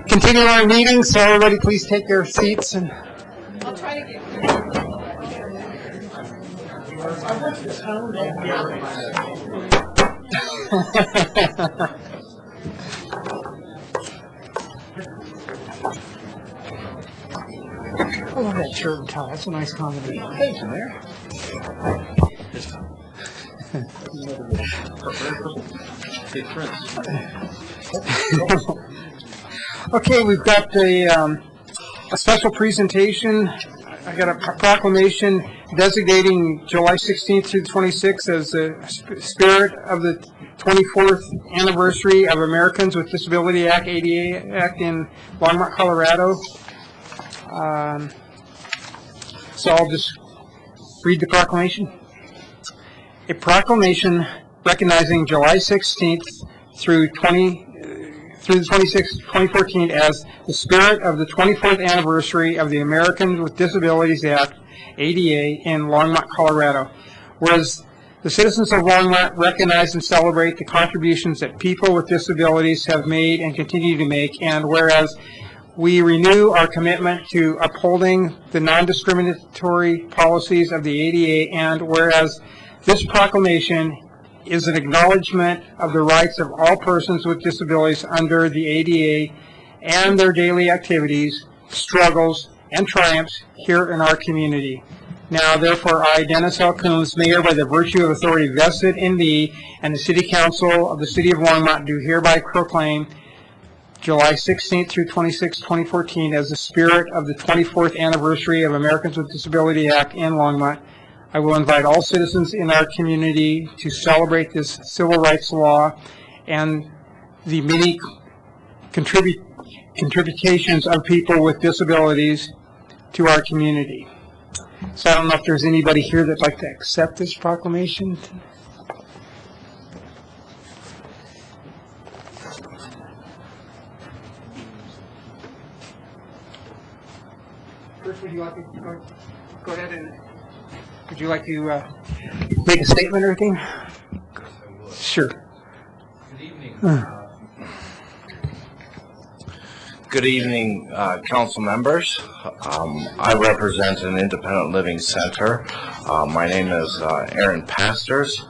continue our meeting? So everybody please take their seats and. I'll try to get. I love that shirt and tie. That's a nice combination. Thanks, Mayor. Okay, we've got a special presentation. I got a proclamation designating July 16th through the 26th as the spirit of the 24th anniversary of Americans with Disability Act, ADA Act in Longmont, Colorado. So I'll just read the proclamation. A proclamation recognizing July 16th through the 26th, 2014 as the spirit of the 24th anniversary of the Americans with Disabilities Act, ADA, in Longmont, Colorado. Whereas the citizens of Longmont recognize and celebrate the contributions that people with disabilities have made and continue to make, and whereas we renew our commitment to upholding the non-discriminatory policies of the ADA, and whereas this proclamation is an acknowledgement of the rights of all persons with disabilities under the ADA and their daily activities, struggles, and triumphs here in our community. Now, therefore, I, Dennis L. Coombs, Mayor, by the virtue of authority vested in me and the City Council of the City of Longmont, do hereby proclaim July 16th through 26th, 2014 as the spirit of the 24th anniversary of Americans with Disability Act in Longmont. I will invite all citizens in our community to celebrate this civil rights law and the many contributions of people with disabilities to our community. So I don't know if there's anybody here that'd like to accept this proclamation. First, would you like to go ahead and would you like to make a statement or anything? Sure. Good evening. Good evening, council members. I represent an independent living center. My name is Aaron Pastors,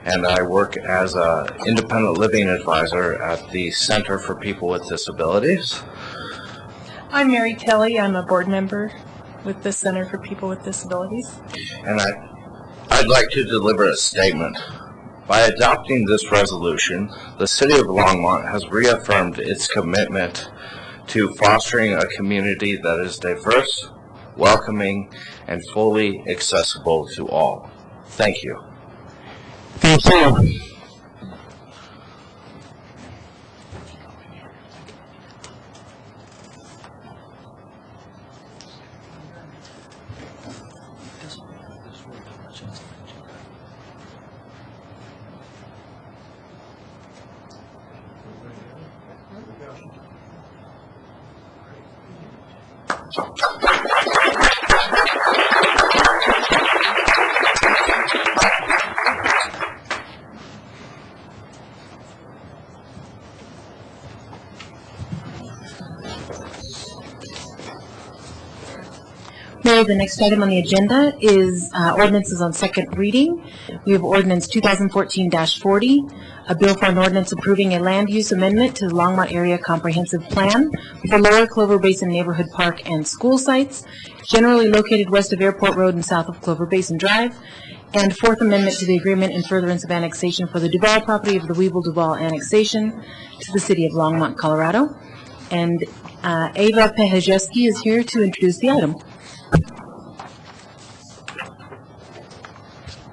and I work as an independent living advisor at the Center for People with Disabilities. I'm Mary Kelly. I'm a board member with the Center for People with Disabilities. And I'd like to deliver a statement. By adopting this resolution, the City of Longmont has reaffirmed its commitment to fostering a community that is diverse, welcoming, and fully accessible to all. Thank you. Thank you. Mayor, the next item on the agenda is ordinances on second reading. We have ordinance 2014-40, a bill for an ordinance approving a land use amendment to the Longmont Area Comprehensive Plan for Lower Clover Basin Neighborhood Park and School sites, generally located west of Airport Road and south of Clover Basin Drive, and Fourth Amendment to the agreement in furtherance of annexation for the Duval property of the Weeble-Duval annexation to the city of Longmont, Colorado. And Ava Pehajeski is here to introduce the item.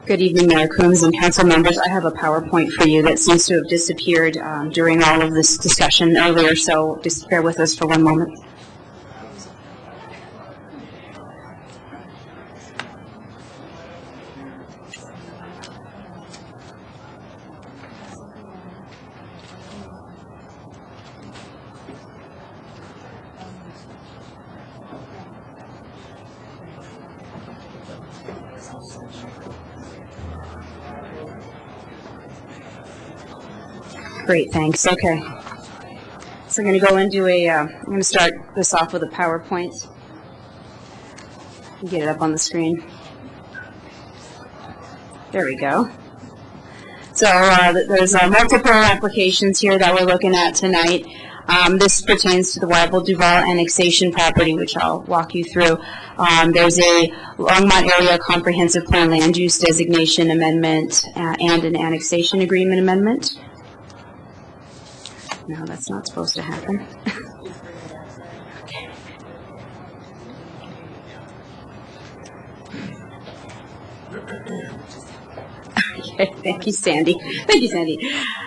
Good evening, Mayor Coombs and council members. I have a PowerPoint for you that seems to have disappeared during all of this discussion earlier, so just bear with us for one moment. Great, thanks. Okay. So I'm going to go into I'm going to start this off with a PowerPoint. Get it up on the screen. There we go. So there's multiple applications here that we're looking at tonight. This pertains to the Weibel Duval annexation property, which I'll walk you through. There's a Longmont Area Comprehensive Plan Land Use Designation Amendment and an annexation agreement amendment. No, that's not supposed to happen. Okay, thank you, Sandy. Thank you, Sandy.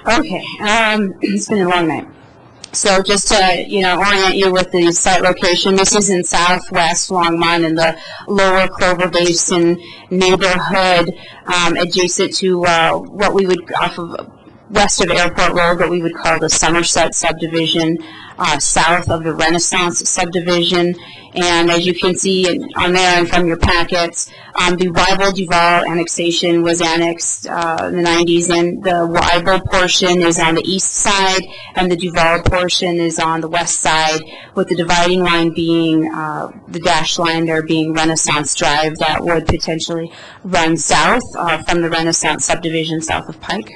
Okay, it's been a long night. So just to, orient you with the site location, this is in southwest Longmont in the lower Clover Basin neighborhood, adjacent to what we would, off of west of Airport Road, what we would call the Somerset subdivision, south of the Renaissance subdivision. And as you can see on there and from your packets, the Weibel Duval annexation was annexed in the 90s, and the Weibel portion is on the east side, and the Duval portion is on the west side, with the dividing line being the dashed line there being Renaissance Drive that would potentially run south from the Renaissance subdivision south of Pike.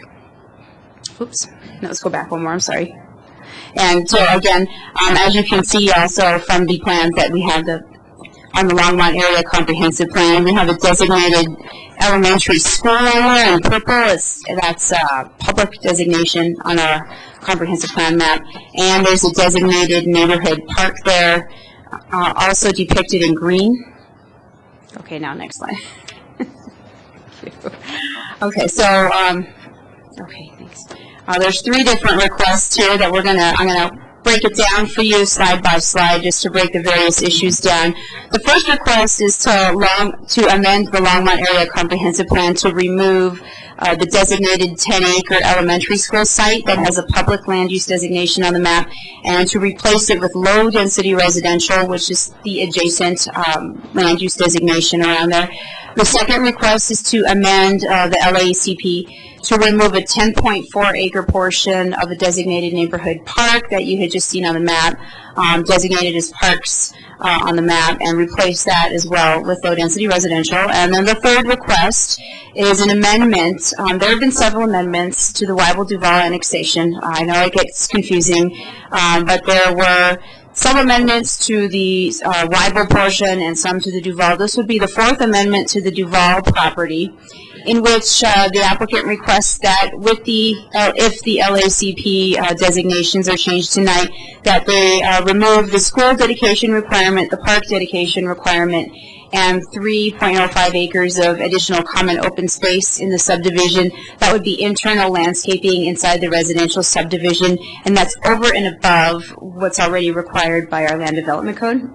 Oops. No, let's go back one more. I'm sorry. And so again, as you can see also from the plans that we have on the Longmont Area Comprehensive Plan, we have a designated elementary school area in purple. That's public designation on our comprehensive plan map. And there's a designated neighborhood park there, also depicted in green. Okay, now next slide. Okay, so, okay, thanks. There's 3 different requests here that I'm going to break it down for you slide by slide just to break the various issues down. The first request is to amend the Longmont Area Comprehensive Plan to remove the designated 10-acre elementary school site that has a public land use designation on the map, and to replace it with low-density residential, which is the adjacent land use designation around there. The second request is to amend the LACP to remove a 10.4-acre portion of a designated neighborhood park that you had just seen on the map, designated as parks on the map, and replace that as well with low-density residential. And then the third request is an amendment. There have been several amendments to the Weibel Duval annexation. I know it gets confusing, but there were some amendments to the Weibel portion and some to the Duval. This would be the 4th amendment to the Duval property, in which the applicant requests that with if the LACP designations are changed tonight, that they remove the school dedication requirement, the park dedication requirement, and 3.05 acres of additional common open space in the subdivision. That would be internal landscaping inside the residential subdivision, and that's over and above what's already required by our land development code.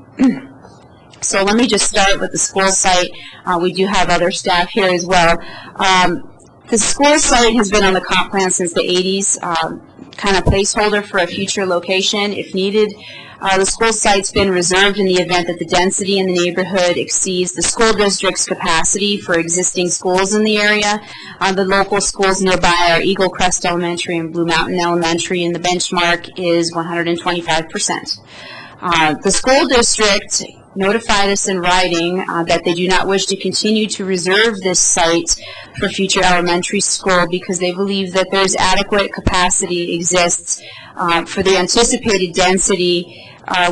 So let me just start with the school site. We do have other staff here as well. The school site has been on the comp plan since the 80s, kind of placeholder for a future location if needed. The school site's been reserved in the event that the density in the neighborhood exceeds the school district's capacity for existing schools in the area. The local schools nearby are Eagle Crest Elementary and Blue Mountain Elementary, and the benchmark is 125%. The school district notified us in writing that they do not wish to continue to reserve this site for future elementary school because they believe that there's adequate capacity exists for the anticipated density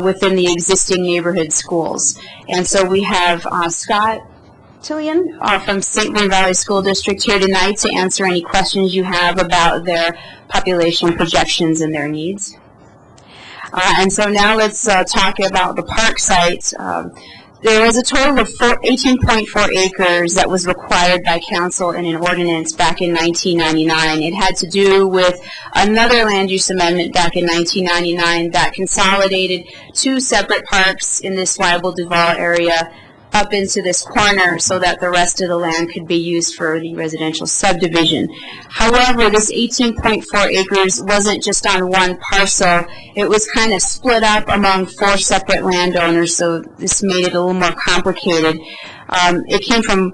within the existing neighborhood schools. And so we have Scott Tillian from St. Vrain Valley School District here tonight to answer any questions you have about their population projections and their needs. And so now let's talk about the park site. There was a total of 18.4 acres that was required by council in an ordinance back in 1999. It had to do with another land use amendment back in 1999 that consolidated 2 separate parks in this Weibel Duval area up into this corner so that the rest of the land could be used for the residential subdivision. However, this 18.4 acres wasn't just on one parcel. It was kind of split up among 4 separate landowners, so this made it a little more complicated. It came from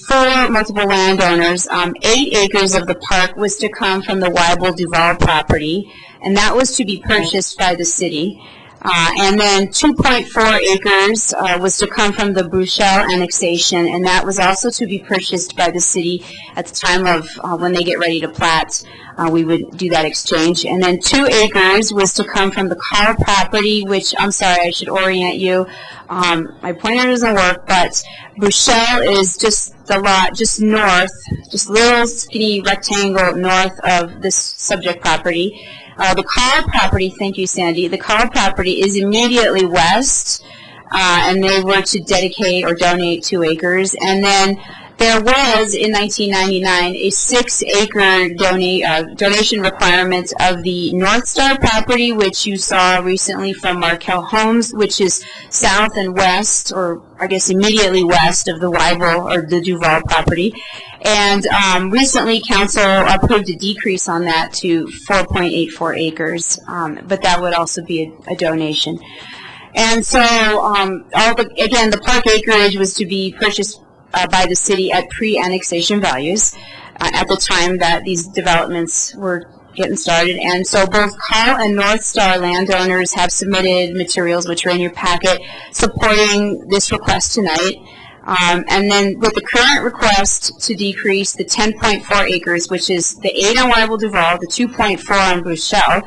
4 multiple landowners. 8 acres of the park was to come from the Weibel Duval property, and that was to be purchased by the city. And then 2.4 acres was to come from the Bruchelle annexation, and that was also to be purchased by the city at the time of when they get ready to plat. We would do that exchange. And then 2 acres was to come from the Carl property, which, I'm sorry, I should orient you. My pointer doesn't work, but Bruchelle is just the lot just north, just little skinny rectangle north of this subject property. The Carl property, thank you, Sandy, the Carl property is immediately west, and they were to dedicate or donate 2 acres. And then there was, in 1999, a 6-acre donation requirement of the North Star property, which you saw recently from Markel Homes, which is south and west, or I guess immediately west of the Weibel or the Duval property. And recently, council approved a decrease on that to 4.84 acres, but that would also be a donation. And so, again, the park acreage was to be purchased by the city at pre-annexation values at the time that these developments were getting started. And so both Carl and North Star landowners have submitted materials, which are in your packet, supporting this request tonight. And then with the current request to decrease the 10.4 acres, which is the 8 on Weibel Duval, the 2.4 on Bruchelle,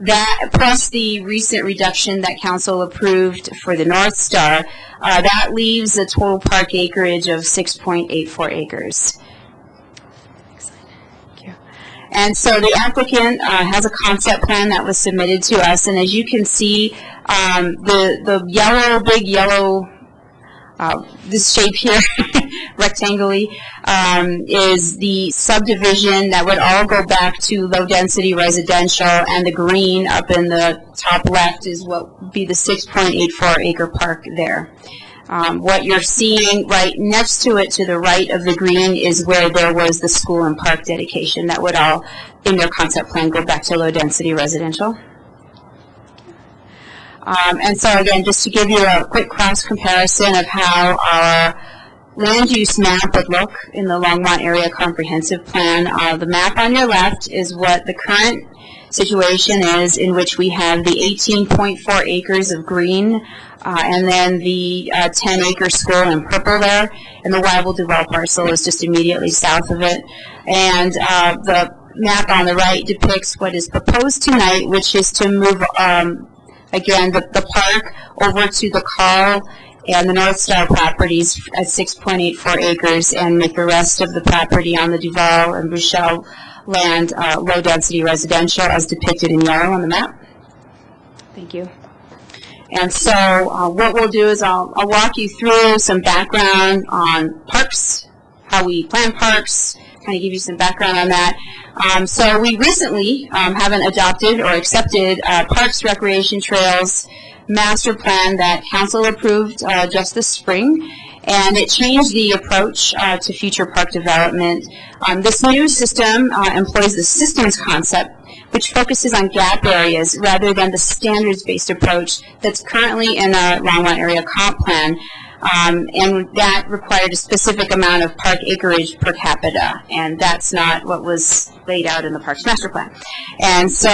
that plus the recent reduction that council approved for the North Star, that leaves a total park acreage of 6.84 acres. Thank you. And so the applicant has a concept plan that was submitted to us, and as you can see, the yellow, big yellow, this shape here, rectangly, is the subdivision that would all go back to low-density residential, and the green up in the top left is what would be the 6.84 acre park there. What you're seeing right next to it, to the right of the green, is where there was the school and park dedication that would all, in their concept plan, go back to low-density residential. And so again, just to give you a quick cross comparison of how our land use map would look in the Longmont Area Comprehensive Plan, the map on your left is what the current situation is, in which we have the 18.4 acres of green, and then the 10-acre school in purple there, and the Weibel Duval parcel is just immediately south of it. And the map on the right depicts what is proposed tonight, which is to move again, the park over to the Carl and the North Star properties at 6.84 acres, and make the rest of the property on the Duval and Bruchelle land low-density residential, as depicted in yellow on the map. Thank you. And so what we'll do is I'll walk you through some background on parks, how we plan parks, kind of give you some background on that. So we recently haven't adopted or accepted Parks, Recreation, Trails master plan that council approved just this spring, and it changed the approach to future park development. This new system employs the systems concept, which focuses on gap areas rather than the standards-based approach that's currently in our Longmont Area Comp Plan. And that required a specific amount of park acreage per capita, and that's not what was laid out in the Parks Master Plan. And so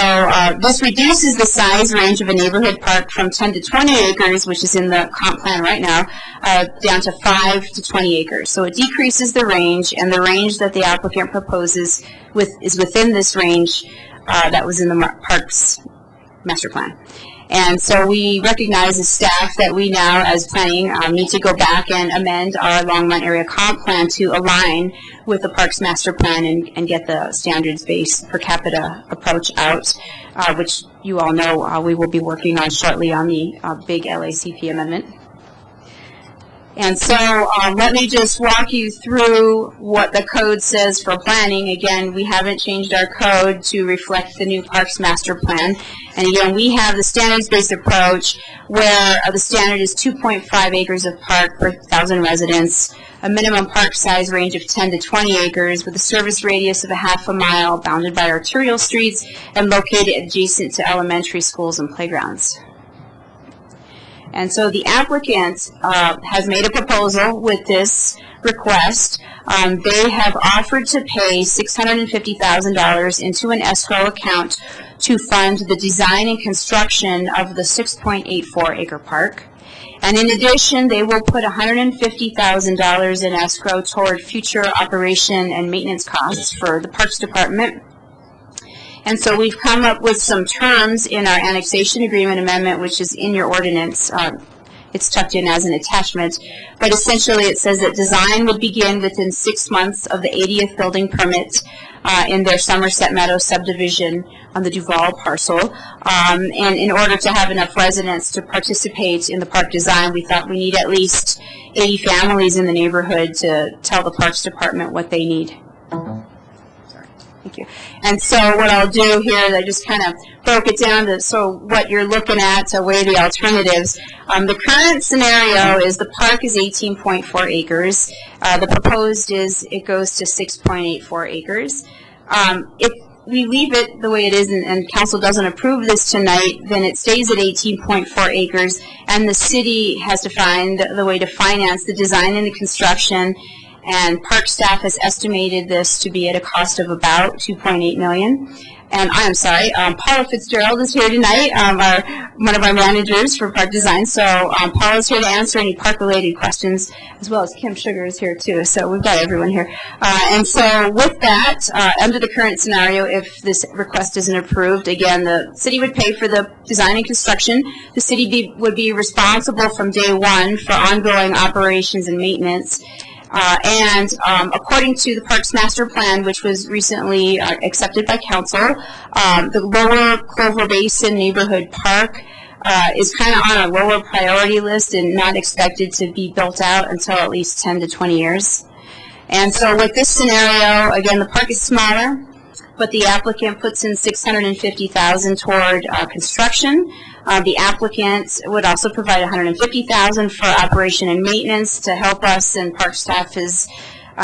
this reduces the size range of a neighborhood park from 10 to 20 acres, which is in the comp plan right now, down to 5 to 20 acres. So it decreases the range, and the range that the applicant proposes is within this range that was in the Parks Master Plan. And so we recognize as staff that we now, as planning, need to go back and amend our Longmont Area Comp Plan to align with the Parks Master Plan and get the standards-based per capita approach out, which you all know we will be working on shortly on the big LACP amendment. And so let me just walk you through what the code says for planning. Again, we haven't changed our code to reflect the new Parks Master Plan. And again, we have the standards-based approach where the standard is 2.5 acres of park per 1,000 residents, a minimum park size range of 10 to 20 acres with a service radius of a half a mile bounded by arterial streets and located adjacent to elementary schools and playgrounds. And so the applicant has made a proposal with this request. They have offered to pay $650,000 into an escrow account to fund the design and construction of the 6.84 acre park. And in addition, they will put $150,000 in escrow toward future operation and maintenance costs for the Parks Department. And so we've come up with some terms in our annexation agreement amendment, which is in your ordinance. It's tucked in as an attachment. But essentially it says that design would begin within 6 months of the 80th building permit in their Somerset Meadows subdivision on the Duval parcel. And in order to have enough residents to participate in the park design, we thought we need at least 80 families in the neighborhood to tell the Parks Department what they need. Thank you. And so what I'll do here is I just kind of broke it down to so what you're looking at to weigh the alternatives. The current scenario is the park is 18.4 acres. The proposed is it goes to 6.84 acres. If we leave it the way it is and council doesn't approve this tonight, then it stays at 18.4 acres and the city has to find the way to finance the design and the construction. And park staff has estimated this to be at a cost of about $2.8 million. And I'm sorry, Paula Fitzgerald is here tonight, one of our managers for park design. So Paula's here to answer any park-related questions, as well as Kim Sugar is here too. So we've got everyone here. And so with that, under the current scenario, if this request isn't approved, again, the city would pay for the design and construction. The city would be responsible from day one for ongoing operations and maintenance. According to the Parks Master Plan, which was recently accepted by council, the Lower Clover Basin Neighborhood Park is kind of on a lower priority list and not expected to be built out until at least 10 to 20 years. And so with this scenario, again, the park is smaller, but the applicant puts in $650,000 toward construction. The applicant would also provide $150,000 for operation and maintenance to help us, and park staff has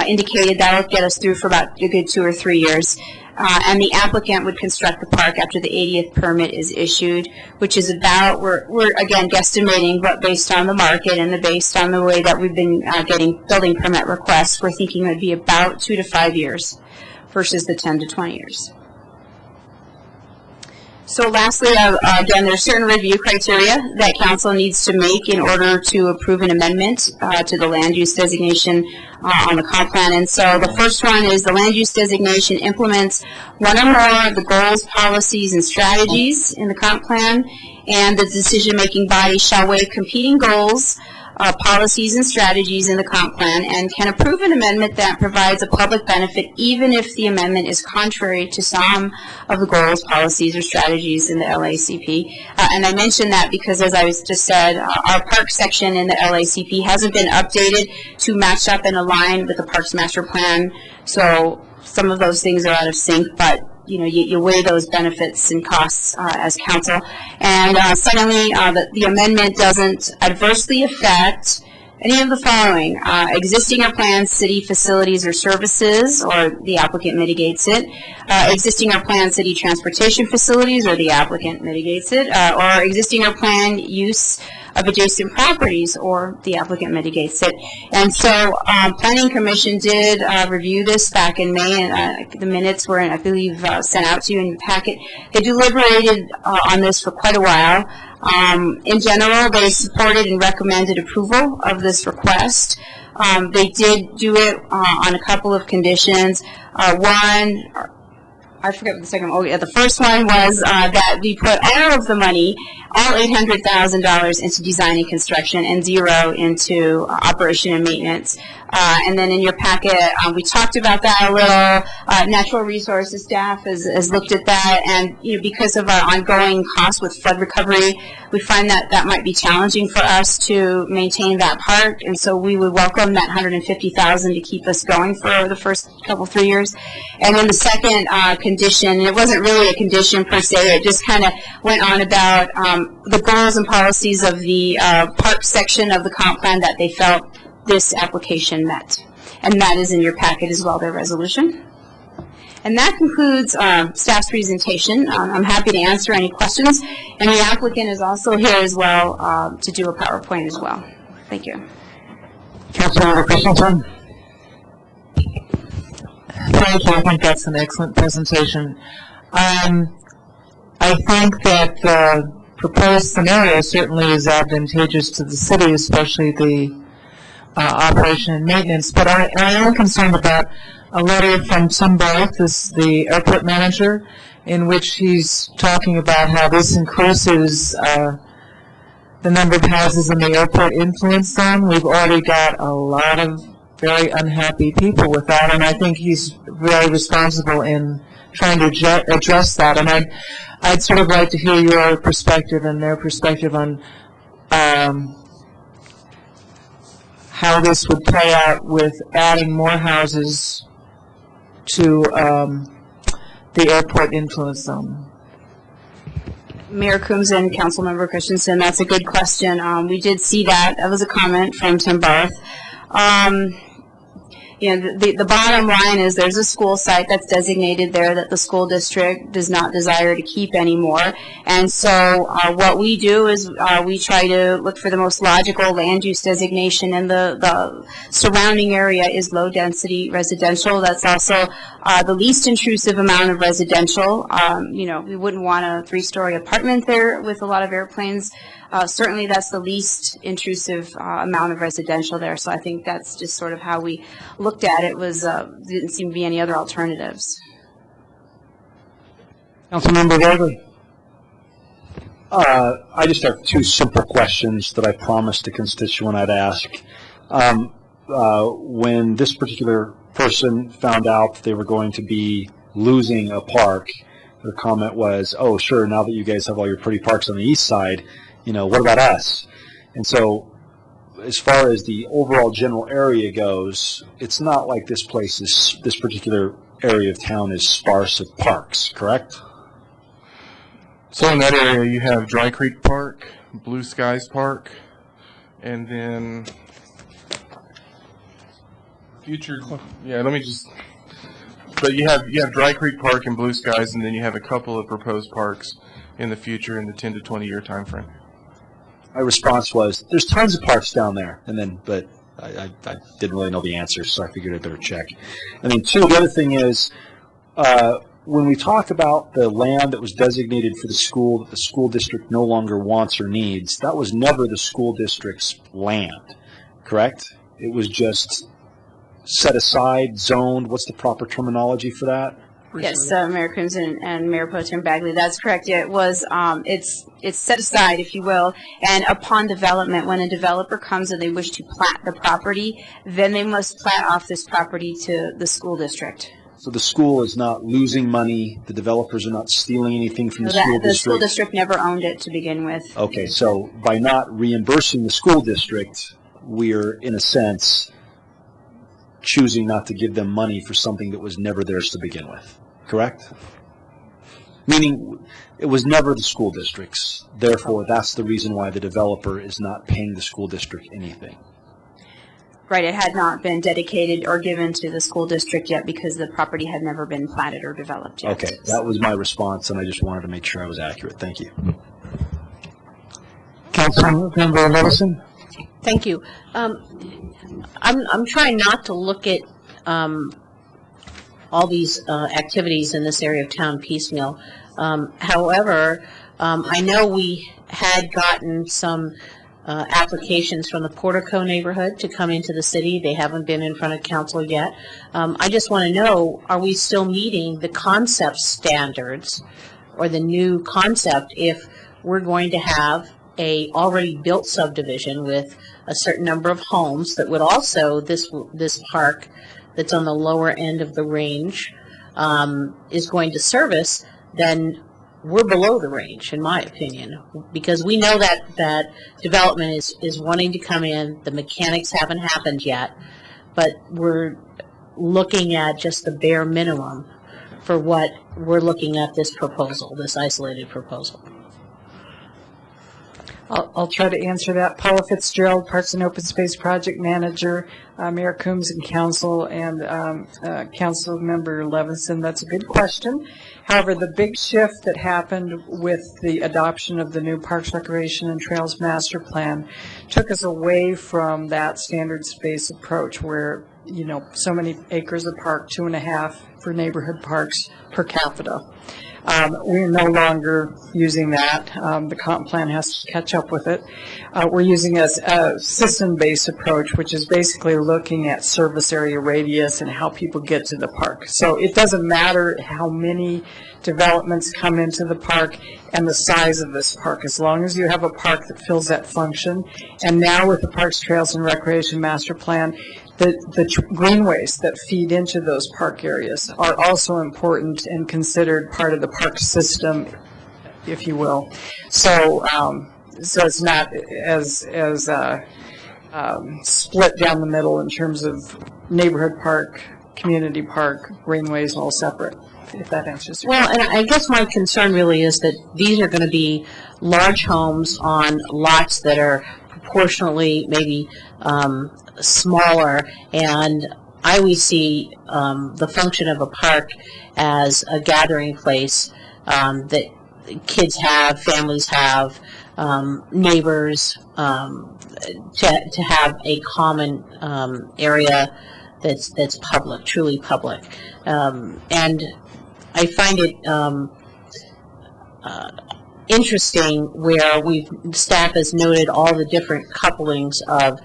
indicated that will get us through for about a good 2 or 3 years. And the applicant would construct the park after the 80th permit is issued, which is about, we're again guesstimating, but based on the market and based on the way that we've been getting building permit requests, we're thinking it would be about 2 to 5 years versus the 10 to 20 years. So lastly, again, there's certain review criteria that council needs to make in order to approve an amendment to the land use designation on the comp plan. And so the first one is the land use designation implements one or more of the goals, policies, and strategies in the comp plan, and the decision-making body shall weigh competing goals, policies and strategies in the comp plan and can approve an amendment that provides a public benefit even if the amendment is contrary to some of the goals, policies, or strategies in the LACP. And I mention that because, as I just said, our park section in the LACP hasn't been updated to match up and align with the Parks Master Plan. So some of those things are out of sync, but you know, you weigh those benefits and costs as council. And secondly, the amendment doesn't adversely affect any of the following: existing or planned city facilities or services, or the applicant mitigates it; existing or planned city transportation facilities, or the applicant mitigates it; or existing or planned use of adjacent properties, or the applicant mitigates it. And so Planning Commission did review this back in May, and the minutes were, I believe, sent out to you in your packet. They deliberated on this for quite a while. In general, they supported and recommended approval of this request. They did do it on a couple of conditions. One, I forget the second one. Oh, yeah, the first one was that we put all of the money, all $800,000 into design and construction and zero into operation and maintenance. And then in your packet, we talked about that a little. Natural Resources staff has looked at that, and you know, because of our ongoing costs with flood recovery, we find that that might be challenging for us to maintain that park, and so we would welcome that $150,000 to keep us going for the first couple, 3 years. And then the second condition, and it wasn't really a condition per se, it just kind of went on about the goals and policies of the park section of the comp plan that they felt this application met. And that is in your packet as well, their resolution. And that concludes staff's presentation. I'm happy to answer any questions. And the applicant is also here as well to do a PowerPoint as well. Thank you. Councilmember Christensen. Thank you. I think that's an excellent presentation. I think that the proposed scenario certainly is advantageous to the city, especially the operation and maintenance. But I am concerned about a letter from Tim Barth, the airport manager, in which he's talking about how this increases the number of houses in the airport influence zone. We've already got a lot of very unhappy people with that, and I think he's very responsible in trying to address that. And I'd sort of like to hear your perspective and their perspective on how this would play out with adding more houses to the airport influence zone. Mayor Coombs and Councilmember Christensen, that's a good question. We did see that. That was a comment from Tim Barth. The bottom line is there's a school site that's designated there that the school district does not desire to keep anymore. And so what we do is we try to look for the most logical land use designation, and the surrounding area is low density residential. That's also the least intrusive amount of residential. We wouldn't want a 3-story apartment there with a lot of airplanes. Certainly that's the least intrusive amount of residential there. So I think that's just sort of how we looked at it. Didn't seem to be any other alternatives. Councilmember Bagley. I just have 2 simple questions that I promised a constituent I'd ask. When this particular person found out that they were going to be losing a park, their comment was, "Oh, sure, now that you guys have all your pretty parks on the east side, what about us?" And so as far as the overall general area goes, it's not like this particular area of town is sparse of parks, correct? So in that area, you have Dry Creek Park, Blue Skies Park, and then but you have Dry Creek Park and Blue Skies, and then you have a couple of proposed parks in the future in the 10 to 20 year time frame. My response was, there's tons of parks down there, but I didn't really know the answer, so I figured I'd better check. And then 2, the other thing is, when we talk about the land that was designated for the school that the school district no longer wants or needs, that was never the school district's land, correct? It was just set aside, zoned. What's the proper terminology for that? Yes, Mayor Coombs and Mayor Pro Tem Bagley, that's correct. It was, it's set aside, if you will, and upon development, when a developer comes and they wish to plat the property, then they must plat off this property to the school district. So the school is not losing money, the developers are not stealing anything from the school district? The school district never owned it to begin with. Okay, so by not reimbursing the school district, we're, in a sense, choosing not to give them money for something that was never theirs to begin with, correct? Meaning it was never the school district's, therefore that's the reason why the developer is not paying the school district anything. Right, it had not been dedicated or given to the school district yet because the property had never been platted or developed yet. Okay, that was my response, and I just wanted to make sure I was accurate. Thank you. Councilmember Levison. Thank you. I'm trying not to look at all these activities in this area of town piecemeal. However, I know we had gotten some applications from the Portico neighborhood to come into the city. They haven't been in front of council yet. I just want to know, are we still meeting the concept standards or the new concept if we're going to have a already built subdivision with a certain number of homes that would also, this park that's on the lower end of the range is going to service, then we're below the range, in my opinion, because we know that development is wanting to come in. The mechanics haven't happened yet, but we're looking at just the bare minimum for what we're looking at this proposal, this isolated proposal. I'll try to answer that. Paula Fitzgerald, Parks and Open Space Project Manager, Mayor Coombs and Council, and Council Member Levinson. That's a good question. However, the big shift that happened with the adoption of the new Parks, Recreation, and Trails Master Plan took us away from that standard space approach where, you know, so many acres of park, 2.5 for neighborhood parks per capita. We're no longer using that. The comp plan has to catch up with it. We're using a system-based approach, which is basically looking at service area radius and how people get to the park. So it doesn't matter how many developments come into the park and the size of this park, as long as you have a park that fills that function. And now with the Parks, Trails, and Recreation Master Plan, the greenways that feed into those park areas are also important and considered part of the park system, if you will. So, so it's not as split down the middle in terms of neighborhood park, community park, greenways, all separate. If that answers your question. Well, and I guess my concern really is that these are going to be large homes on lots that are proportionally maybe smaller, and I always see the function of a park as a gathering place that kids have, families have, neighbors, to have a common area that's public, truly public. And I find it interesting where staff has noted all the different couplings of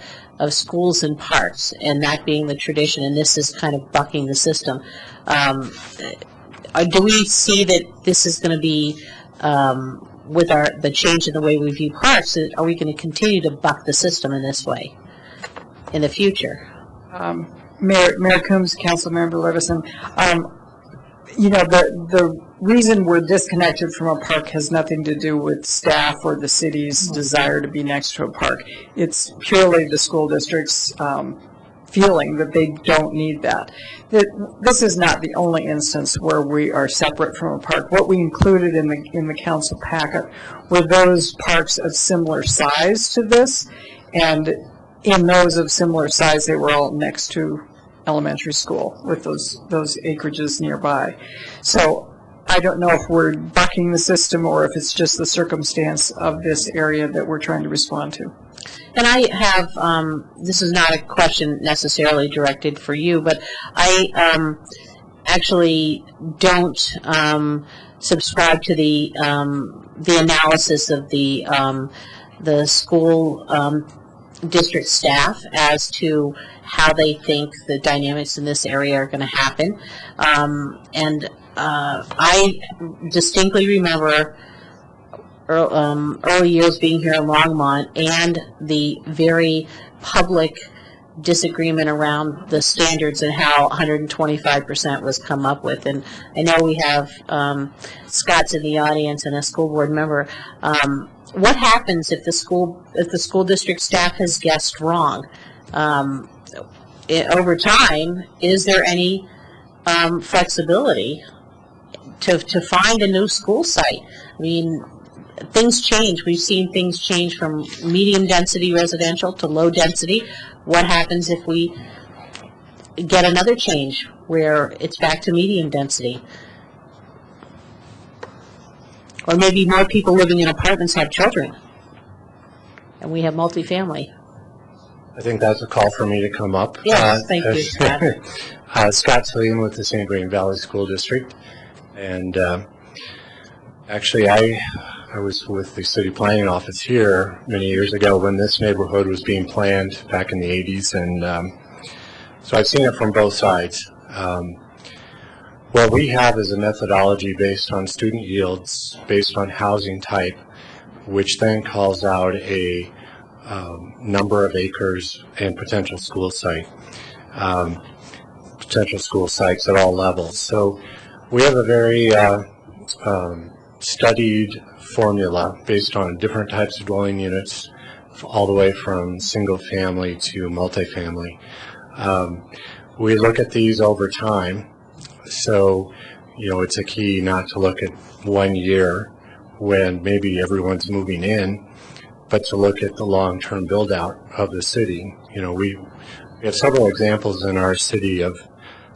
schools and parks, and that being the tradition, and this is kind of bucking the system. Do we see that this is going to be, with the change in the way we view parks, are we going to continue to buck the system in this way in the future? Mayor Coombs, Council Member Levison, you know, the reason we're disconnected from a park has nothing to do with staff or the city's desire to be next to a park. It's purely the school district's feeling that they don't need that. This is not the only instance where we are separate from a park. What we included in the council packet were those parks of similar size to this, and in those of similar size, they were all next to elementary school with those acreages nearby. So I don't know if we're bucking the system or if it's just the circumstance of this area that we're trying to respond to. And I have, this is not a question necessarily directed for you, but I actually don't subscribe to the analysis of the school district staff as to how they think the dynamics in this area are going to happen. And I distinctly remember early years being here in Longmont and the very public disagreement around the standards and how 125% was come up with. And I know we have Scott's in the audience and a school board member. What happens if the school district staff has guessed wrong? Over time, is there any flexibility to find a new school site? I mean, things change. We've seen things change from medium density residential to low density. What happens if we get another change where it's back to medium density? Or maybe more people living in apartments have children, and we have multifamily. I think that's a call for me to come up. Yes, thank you, Scott. Scott Cillian with the St. Vrain Valley School District. And actually, I was with the city planning office here many years ago when this neighborhood was being planned back in the 80s. And so I've seen it from both sides. What we have is a methodology based on student yields, based on housing type, which then calls out a number of acres and potential school sites at all levels. So we have a very studied formula based on different types of dwelling units, all the way from single family to multifamily. We look at these over time. So, you know, it's a key not to look at 1 year when maybe everyone's moving in, but to look at the long-term build-out of the city. You know, we have several examples in our city of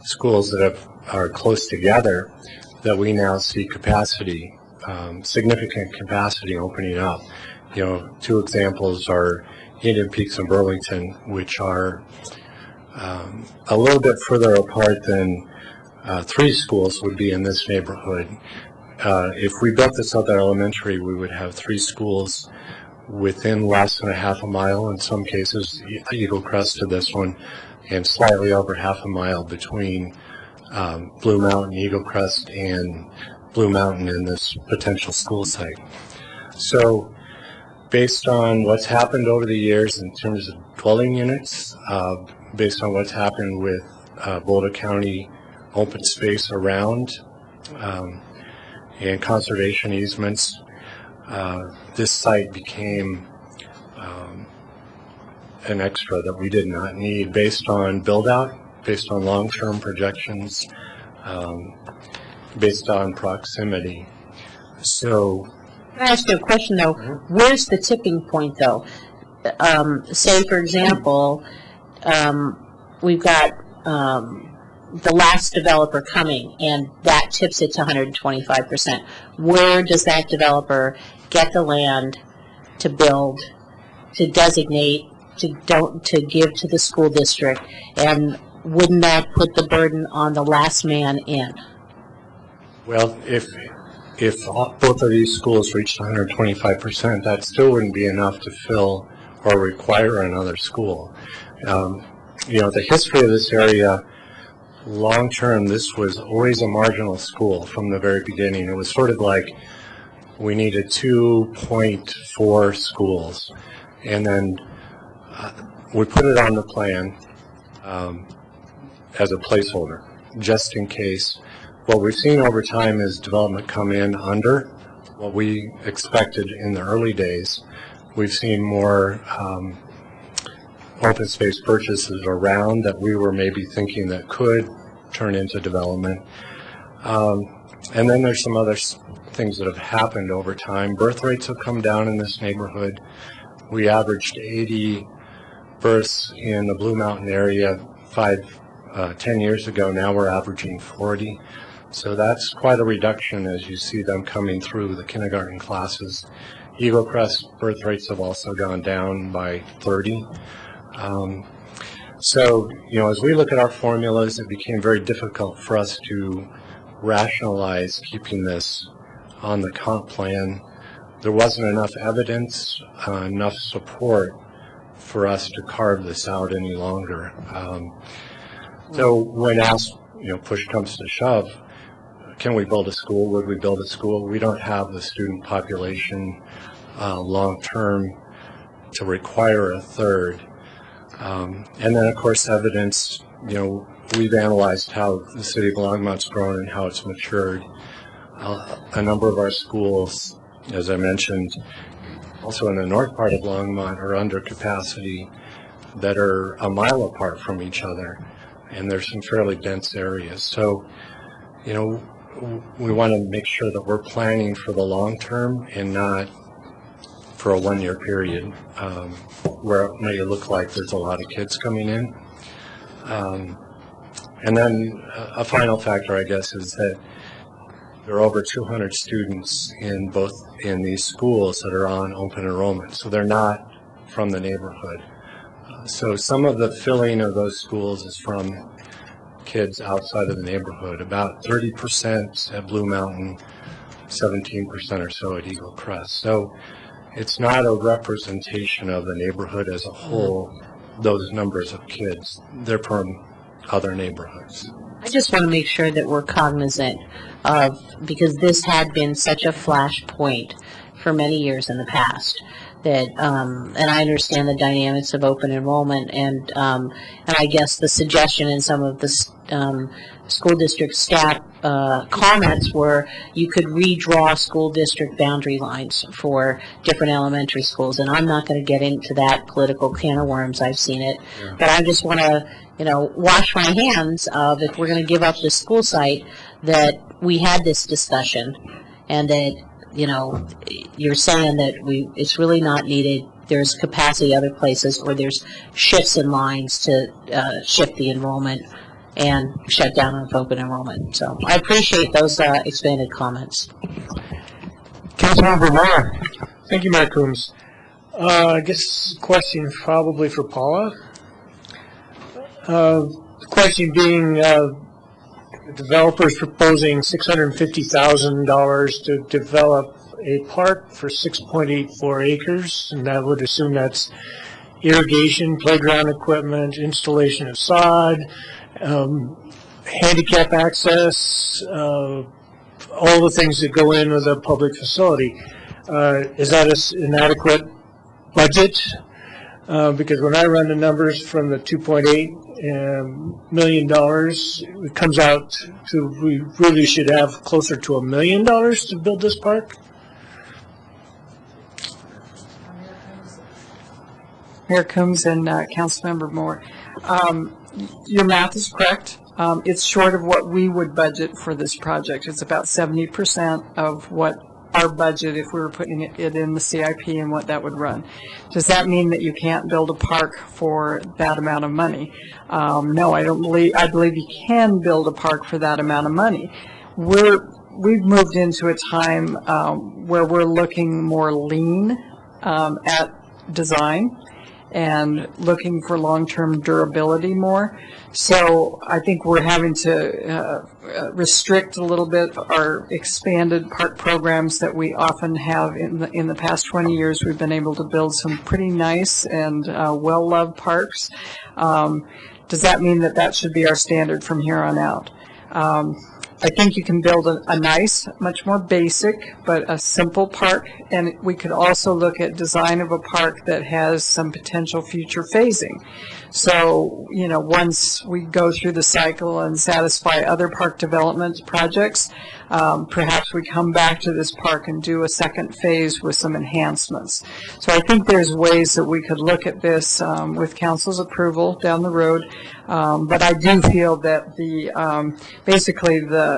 schools that are close together that we now see capacity, significant capacity opening up. You know, two examples are Indian Peaks and Burlington, which are a little bit further apart than three schools would be in this neighborhood. If we built this other elementary, we would have three schools within less than a half a mile, in some cases, Eagle Crest to this one, and slightly over half a mile between Blue Mountain, Eagle Crest, and Blue Mountain in this potential school site. So based on what's happened over the years in terms of dwelling units, based on what's happened with Boulder County open space around and conservation easements, this site became an extra that we did not need based on build-out, based on long-term projections, based on proximity. So, can I ask you a question, though? Where's the tipping point, though? Say, for example, we've got the last developer coming, and that tips it to 125%. Where does that developer get the land to build, to designate, to give to the school district, and wouldn't that put the burden on the last man in? well, if both of these schools reached 125%, that still wouldn't be enough to fill or require another school. You know, the history of this area, long term, this was always a marginal school from the very beginning. It was sort of like we needed 2.4 schools, and then we put it on the plan as a placeholder, just in case. What we've seen over time is development come in under what we expected in the early days. We've seen more open space purchases around that we were maybe thinking that could turn into development. And then there's some other things that have happened over time. Birth rates have come down in this neighborhood. We averaged 80 births in the Blue Mountain area 10 years ago. Now we're averaging 40. So that's quite a reduction as you see them coming through the kindergarten classes. Eagle Crest birth rates have also gone down by 30. So, you know, as we look at our formulas, it became very difficult for us to rationalize keeping this on the comp plan. There wasn't enough evidence, enough support for us to carve this out any longer. So when asked, you know, push comes to shove, can we build a school? Would we build a school? We don't have the student population long-term to require a third. And then, of course, evidence, you know, we've analyzed how the city of Longmont's grown and how it's matured. A number of our schools, as I mentioned, also in the north part of Longmont, are under capacity that are a mile apart from each other. And there's some fairly dense areas. So, you know, we want to make sure that we're planning for the long term and not for a one-year period where it may look like there's a lot of kids coming in. And then a final factor, I guess, is that there are over 200 students in these schools that are on open enrollment, so they're not from the neighborhood. So some of the filling of those schools is from kids outside of the neighborhood, about 30% at Blue Mountain, 17% or so at Eagle Crest. So it's not a representation of the neighborhood as a whole, those numbers of kids. They're from other neighborhoods. I just want to make sure that we're cognizant of, because this had been such a flashpoint for many years in the past, that, and I understand the dynamics of open enrollment, and I guess the suggestion in some of the school district staff comments were you could redraw school district boundary lines for different elementary schools, and I'm not going to get into that political can of worms. I've seen it, but I just want to, you know, wash my hands of, if we're going to give up this school site, that we had this discussion, and that you're saying that it's really not needed. There's capacity other places, or there's shifts in lines to shift the enrollment and shut down of open enrollment. So I appreciate those expanded comments. Councilmember Moore. Thank you, Mayor Coombs. I guess question probably for Paula. The question being, the developer's proposing $650,000 to develop a park for 6.84 acres, and that would assume that's irrigation, playground equipment, installation of sod, handicap access, all the things that go in with a public facility. Is that an adequate budget? Because when I run the numbers from the $2.8 million, it comes out to we really should have closer to $1 million to build this park. Mayor Coombs and Councilmember Moore. Your math is correct. It's short of what we would budget for this project. It's about 70% of what our budget, if we were putting it in the CIP, and what that would run. Does that mean that you can't build a park for that amount of money? No, I believe you can build a park for that amount of money. We've moved into a time where we're looking more lean at design and looking for long-term durability more. So I think we're having to restrict a little bit our expanded park programs that we often have in the past 20 years. We've been able to build some pretty nice and well-loved parks. Does that mean that that should be our standard from here on out? I think you can build a nice, much more basic, but a simple park, and we could also look at design of a park that has some potential future phasing. So, once we go through the cycle and satisfy other park development projects, perhaps we come back to this park and do a second phase with some enhancements. So I think there's ways that we could look at this with council's approval down the road. But I do feel that basically the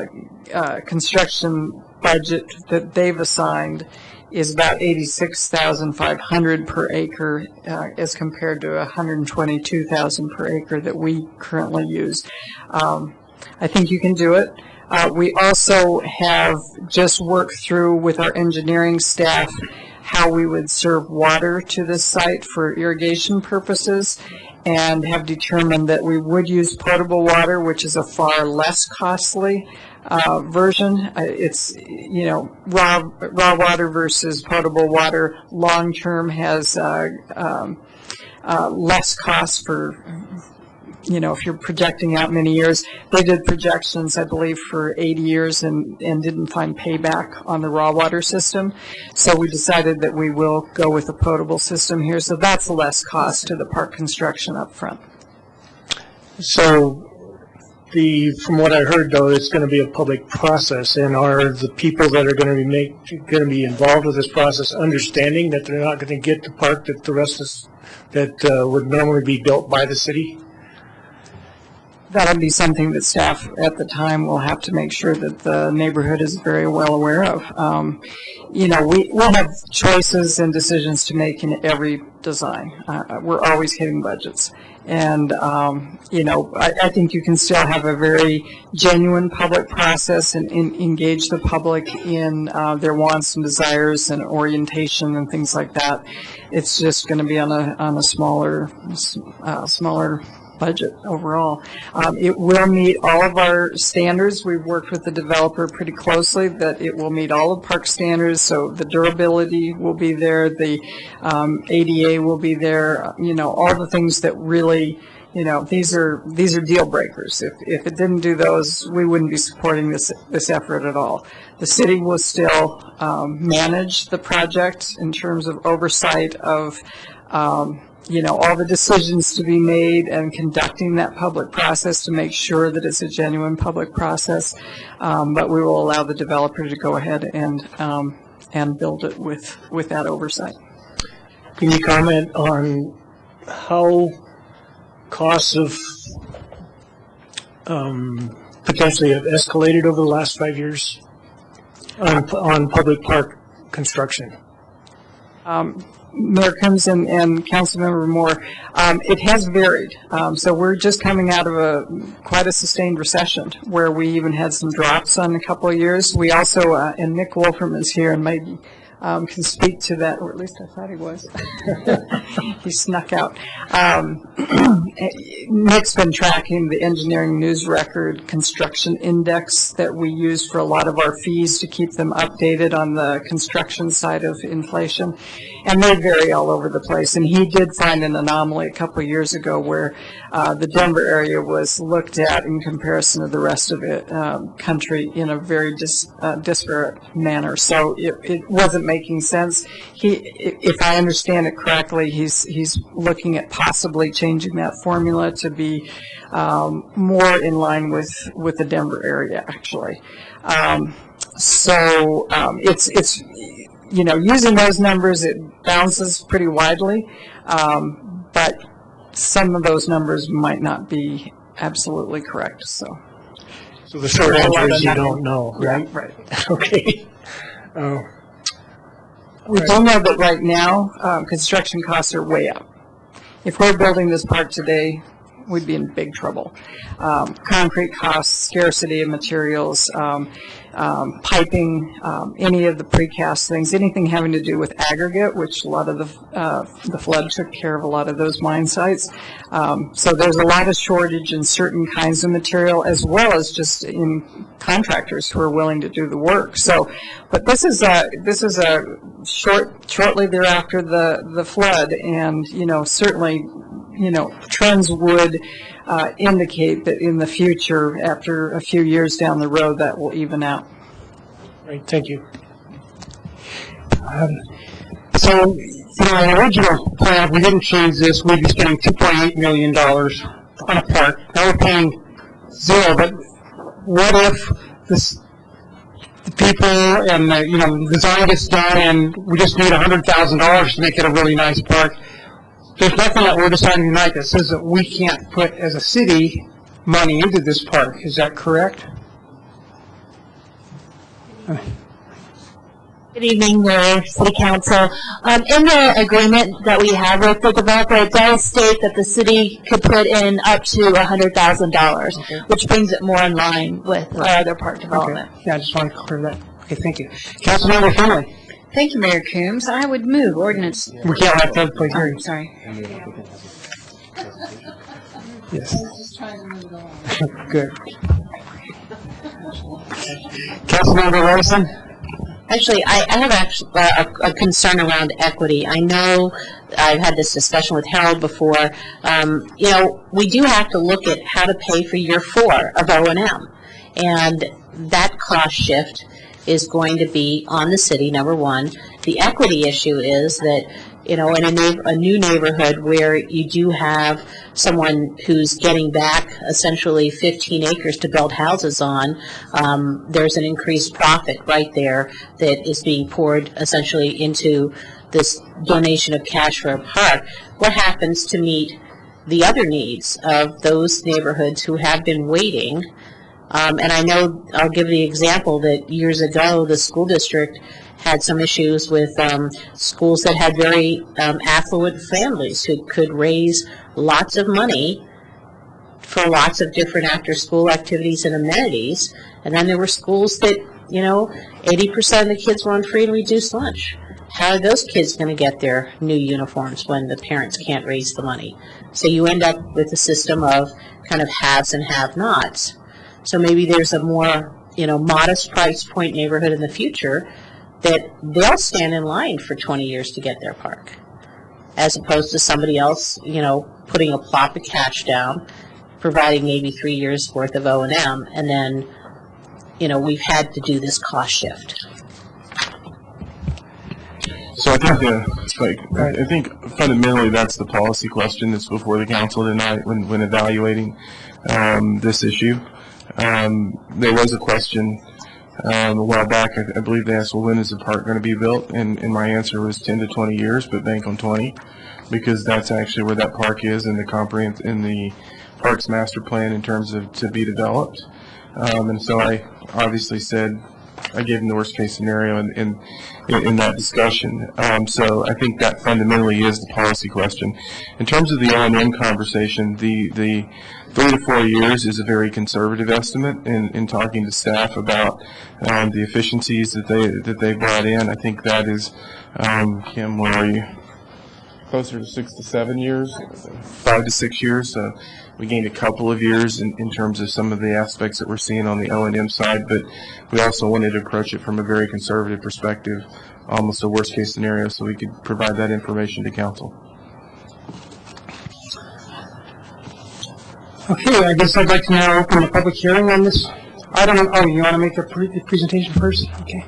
construction budget that they've assigned is about $86,500 per acre as compared to $122,000 per acre that we currently use. I think you can do it. We also have just worked through with our engineering staff how we would serve water to this site for irrigation purposes, and have determined that we would use potable water, which is a far less costly version. It's, raw water versus potable water long-term has less cost for, if you're projecting out many years. They did projections, I believe, for 80 years and didn't find payback on the raw water system. So we decided that we will go with a potable system here. So that's less cost to the park construction up front. So from what I heard, though, it's going to be a public process, and are the people that are going to be involved with this process understanding that they're not going to get the park that the rest is that would normally be built by the city? That'll be something that staff at the time will have to make sure that the neighborhood is very well aware of. We'll have choices and decisions to make in every design. We're always hitting budgets. And, I think you can still have a very genuine public process and engage the public in their wants and desires and orientation and things like that. It's just going to be on a smaller budget overall. It will meet all of our standards. We've worked with the developer pretty closely that it will meet all of park standards, so the durability will be there, the ADA will be there, all the things that really, these are deal breakers. If it didn't do those, we wouldn't be supporting this effort at all. The city will still manage the project in terms of oversight of all the decisions to be made and conducting that public process to make sure that it's a genuine public process. But we will allow the developer to go ahead and build it with that oversight. Can you comment on how costs of potentially have escalated over the last 5 years on public park construction? Mayor Coombs and Councilmember Moore, it has varied. So we're just coming out of quite a sustained recession where we even had some drops on a couple of years. We also, and Nick Wolferman is here and maybe can speak to that, or at least I thought he was. He snuck out. Nick's been tracking the Engineering News Record construction index that we use for a lot of our fees to keep them updated on the construction side of inflation. And they vary all over the place. And he did find an anomaly a couple of years ago where the Denver area was looked at in comparison to the rest of the country in a very disparate manner. So it wasn't making sense. If I understand it correctly, he's looking at possibly changing that formula to be more in line with the Denver area, actually. So it's using those numbers, it bounces pretty widely, but some of those numbers might not be absolutely correct. So the short answer is you don't know, right? Yeah, right. Okay. We do know that right now, construction costs are way up. If we're building this park today, we'd be in big trouble. Concrete costs, scarcity of materials, piping, any of the precast things, anything having to do with aggregate, which a lot of the flood took care of a lot of those mine sites. So there's a lot of shortage in certain kinds of material, as well as just in contractors who are willing to do the work. So, but this is shortly thereafter the flood, and certainly trends would indicate that in the future, after a few years down the road, that will even out. Right, thank you. So, in the original plan, if we didn't change this, we'd be spending $2.8 million on a park. Now we're paying zero, but what if the people and the design gets done and we just need $100,000 to make it a really nice park? There's nothing that we're deciding tonight that says that we can't put, as a city, money into this park. Is that correct? Good evening, Mayor, City Council. In the agreement that we have with the developer, it does state that the city could put in up to $100,000, okay, which brings it more in line with our other park development. Okay. Yeah, I just wanted to clear that. Okay, thank you. Councilmember Finley. Thank you, Mayor Coombs. I would move ordinance. We can't have that place here. Sorry. Yes. Good. Councilmember Wilson. Actually, I have a concern around equity. I know I've had this discussion with Harold before. We do have to look at how to pay for year 4 of O&M. And that cost shift is going to be on the city, number one. The equity issue is that, in a new neighborhood where you do have someone who's getting back essentially 15 acres to build houses on, there's an increased profit right there that is being poured essentially into this donation of cash for a park. What happens to meet the other needs of those neighborhoods who have been waiting? And I know, I'll give the example that years ago, the school district had some issues with schools that had very affluent families who could raise lots of money for lots of different after-school activities and amenities. And then there were schools that, 80% of the kids were on free and reduced lunch. How are those kids going to get their new uniforms when the parents can't raise the money? So you end up with a system of kind of haves and have-nots. So maybe there's a more, modest price point neighborhood in the future that they'll stand in line for 20 years to get their park, as opposed to somebody else, putting a plop of cash down, providing maybe 3 years worth of O&M, and then, we've had to do this cost shift. So I think fundamentally that's the policy question that's before the council tonight when evaluating this issue. There was a question a while back, I believe they asked, well, when is the park going to be built? And my answer was 10 to 20 years, but bank on 20, because that's actually where that park is in the parks master plan in terms of to be developed. And so I obviously said I gave them the worst case scenario in that discussion. So I think that fundamentally is the policy question. In terms of the O&M conversation, the 3 to 4 years is a very conservative estimate in talking to staff about the efficiencies that they brought in. I think that is, Kim, where are you? Closer to 6 to 7 years, 5 to 6 years. We gained a couple of years in terms of some of the aspects that we're seeing on the O&M side, but we also wanted to approach it from a very conservative perspective, almost a worst case scenario, so we could provide that information to council. Okay, I guess I'd like to now open the public hearing on this item. Oh, you want to make the presentation first? Okay.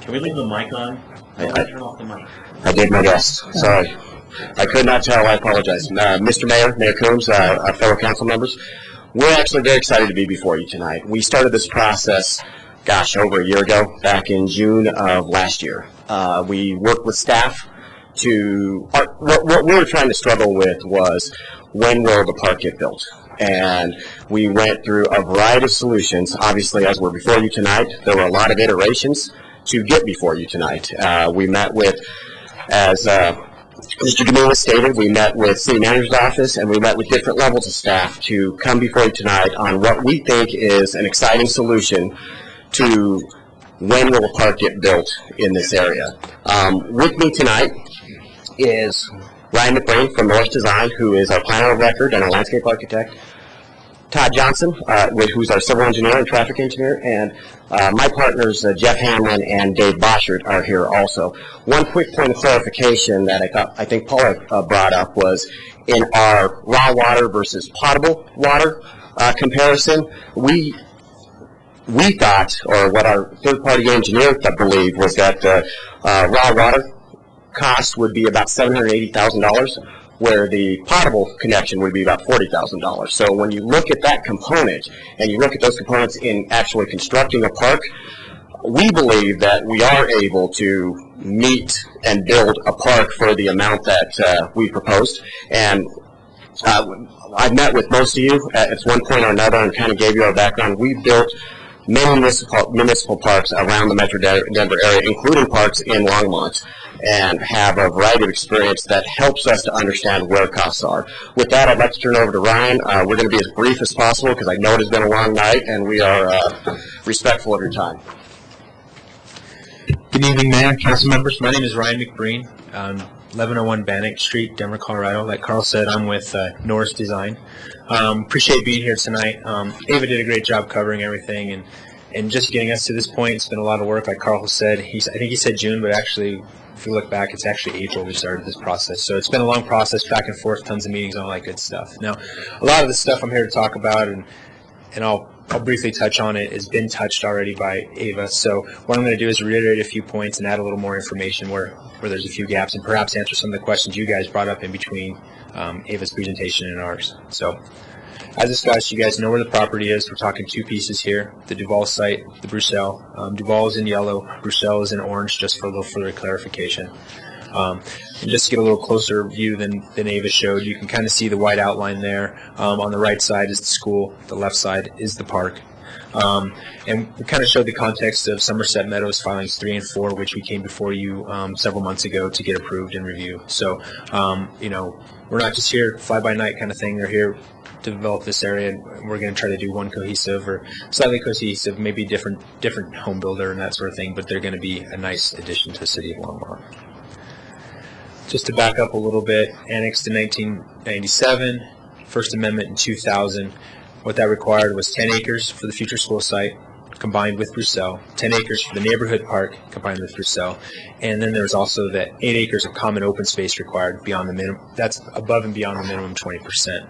Can we leave the mic on? Turn off the mic. I did my best. Sorry. I could not tell. I apologize. Mr. Mayor, Mayor Coombs, our fellow council members, we're actually very excited to be before you tonight. We started this process, over a year ago, back in June of last year. We worked with staff to, what we were trying to struggle with was, when will the park get built? And we went through a variety of solutions. Obviously, as we're before you tonight, there were a lot of iterations to get before you tonight. We met with, as Mr. Demila stated, we met with City Manager's Office, and we met with different levels of staff to come before you tonight on what we think is an exciting solution to when will a park get built in this area. With me tonight is Ryan McBrain from North Design, who is our planner of record and our landscape architect. Todd Johnson, who's our civil engineer and traffic engineer, and my partners, Jeff Hamlin and Dave Boschert, are here also. One quick point of clarification that I think Paula brought up was in our raw water versus potable water comparison, we thought, or what our third-party engineer believed, was that the raw water cost would be about $780,000, where the potable connection would be about $40,000. So when you look at that component, and you look at those components in actually constructing a park, we believe that we are able to meet and build a park for the amount that we proposed. And I've met with most of you at one point or another and kind of gave you our background. We built many municipal parks around the Metro Denver area, including parks in Longmont, and have a variety of experience that helps us to understand where costs are. With that, I'd like to turn it over to Ryan. We're going to be as brief as possible because I know it has been a long night, and we are respectful of your time. Good evening, Mayor, council members. My name is Ryan McBreen, 1101 Bannock Street, Denver, Colorado. Like Carl said, I'm with Norris Design. Appreciate being here tonight. Ava did a great job covering everything and just getting us to this point. It's been a lot of work, like Carl has said. I think he said June, but actually, if you look back, it's actually April we started this process. So it's been a long process, back and forth, tons of meetings, all that good stuff. Now, a lot of the stuff I'm here to talk about, and I'll briefly touch on it, has been touched already by Ava. So what I'm going to do is reiterate a few points and add a little more information where there's a few gaps, and perhaps answer some of the questions you guys brought up in between Ava's presentation and ours. So, as discussed, you guys know where the property is. We're talking two pieces here. The Duval site, the Bruxelles. Duval is in yellow, Bruxelles is in orange, just for a little further clarification. And just to get a little closer view than Ava showed, you can kind of see the white outline there. On the right side is the school, the left side is the park. And we kind of showed the context of Somerset Meadows filings 3 and 4, which we came before you several months ago to get approved and review. So, we're not just here fly-by-night kind of thing. They're here to develop this area, and we're going to try to do one cohesive or slightly cohesive, maybe different home builder and that sort of thing, but they're going to be a nice addition to the city of Longmont. Just to back up a little bit, annexed in 1997, First Amendment in 2000. What that required was 10 acres for the future school site, combined with Bruxelles, 10 acres for the neighborhood park, combined with Bruxelles, and then there's also that 8 acres of common open space required beyond the minimum. That's above and beyond the minimum 20%.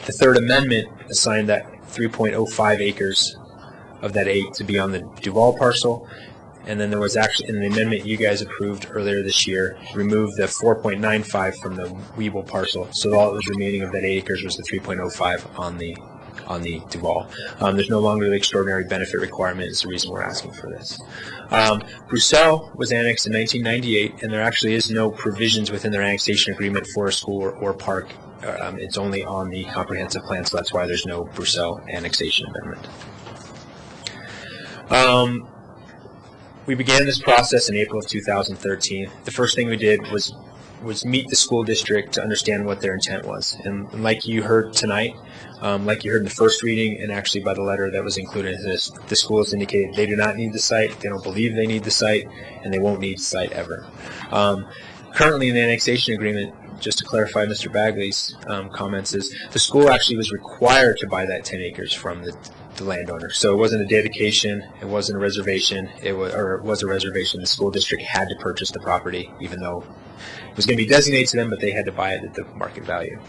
The Third Amendment assigned that 3.05 acres of that 8 to be on the Duval parcel, and then there was actually, in the amendment you guys approved earlier this year, removed the 4.95 from the Weeble parcel, so all that was remaining of that 8 acres was the 3.05 on the Duval. There's no longer the extraordinary benefit requirement is the reason we're asking for this. Bruxelles was annexed in 1998, and there actually is no provisions within their annexation agreement for a school or park. It's only on the comprehensive plan, so that's why there's no Bruxelles annexation amendment. We began this process in April of 2013. The first thing we did was meet the school district to understand what their intent was. And like you heard tonight, like you heard in the first reading, and actually by the letter that was included in this, the schools indicated they do not need the site, they don't believe they need the site, and they won't need the site ever. Currently in the annexation agreement, just to clarify Mr. Bagley's comments, is the school actually was required to buy that 10 acres from the landowner. So it wasn't a dedication, it wasn't a reservation, it was a reservation. The school district had to purchase the property, even though it was going to be designated to them, but they had to buy it at the market value.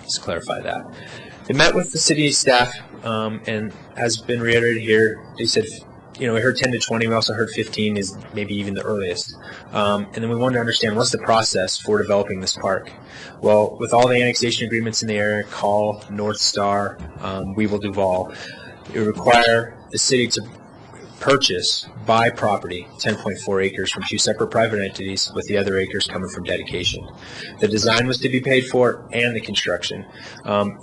Just clarify that. They met with the city staff, and as been reiterated here, they said, we heard 10 to 20, we also heard 15 is maybe even the earliest. And then we wanted to understand what's the process for developing this park. Well, with all the annexation agreements in the area, Call, North Star, Weevil, Duval, it would require the city to buy property, 10.4 acres from two separate private entities, with the other acres coming from dedication. The design was to be paid for, and the construction.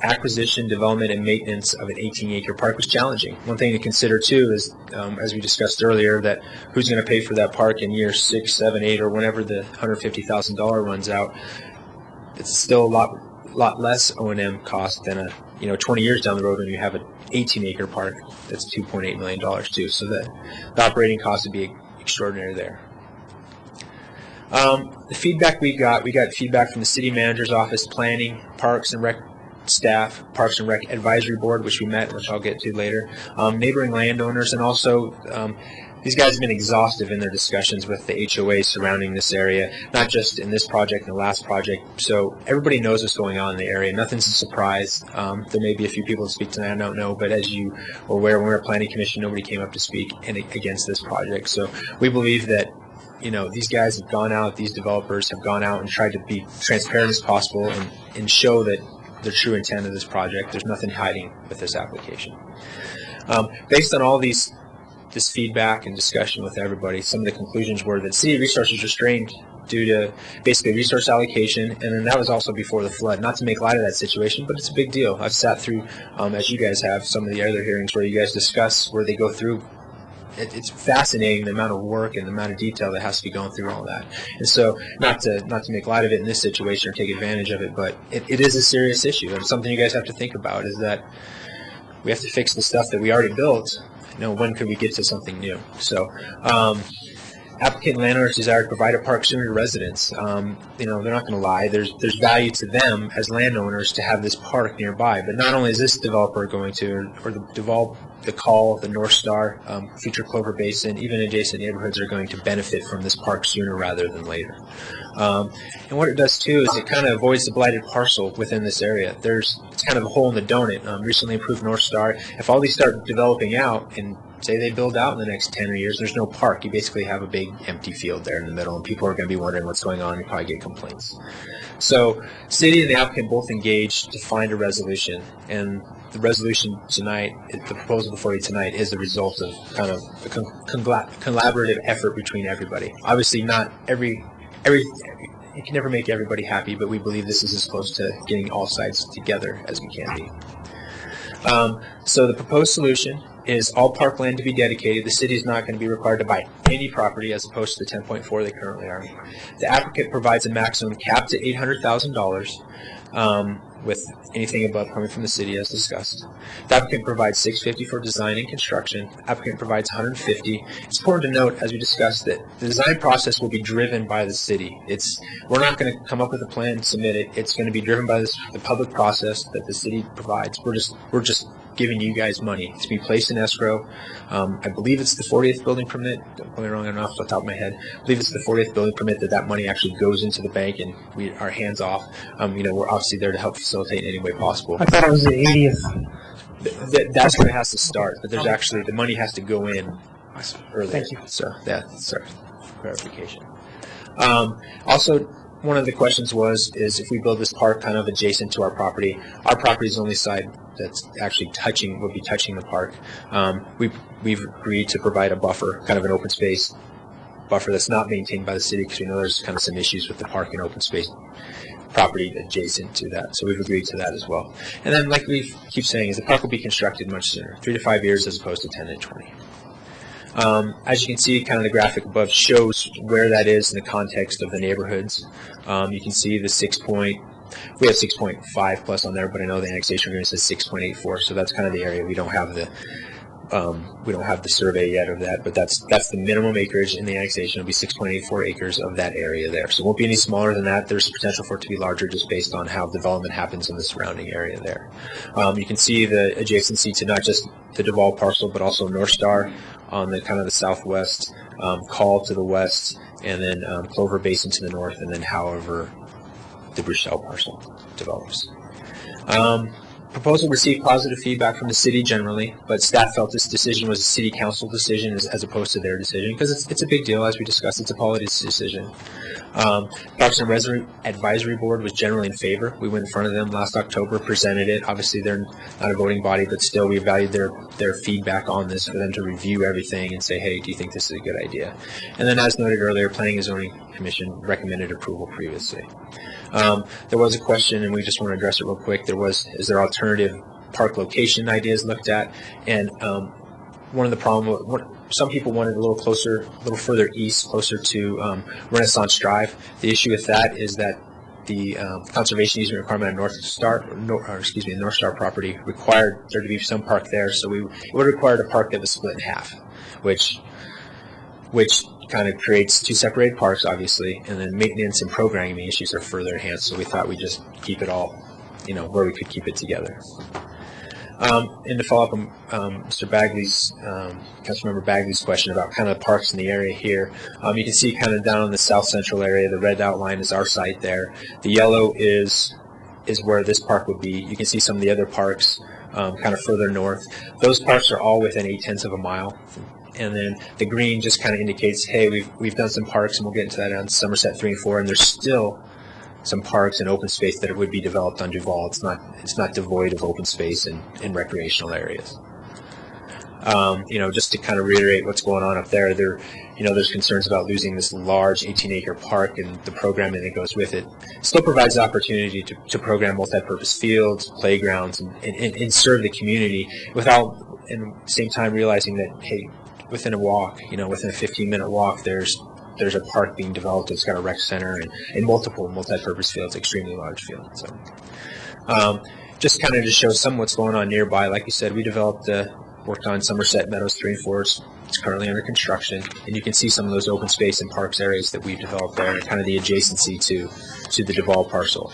Acquisition, development, and maintenance of an 18-acre park was challenging. One thing to consider, too, is, as we discussed earlier, that who's going to pay for that park in year 6, 7, 8, or whenever the $150,000 runs out. It's still a lot less O&M cost than 20 years down the road when you have an 18-acre park that's $2.8 million too. So the operating cost would be extraordinary there. The feedback we got feedback from the city manager's office, planning, Parks and Rec staff, Parks and Rec advisory board, which we met, which I'll get to later, neighboring landowners, and also these guys have been exhaustive in their discussions with the HOA surrounding this area, not just in this project and the last project. So everybody knows what's going on in the area. Nothing's a surprise. There may be a few people that speak tonight, I don't know, but as you are aware, when we were at Planning Commission, nobody came up to speak against this project. So we believe that these guys have gone out, these developers have gone out and tried to be transparent as possible and show that the true intent of this project. There's nothing hiding with this application. Based on all this feedback and discussion with everybody, some of the conclusions were that city resources were strained due to basically resource allocation, and then that was also before the flood. Not to make light of that situation, but it's a big deal. I've sat through, as you guys have, some of the other hearings where you guys discuss where they go through. It's fascinating the amount of work and the amount of detail that has to be going through all that. And so, not to make light of it in this situation or take advantage of it, but it is a serious issue, and something you guys have to think about is that we have to fix the stuff that we already built. When could we get to something new? So, applicant and landowners desire to provide a park sooner to residents. They're not going to lie. There's value to them as landowners to have this park nearby. But not only is this developer going to, or the Duval, the Call, the North Star, future Clover Basin, even adjacent neighborhoods are going to benefit from this park sooner rather than later. And what it does too is it kind of avoids the blighted parcel within this area. It's kind of a hole in the donut. Recently improved North Star. If all these start developing out and say they build out in the next 10 years, there's no park. You basically have a big empty field there in the middle, and people are going to be wondering what's going on. You probably get complaints. So, city and the applicant both engaged to find a resolution, and the resolution tonight, the proposal before you tonight, is the result of kind of a collaborative effort between everybody. Obviously, not you can never make everybody happy, but we believe this is as close to getting all sides together as we can be. So the proposed solution is all parkland to be dedicated. The city is not going to be required to buy any property as opposed to the 10.4 they currently are. The applicant provides a maximum cap to $800,000 with anything above coming from the city as discussed. The applicant provides $650,000 for design and construction. The applicant provides $150,000. It's important to note, as we discussed, that the design process will be driven by the city. We're not going to come up with a plan and submit it. It's going to be driven by the public process that the city provides. We're just giving you guys money to be placed in escrow. I believe it's the 40th building permit. Don't get me wrong, I'm off the top of my head. I believe it's the 40th building permit that money actually goes into the bank and we are hands off. We're obviously there to help facilitate in any way possible. I thought it was the 80th. That's where it has to start, but there's actually, the money has to go in earlier. Thank you. So, sorry, clarification. Also, one of the questions is if we build this park kind of adjacent to our property is the only side that's actually would be touching the park. We've agreed to provide a buffer, kind of an open space buffer that's not maintained by the city, because we know there's kind of some issues with the park and open space property adjacent to that. So we've agreed to that as well. And then, like we keep saying, is the park will be constructed much sooner, 3 to 5 years as opposed to 10 to 20. As you can see, kind of the graphic above shows where that is in the context of the neighborhoods. You can see the we have 6.5 plus on there, but I know the annexation agreement says 6.84, so that's kind of the area. We don't have the survey yet of that, but that's the minimum acreage in the annexation. It'll be 6.84 acres of that area there. So it won't be any smaller than that. There's potential for it to be larger just based on how development happens in the surrounding area there. You can see the adjacency to not just the Duval parcel, but also North Star on the kind of the southwest, Call to the west, and then Clover Basin to the north, and then however the Bruchelle parcel develops. Proposal received positive feedback from the city generally, but staff felt this decision was a city council decision as opposed to their decision, because it's a big deal, as we discussed. It's a politics decision. Parks and Resident Advisory Board was generally in favor. We went in front of them last October, presented it. Obviously, they're not a voting body, but still we valued their feedback on this for them to review everything and say, hey, do you think this is a good idea? And then, as noted earlier, Planning and Zoning Commission recommended approval previously. There was a question, and we just want to address it real quick. Is there alternative park location ideas looked at? And one of the problems, some people wanted a little further east, closer to Renaissance Drive. The issue with that is that the conservation easement requirement on North Star property required there to be some park there, so we would have required a park that was split in half, which kind of creates two separated parks, obviously, and then maintenance and programming issues are further enhanced, so we thought we'd just keep it all, where we could keep it together. And to follow up on Mr. Bagley's, Councilmember Bagley's question about kind of the parks in the area here, you can see kind of down in the south central area, the red outline is our site there. The yellow is where this park would be. You can see some of the other parks kind of further north. Those parks are all within 0.8 of a mile. And then the green just kind of indicates, hey, we've done some parks, and we'll get into that on Somerset 3 and 4, and there's still some parks and open space that would be developed on Duval. It's not devoid of open space and recreational areas. Just to kind of reiterate what's going on up there, there's concerns about losing this large 18-acre park and the programming that goes with it. Still provides the opportunity to program multi-purpose fields, playgrounds, and serve the community without, at the same time, realizing that, hey, within a walk, within a 15-minute walk, there's a park being developed that's got a rec center and multiple multi-purpose fields, extremely large fields. So, just kind of to show some what's going on nearby. Like you said, we worked on Somerset Meadows 3 and 4. It's currently under construction, and you can see some of those open space and parks areas that we've developed there, and kind of the adjacency to the Duval parcel.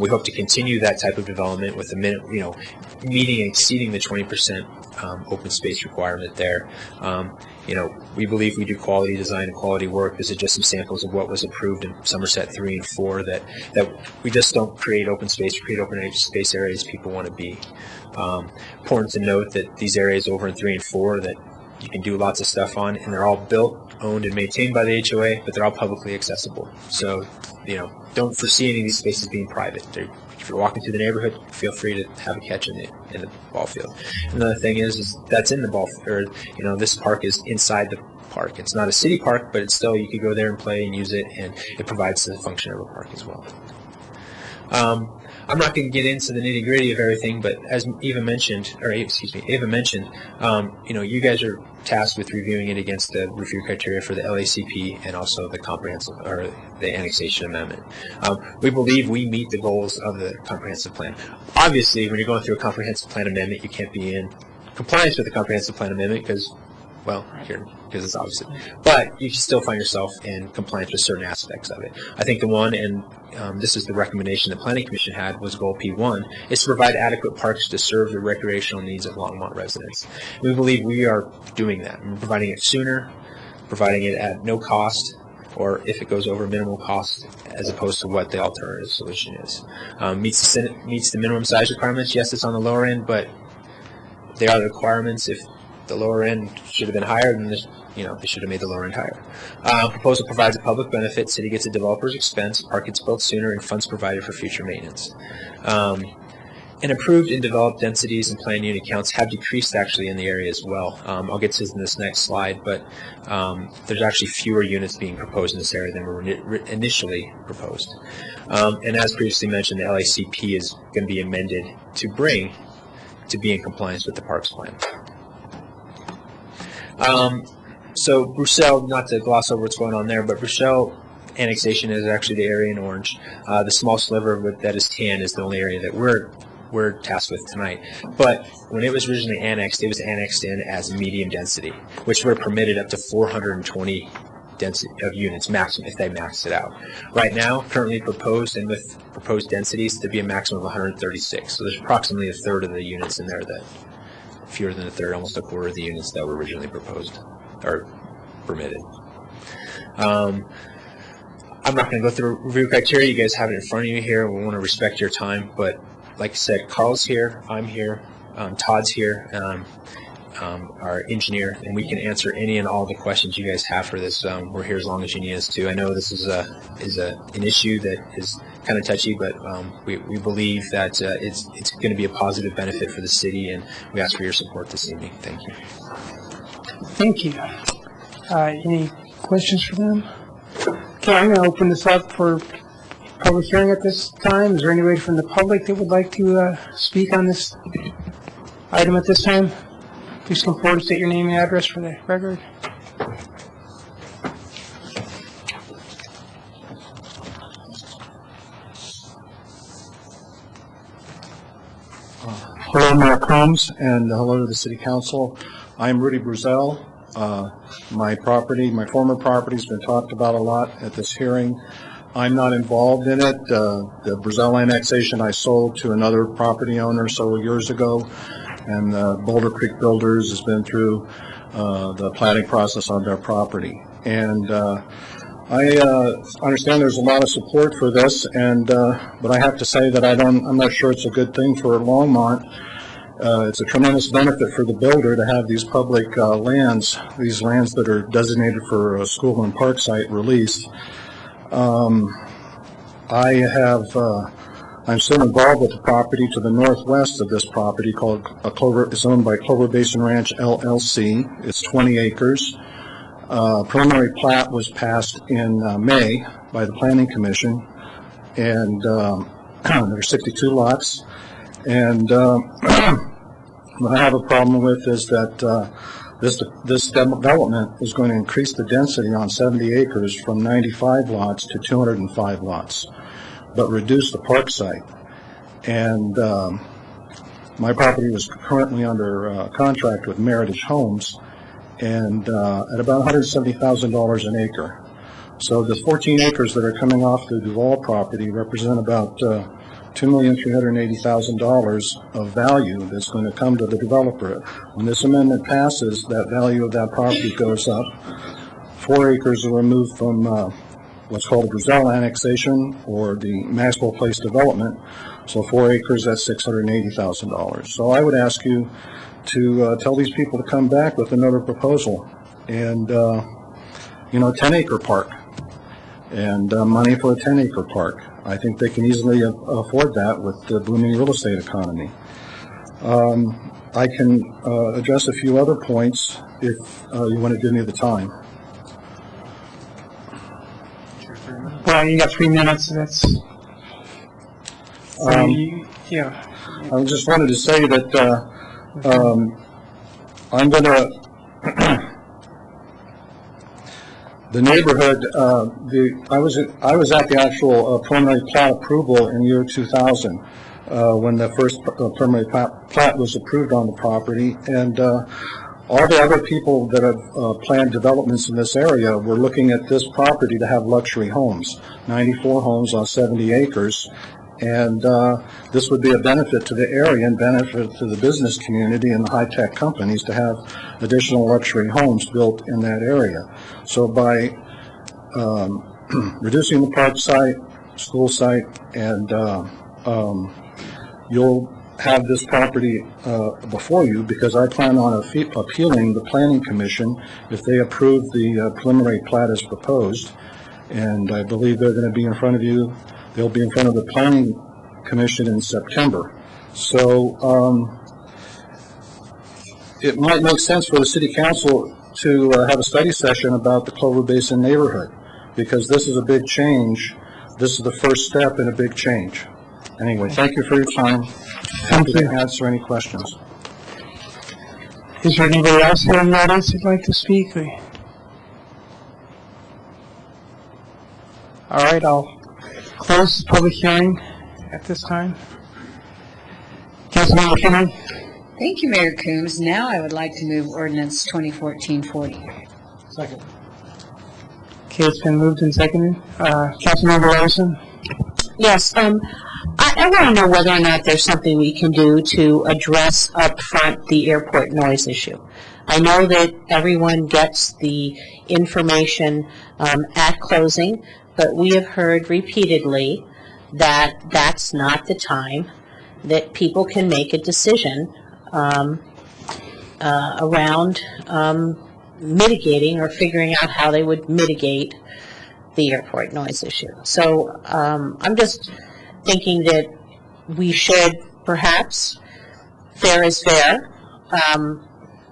We hope to continue that type of development with meeting and exceeding the 20% open space requirement there. We believe we do quality design and quality work. These are just some samples of what was approved in Somerset 3 and 4, that we just don't create open space, we create open space areas people want to be. Important to note that these areas over in 3 and 4 that you can do lots of stuff on, and they're all built, owned, and maintained by the HOA, but they're all publicly accessible. So, don't foresee any of these spaces being private. If you're walking through the neighborhood, feel free to have a catch in the ball field. Another thing is that's in the ball, or this park is inside the park. It's not a city park, but it's still, you could go there and play and use it, and it provides the function of a park as well. I'm not going to get into the nitty gritty of everything, but as Ava mentioned, you guys are tasked with reviewing it against the review criteria for the LACP and also the comprehensive, or the annexation amendment. We believe we meet the goals of the comprehensive plan. Obviously, when you're going through a comprehensive plan amendment, you can't be in compliance with the comprehensive plan amendment because it's opposite. But you can still find yourself in compliance with certain aspects of it. I think the one, and this is the recommendation the Planning Commission had, was goal P1, is to provide adequate parks to serve the recreational needs of Longmont residents. We believe we are doing that. We're providing it sooner, providing it at no cost, or if it goes over minimal cost, as opposed to what the alternative solution is. Meets the minimum size requirements. Yes, it's on the lower end, but they are the requirements. If The lower end should have been higher than this. They should have made the lower end higher. Proposal provides a public benefit. City gets a developer's expense. Park gets built sooner, and funds provided for future maintenance. And approved and developed densities and planned unit counts have decreased actually in the area as well. I'll get to this in this next slide, but there's actually fewer units being proposed in this area than were initially proposed. And as previously mentioned, the LACP is going to be amended to be in compliance with the parks plan. So Bruxelles, not to gloss over what's going on there, but Bruxelles annexation is actually the area in orange. The small sliver that is tan is the only area that we're tasked with tonight. But when it was originally annexed, it was annexed in as medium density, which were permitted up to 420 density of units maximum if they maxed it out. Right now, currently proposed and with proposed densities to be a maximum of 136. So there's approximately a third of the units in there that, fewer than a third, almost a quarter of the units that were originally proposed or permitted. I'm not going to go through review criteria. You guys have it in front of you here. We want to respect your time, but like I said, Carl's here, I'm here, Todd's here, our engineer, and we can answer any and all the questions you guys have for this. We're here as long as you need us to. I know this is an issue that is kind of touchy, but we believe that it's going to be a positive benefit for the city, and we ask for your support this evening. Thank you. Thank you. Any questions for them? Okay, I'm going to open this up for public hearing at this time. Is there anybody from the public that would like to speak on this item at this time? Please come forward and state your name and address for the record. Hello, Mayor Combs, and hello to the City Council. I'm Rudy Bruzel. My former property has been talked about a lot at this hearing. I'm not involved in it. The Bruzel annexation I sold to another property owner several years ago, and Boulder Creek Builders has been through the planning process on their property. And I understand there's a lot of support for this, but I have to say that I'm not sure it's a good thing for Longmont. It's a tremendous benefit for the builder to have these public lands, these lands that are designated for a school and park site released. I'm still involved with the property to the northwest of this property called it's owned by Clover Basin Ranch LLC. It's 20 acres. Preliminary plat was passed in May by the Planning Commission, and there are 62 lots. And what I have a problem with is that this development is going to increase the density on 70 acres from 95 lots to 205 lots, but reduce the park site. And my property was currently under contract with Meritage Homes, and at about $170,000 an acre. So the 14 acres that are coming off the Duval property represent about $2,380,000 of value that's going to come to the developer. When this amendment passes, that value of that property goes up. 4 acres are removed from what's called a Bruzel annexation or the Maxwell Place development. So 4 acres, that's $680,000. So I would ask you to tell these people to come back with another proposal, and 10-acre park, and money for a 10-acre park. I think they can easily afford that with the booming real estate economy. I can address a few other points if you want to give me the time. Well, you got 3 minutes. That's. Yeah. I just wanted to say that I'm going to. The neighborhood, I was at the actual preliminary plat approval in year 2000 when the first preliminary plat was approved on the property, and all the other people that have planned developments in this area were looking at this property to have luxury homes, 94 homes on 70 acres, and this would be a benefit to the area and benefit to the business community and the high-tech companies to have additional luxury homes built in that area. So by reducing the park site, school site, and you'll have this property before you because I plan on appealing the Planning Commission if they approve the preliminary plat as proposed. And I believe they're going to be in front of you. They'll be in front of the Planning Commission in September. So it might make sense for the City Council to have a study session about the Clover Basin neighborhood because this is a big change. This is the first step in a big change. Anyway, thank you for your time. Happy to answer any questions. Is there anybody else here in the audience who'd like to speak? All right, I'll close the public hearing at this time. Councilmember Finley. Thank you, Mayor Coombs. Now I would like to move ordinance 2014-40. Second. Okay, it's been moved and seconded. Councilmember Levison. Yes, I want to know whether or not there's something we can do to address up front the airport noise issue. I know that everyone gets the information at closing, but we have heard repeatedly that that's not the time that people can make a decision around mitigating or figuring out how they would mitigate the airport noise issue. So I'm just thinking that we should perhaps, fair is fair,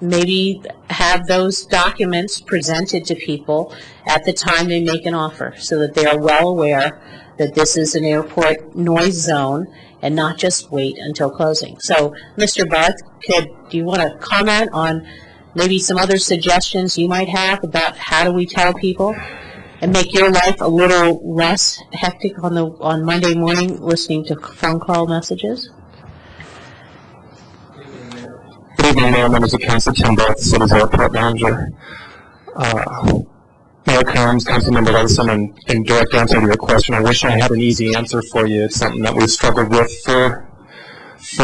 maybe have those documents presented to people at the time they make an offer so that they are well aware that this is an airport noise zone and not just wait until closing. So, Mr. Barth, do you want to comment on maybe some other suggestions you might have about how do we tell people and make your life a little less hectic on Monday morning listening to phone call messages? Good evening, Mayor, members of Council, Tim Barth, City's Airport Manager. Mayor Combs, Councilmember Levison, in direct answer to your question, I wish I had an easy answer for you. It's something that we've struggled with for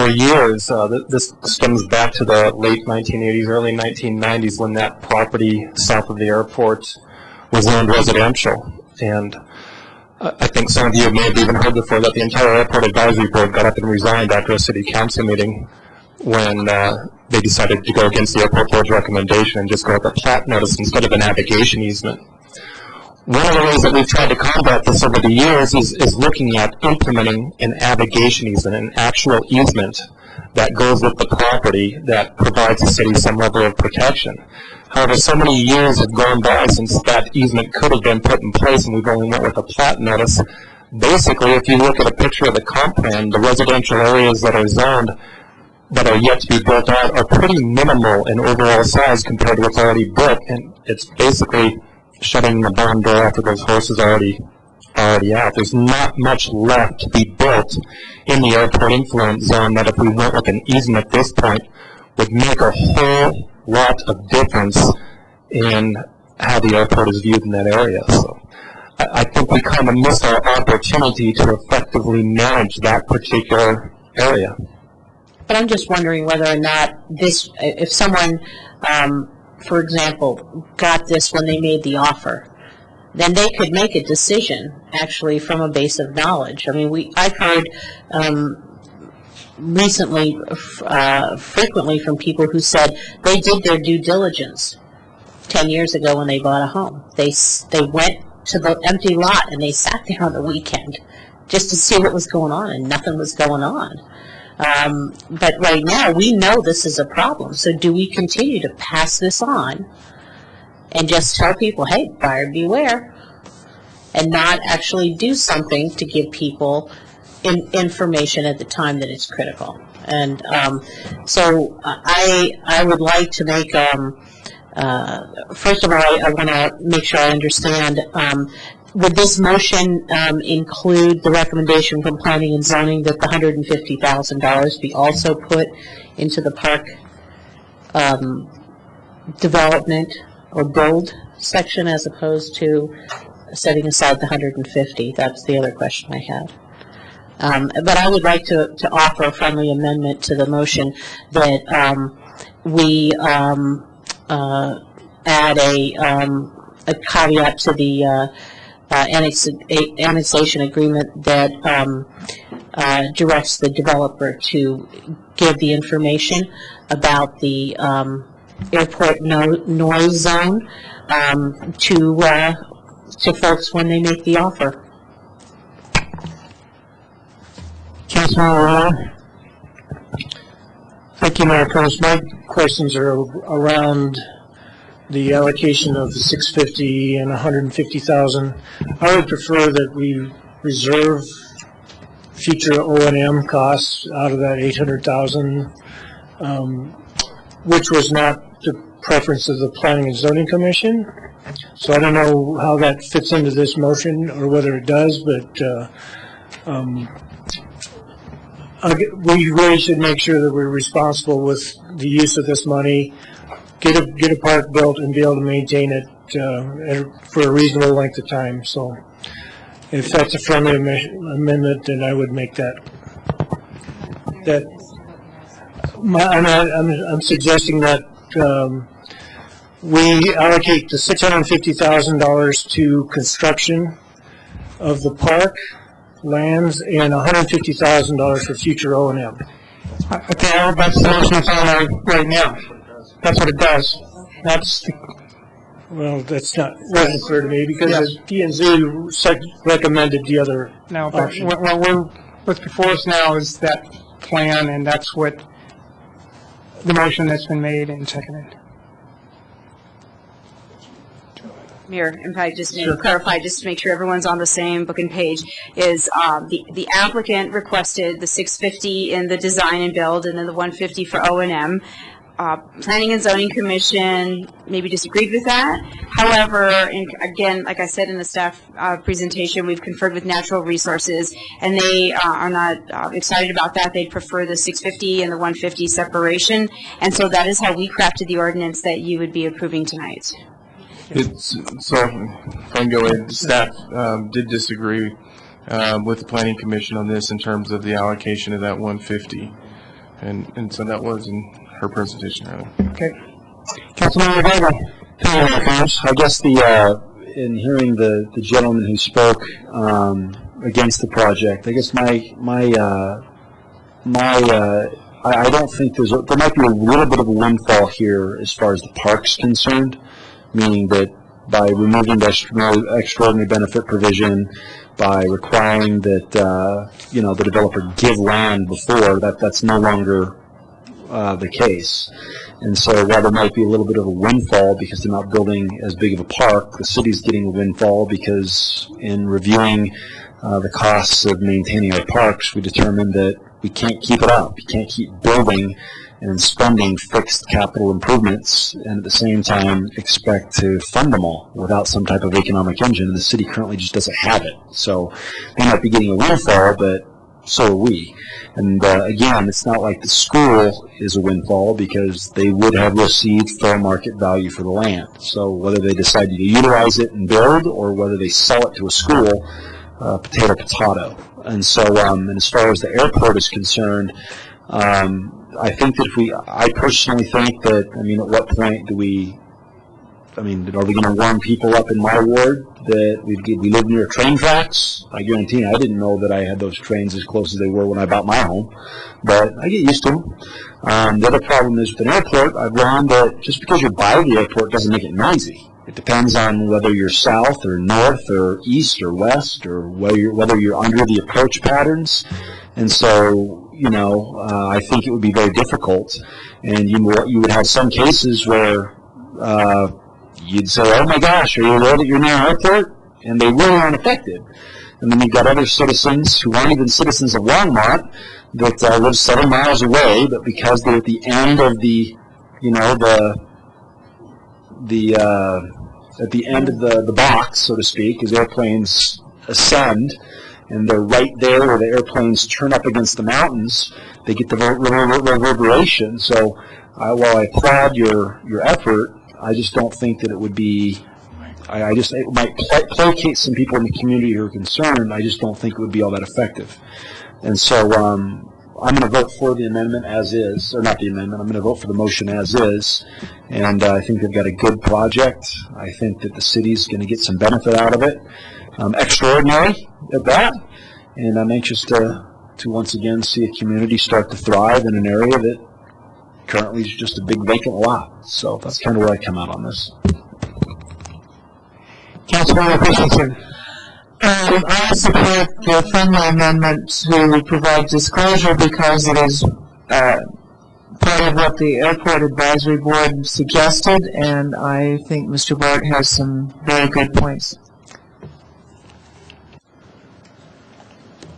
years. This stems back to the late 1980s, early 1990s, when that property south of the airport was owned residential. And I think some of you may have even heard before that the entire airport advisory board got up and resigned after a city council meeting when they decided to go against the airport board's recommendation and just go with a plat notice instead of a navigation easement. One of the ways that we've tried to combat this over the years is looking at implementing an navigation easement, an actual easement that goes with the property that provides the city some level of protection. However, so many years have gone by since that easement could have been put in place and we've only went with a plat notice. Basically, if you look at a picture of the comp plan, the residential areas that are zoned that are yet to be built out are pretty minimal in overall size compared to what's already built, and it's basically shutting the barn door after those horses are already out. There's not much left to be built in the airport influence zone that if we went with an easement at this point would make a whole lot of difference in how the airport is viewed in that area. So I think we kind of missed our opportunity to effectively manage that particular area. But I'm just wondering whether or not this, if someone, for example, got this when they made the offer, then they could make a decision actually from a base of knowledge. I mean, I've heard recently, frequently from people who said they did their due diligence 10 years ago when they bought a home. They went to the empty lot and they sat there on the weekend just to see what was going on, and nothing was going on. But right now, we know this is a problem. So do we continue to pass this on and just tell people, hey, buyer beware, and not actually do something to give people information at the time that it's critical? And so I would like to make, first of all, I want to make sure I understand, would this motion include the recommendation from Planning and Zoning that the $150,000 be also put into the park development or build section as opposed to setting aside the $150,000? That's the other question I had. But I would like to offer a friendly amendment to the motion that we add a caveat to the annexation agreement that directs the developer to give the information about the airport noise zone to folks when they make the offer. Councilman, thank you, Mayor Combs. My questions are around the allocation of the 650 and 150,000. I would prefer that we reserve future O&M costs out of that 800,000, which was not the preference of the Planning and Zoning Commission. So I don't know how that fits into this motion or whether it does, but we really should make sure that we're responsible with the use of this money, get a park built and be able to maintain it for a reasonable length of time. So if that's a friendly amendment, then I would make that. I'm suggesting that we allocate the $650,000 to construction of the park lands and $150,000 for future O&M. Okay, that's the motion that's on there right now. That's what it does. Well, that's not wasn't clear to me because the P&Z recommended the other No, but option. what's before us now is that plan, and that's what the motion that's been made and seconded. Mayor, if I just may clarify, just to make sure everyone's on the same book and page, is the applicant requested the 650 in the design and build, and then the 150 for O&M. Planning and Zoning Commission maybe disagreed with that. However, again, like I said in the staff presentation, we've conferred with Natural Resources, and they are not excited about that. They'd prefer the 650 and the 150 separation, and so that is how we crafted the ordinance that you would be approving tonight. So, if I can go in, staff did disagree with the Planning Commission on this in terms of the allocation of that 150, and so that was in her presentation earlier. Okay. Councilman Rivera. I guess in hearing the gentleman who spoke against the project, I guess I don't think there might be a little bit of a windfall here as far as the park's concerned, meaning that by removing the extraordinary benefit provision, by requiring that the developer give land before, that's no longer the case. And so while there might be a little bit of a windfall because they're not building as big of a park, the city's getting a windfall because in reviewing the costs of maintaining our parks, we determined that we can't keep it up. We can't keep building and spending fixed capital improvements and at the same time expect to fund them all without some type of economic engine. And the city currently just doesn't have it. So they might be getting a windfall, but so are we. And again, it's not like the school is a windfall because they would have received fair market value for the land. So whether they decide to utilize it and build or whether they sell it to a school, potato. And so and as far as the airport is concerned, I think that I personally think that, at what point are we going to warm people up in my ward that we live near train tracks? I guarantee you, I didn't know that I had those trains as close as they were when I bought my home, but I get used to them. The other problem is with an airport, I've learned that just because you're by the airport doesn't make it noisy. It depends on whether you're south or north or east or west or whether you're under the approach patterns. And so, I think it would be very difficult. And you would have some cases where you'd say, oh my gosh, are you aware that you're near an airport? And they really aren't affected. And then you've got other citizens who aren't even citizens of Longmont that live 7 miles away, but because they're at the end of at the end of the box, so to speak, as airplanes ascend, and they're right there where the airplanes turn up against the mountains, they get the reverberation. So while I applaud your effort, I just don't think that it would be, it might placate some people in the community who are concerned. I just don't think it would be all that effective. And so I'm going to vote for the amendment as is, or not the amendment, I'm going to vote for the motion as is. And I think they've got a good project. I think that the city's going to get some benefit out of it. Extraordinary at that. And I'm anxious to to once again see a community start to thrive in an area that currently is just a big vacant lot. So that's kind of where I come out on this. Councilmember Christensen. I support the friendly amendment to provide disclosure because it is part of what the Airport Advisory Board suggested, and I think Mr. Bart has some very good points.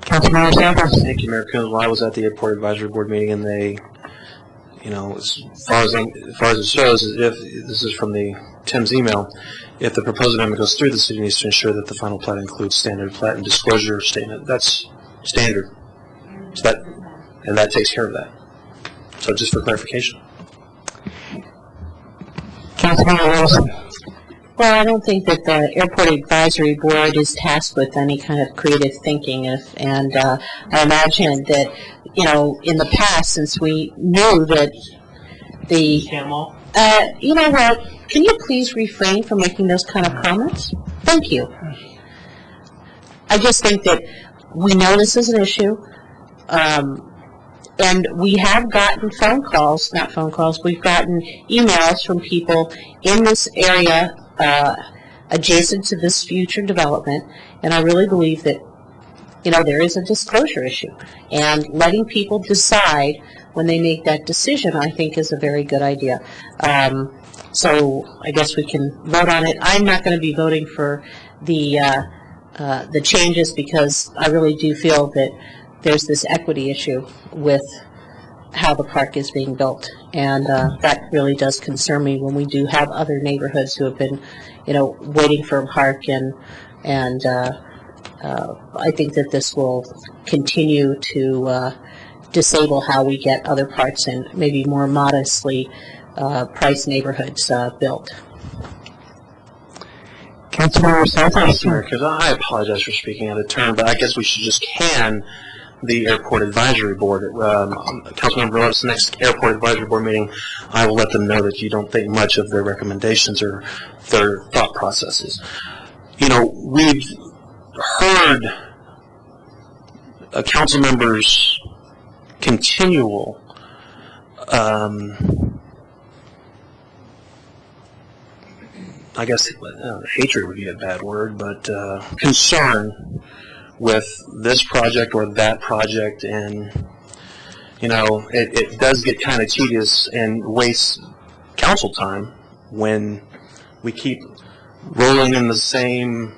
Councilmember Samples. Thank you, Mayor Coons. Well, I was at the Airport Advisory Board meeting, and they, you know, as far as it shows, if this is from Tim's email, if the proposed amendment goes through, the city needs to ensure that the final plat includes standard plat and disclosure statement. That's standard. So that takes care of that. So just for clarification. Councilmember Wilson. Well, I don't think that the Airport Advisory Board is tasked with any kind of creative thinking, and I imagine that, you know, in the past, since we knew that the, you know what, can you please refrain from making those kind of comments? Thank you. I just think that we know this is an issue, and we have gotten we've gotten emails from people in this area adjacent to this future development, and I really believe that, you know, there is a disclosure issue, and letting people decide when they make that decision, I think, is a very good idea. So I guess we can vote on it. I'm not going to be voting for the changes because I really do feel that there's this equity issue with how the park is being built, and that really does concern me when we do have other neighborhoods who have been, you know, waiting for a park, and I think that this will continue to disable how we get other parks in maybe more modestly priced neighborhoods built. Councilmember Santos. Because I apologize for speaking out of turn, but I guess we should just can the Airport Advisory Board. Councilmember Levin's next Airport Advisory Board meeting, I will let them know that you don't think much of their recommendations or their thought processes. You know, we've heard a council member's continual I guess hatred would be a bad word, but concern with this project or that project, and you know, it does get kind of tedious and wastes council time when we keep rolling in the same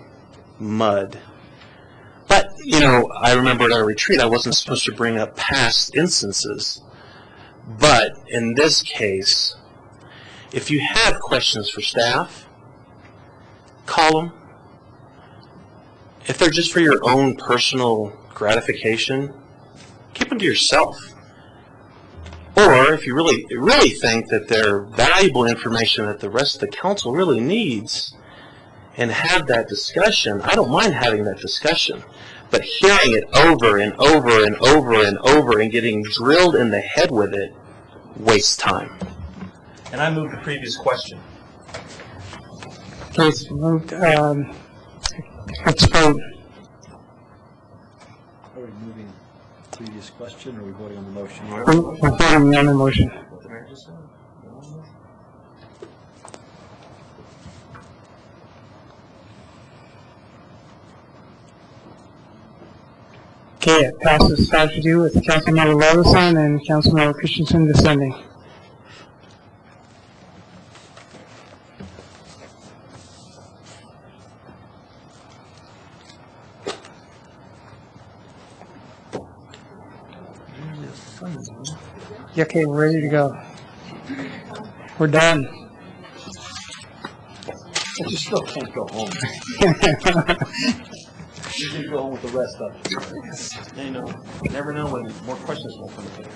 mud. But you know, I remember at our retreat I wasn't supposed to bring up past instances, but in this case, if you have questions for staff, call them. If they're just for your own personal gratification, keep them to yourself. Or if you really think that they're valuable information that the rest of the council really needs, and have that discussion, I don't mind having that discussion. But hearing it over and over and over and over and getting drilled in the head with it wastes time. And I moved the previous question. Please moved. Let's vote. Are we moving the previous question, or are we voting on the motion? We're voting on the motion. Okay, it passes 5-2 with Councilmember Levison and Councilmember Christensen dissenting. Okay, we're ready to go. We're done. But you still can't go home. You can go home with the rest of it. You know, never know when more questions will come in.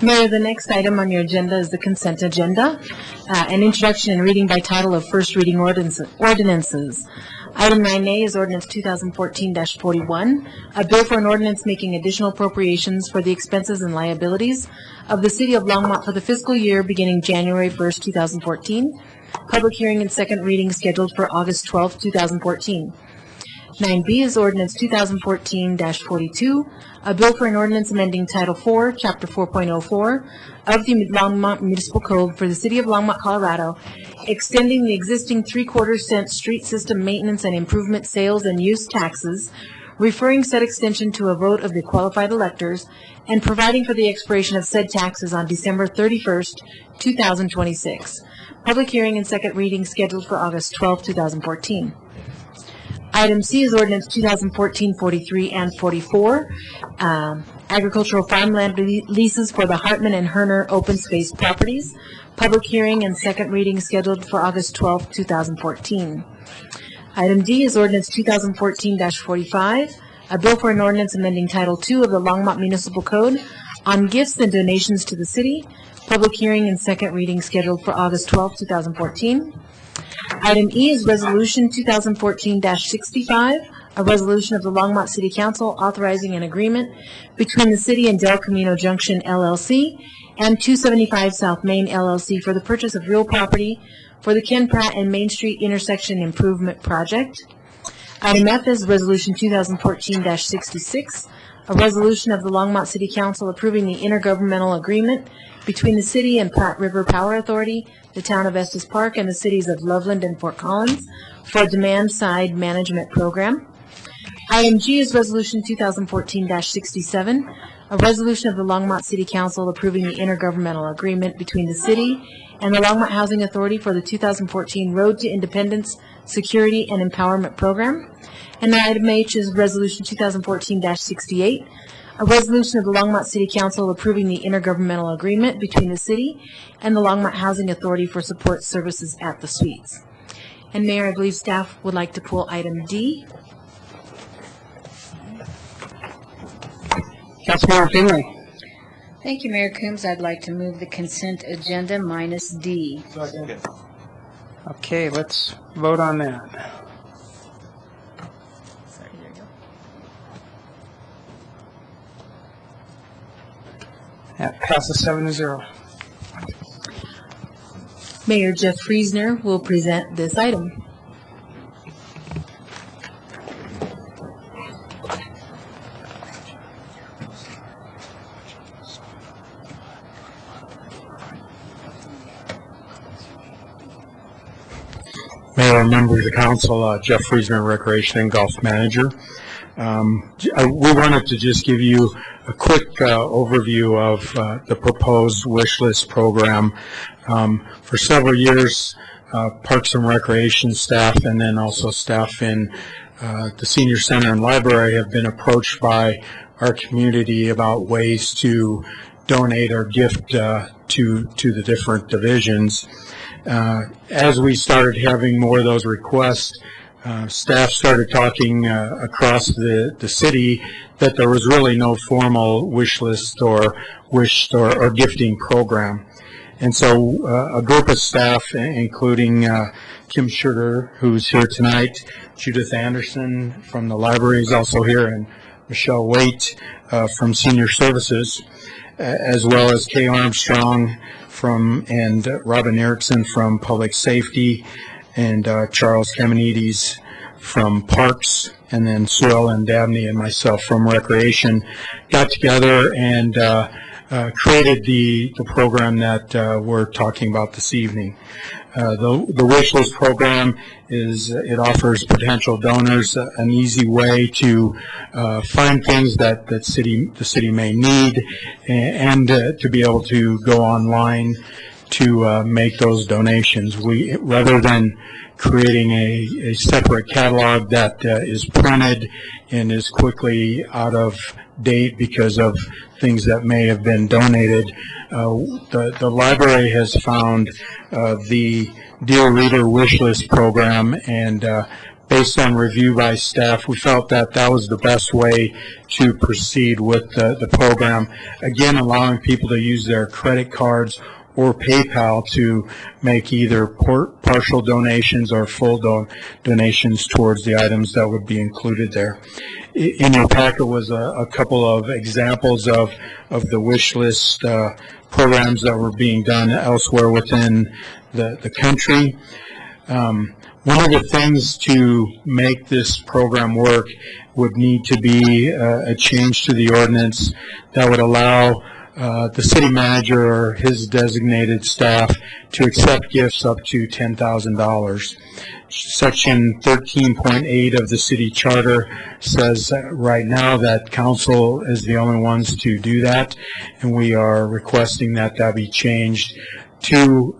Mayor, the next item on your agenda is the consent agenda. An introduction and reading by title of first reading ordinances. Item 9A is ordinance 2014-41, a bill for an ordinance making additional appropriations for the expenses and liabilities of the City of Longmont for the fiscal year beginning January 1st, 2014. Public hearing and second reading scheduled for August 12th, 2014. 9B is ordinance 2014-42, a bill for an ordinance amending Title 4, Chapter 4.04 of the Longmont Municipal Code for the City of Longmont, Colorado, extending the existing 3/4 cent street system maintenance and improvement sales and use taxes, referring said extension to a vote of the qualified electors, and providing for the expiration of said taxes on December 31st, 2026. Public hearing and second reading scheduled for August 12, 2014. Item C is ordinance 2014-43 and 44, agricultural farmland leases for the Hartman and Herner open space properties. Public hearing and second reading scheduled for August 12, 2014. Item D is ordinance 2014-45, a bill for an ordinance amending Title II of the Longmont Municipal Code on gifts and donations to the city. Public hearing and second reading scheduled for August 12, 2014. Item E is Resolution 2014-65, a resolution of the Longmont City Council authorizing an agreement between the city and Del Camino Junction LLC and 275 South Main LLC for the purchase of real property for the Ken Pratt and Main Street Intersection Improvement Project. Item F is Resolution 2014-66, a resolution of the Longmont City Council approving the intergovernmental agreement between the city and Platte River Power Authority, the town of Estes Park, and the cities of Loveland and Fort Collins for a demand-side management program. Item G is Resolution 2014-67, a resolution of the Longmont City Council approving the intergovernmental agreement between the city and the Longmont Housing Authority for the 2014 Road to Independence Security and Empowerment Program. And item H is Resolution 2014-68, a resolution of the Longmont City Council approving the intergovernmental agreement between the city and the Longmont Housing Authority for support services at the suites. And Mayor, I believe staff would like to pull item D. Councilmember Finley. Thank you, Mayor Coombs. I'd like to move the consent agenda minus D. Okay, let's vote on that. That passes 7-0. Mayor Jeff Friesner will present this item. Mayor and members of the council, Jeff Friesner, Recreation and Golf Manager. We wanted to just give you a quick overview of the proposed wish list program. For several years, Parks and Recreation staff and then also staff in the Senior Center and Library have been approached by our community about ways to donate or gift to the different divisions. As we started having more of those requests, staff started talking across the city that there was really no formal wish list or gifting program. And so a group of staff, including Kim Sugar, who's here tonight, Judith Anderson from the library is also here, and Michelle Waite from Senior Services, as well as Kay Armstrong and Robin Erickson from Public Safety, and Charles Kamenides from Parks, and then Sue Ellen Dabney and myself from Recreation got together and created the program that we're talking about this evening. The wish list program it offers potential donors an easy way to find things that the city may need, and to be able to go online to make those donations. Rather than creating a separate catalog that is printed and is quickly out of date because of things that may have been donated, the library has found the Dear Reader wish list program, and based on review by staff, we felt that that was the best way to proceed with the program. Again, allowing people to use their credit cards or PayPal to make either partial donations or full donations towards the items that would be included there. In your packet was a couple of examples of the wish list programs that were being done elsewhere within the country. One of the things to make this program work would need to be a change to the ordinance that would allow the city manager or his designated staff to accept gifts up to $10,000. Section 13.8 of the city charter says right now that council is the only ones to do that, and we are requesting that that be changed to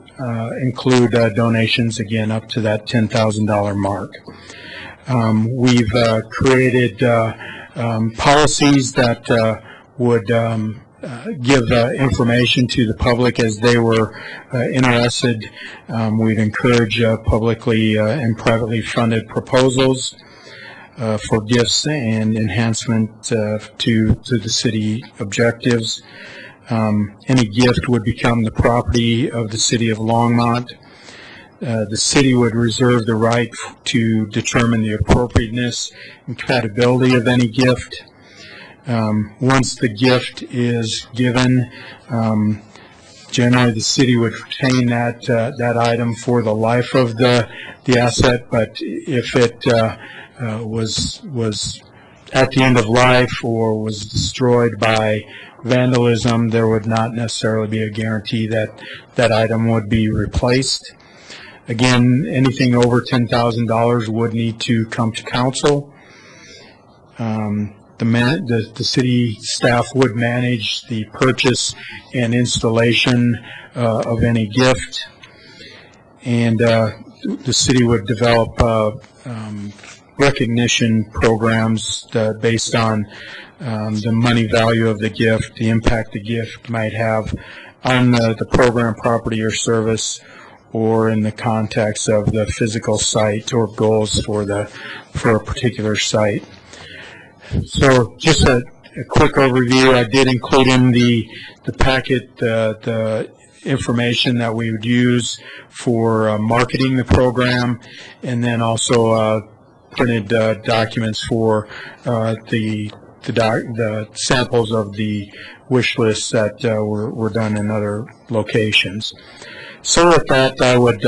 include donations again up to that $10,000 mark. We've created policies that would give information to the public as they were interested. We'd encourage publicly and privately funded proposals for gifts and enhancement to the city objectives. Any gift would become the property of the city of Longmont. The city would reserve the right to determine the appropriateness and compatibility of any gift. Once the gift is given, generally the city would retain that item for the life of the asset, but if it was at the end of life or was destroyed by vandalism, there would not necessarily be a guarantee that that item would be replaced. Again, anything over $10,000 would need to come to council. The city staff would manage the purchase and installation of any gift, and the city would develop recognition programs based on the money value of the gift, the impact the gift might have on the program, property, or service, or in the context of the physical site or goals for a particular site. So just a quick overview. I did include in the packet the information that we would use for marketing the program, and then also printed documents for the samples of the wish lists that were done in other locations. So with that, I would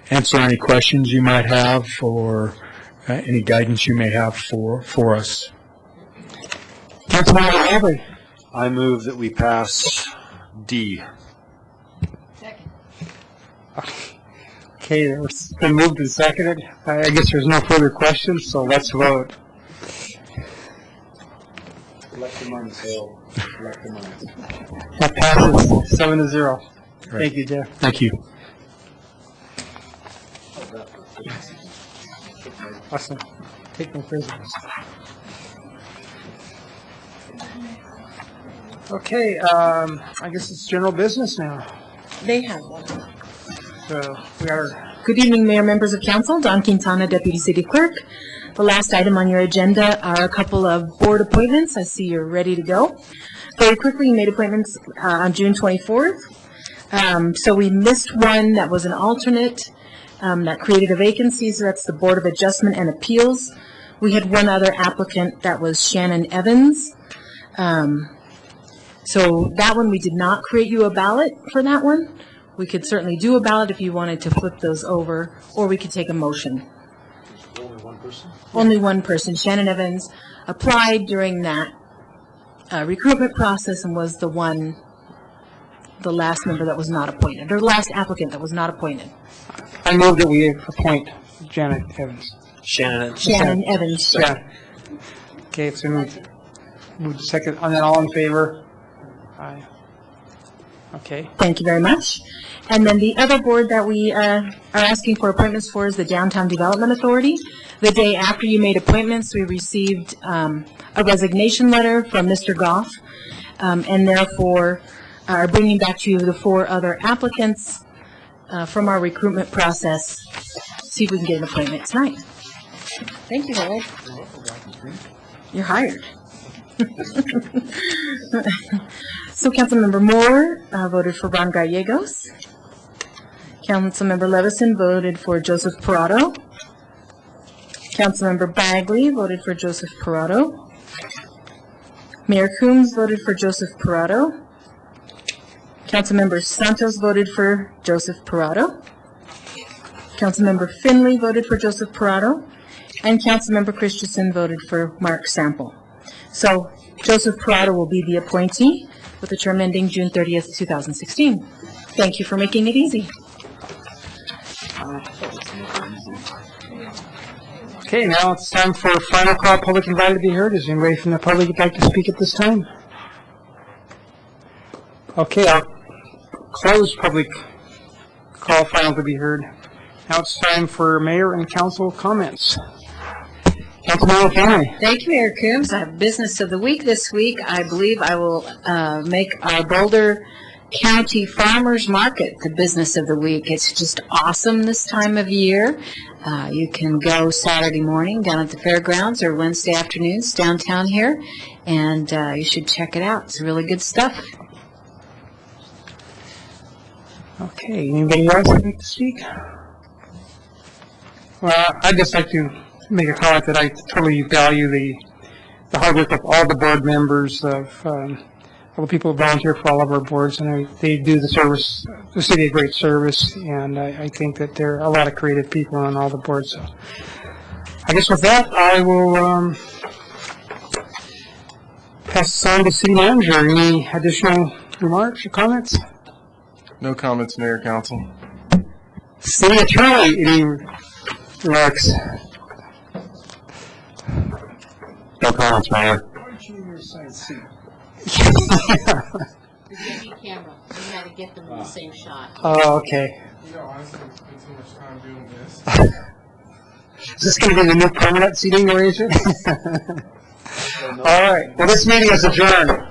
answer any questions you might have or any guidance you may have for us. Councilmember Aubrey. I move that we pass D. Okay, it's been moved and seconded. I guess there's no further questions, so let's vote. That passes 7-0. Thank you, Jeff. Thank you. Awesome. Take no prisoners. Okay, I guess it's general business now. They have one. So we are. Good evening, Mayor, members of council. Don Quintana, Deputy City Clerk. The last item on your agenda are a couple of board appointments. I see you're ready to go. Very quickly, you made appointments on June 24th. So we missed one that was an alternate that created a vacancy, so that's the Board of Adjustment and Appeals. We had one other applicant that was Shannon Evans. So that one, we did not create you a ballot for that one. We could certainly do a ballot if you wanted to flip those over, or we could take a motion. Only one person? Only one person. Shannon Evans applied during that recruitment process and was the last member that was not appointed, or the last applicant that was not appointed. I move that we appoint Janet Evans. Shannon Evans. Yeah. Okay, it's been moved second, and then all in favor? Aye. Okay. Thank you very much. And then the other board that we are asking for appointments for is the Downtown Development Authority. The day after you made appointments, we received a resignation letter from Mr. Goff, and therefore are bringing back to you the 4 other applicants from our recruitment process. See if we can get an appointment tonight. Thank you, Harold. You're hired. So Councilmember Moore voted for Ron Gallegos. Councilmember Levison voted for Joseph Parado. Councilmember Bagley voted for Joseph Parado. Mayor Coombs voted for Joseph Parado. Councilmember Santos voted for Joseph Parado. Councilmember Finley voted for Joseph Parado, and Councilmember Christensen voted for Mark Sample. So Joseph Parado will be the appointee with the term ending June 30th, 2016. Thank you for making it easy. Okay, now it's time for final call, public invited to be heard. Is anybody from the public would like to speak at this time? Okay, I'll close public call final to be heard. Now it's time for mayor and council comments. Councilmember Finley. Thank you, Mayor Coombs. I have business of the week this week. I believe I will make our Boulder County Farmers Market the business of the week. It's just awesome this time of year. You can go Saturday morning down at the fairgrounds or Wednesday afternoons downtown here, and you should check it out. It's really good stuff. Okay, anybody else would like to speak? Well, I'd just like to make a comment that I totally value the hard work of all the board members, of all the people who volunteer for all of our boards, and they do the city a great service, and I think that there are a lot of creative people on all the boards. So I guess with that, I will pass this on to city manager. Any additional remarks or comments? No comments, Mayor, Council. City attorney, any remarks? No comments, Mayor. Camera. You got to get them in the same shot. Oh, okay. You know, honestly, we spent too much time doing this. Is this going to be the new permanent seating arrangement? All right. Well, this meeting is adjourned.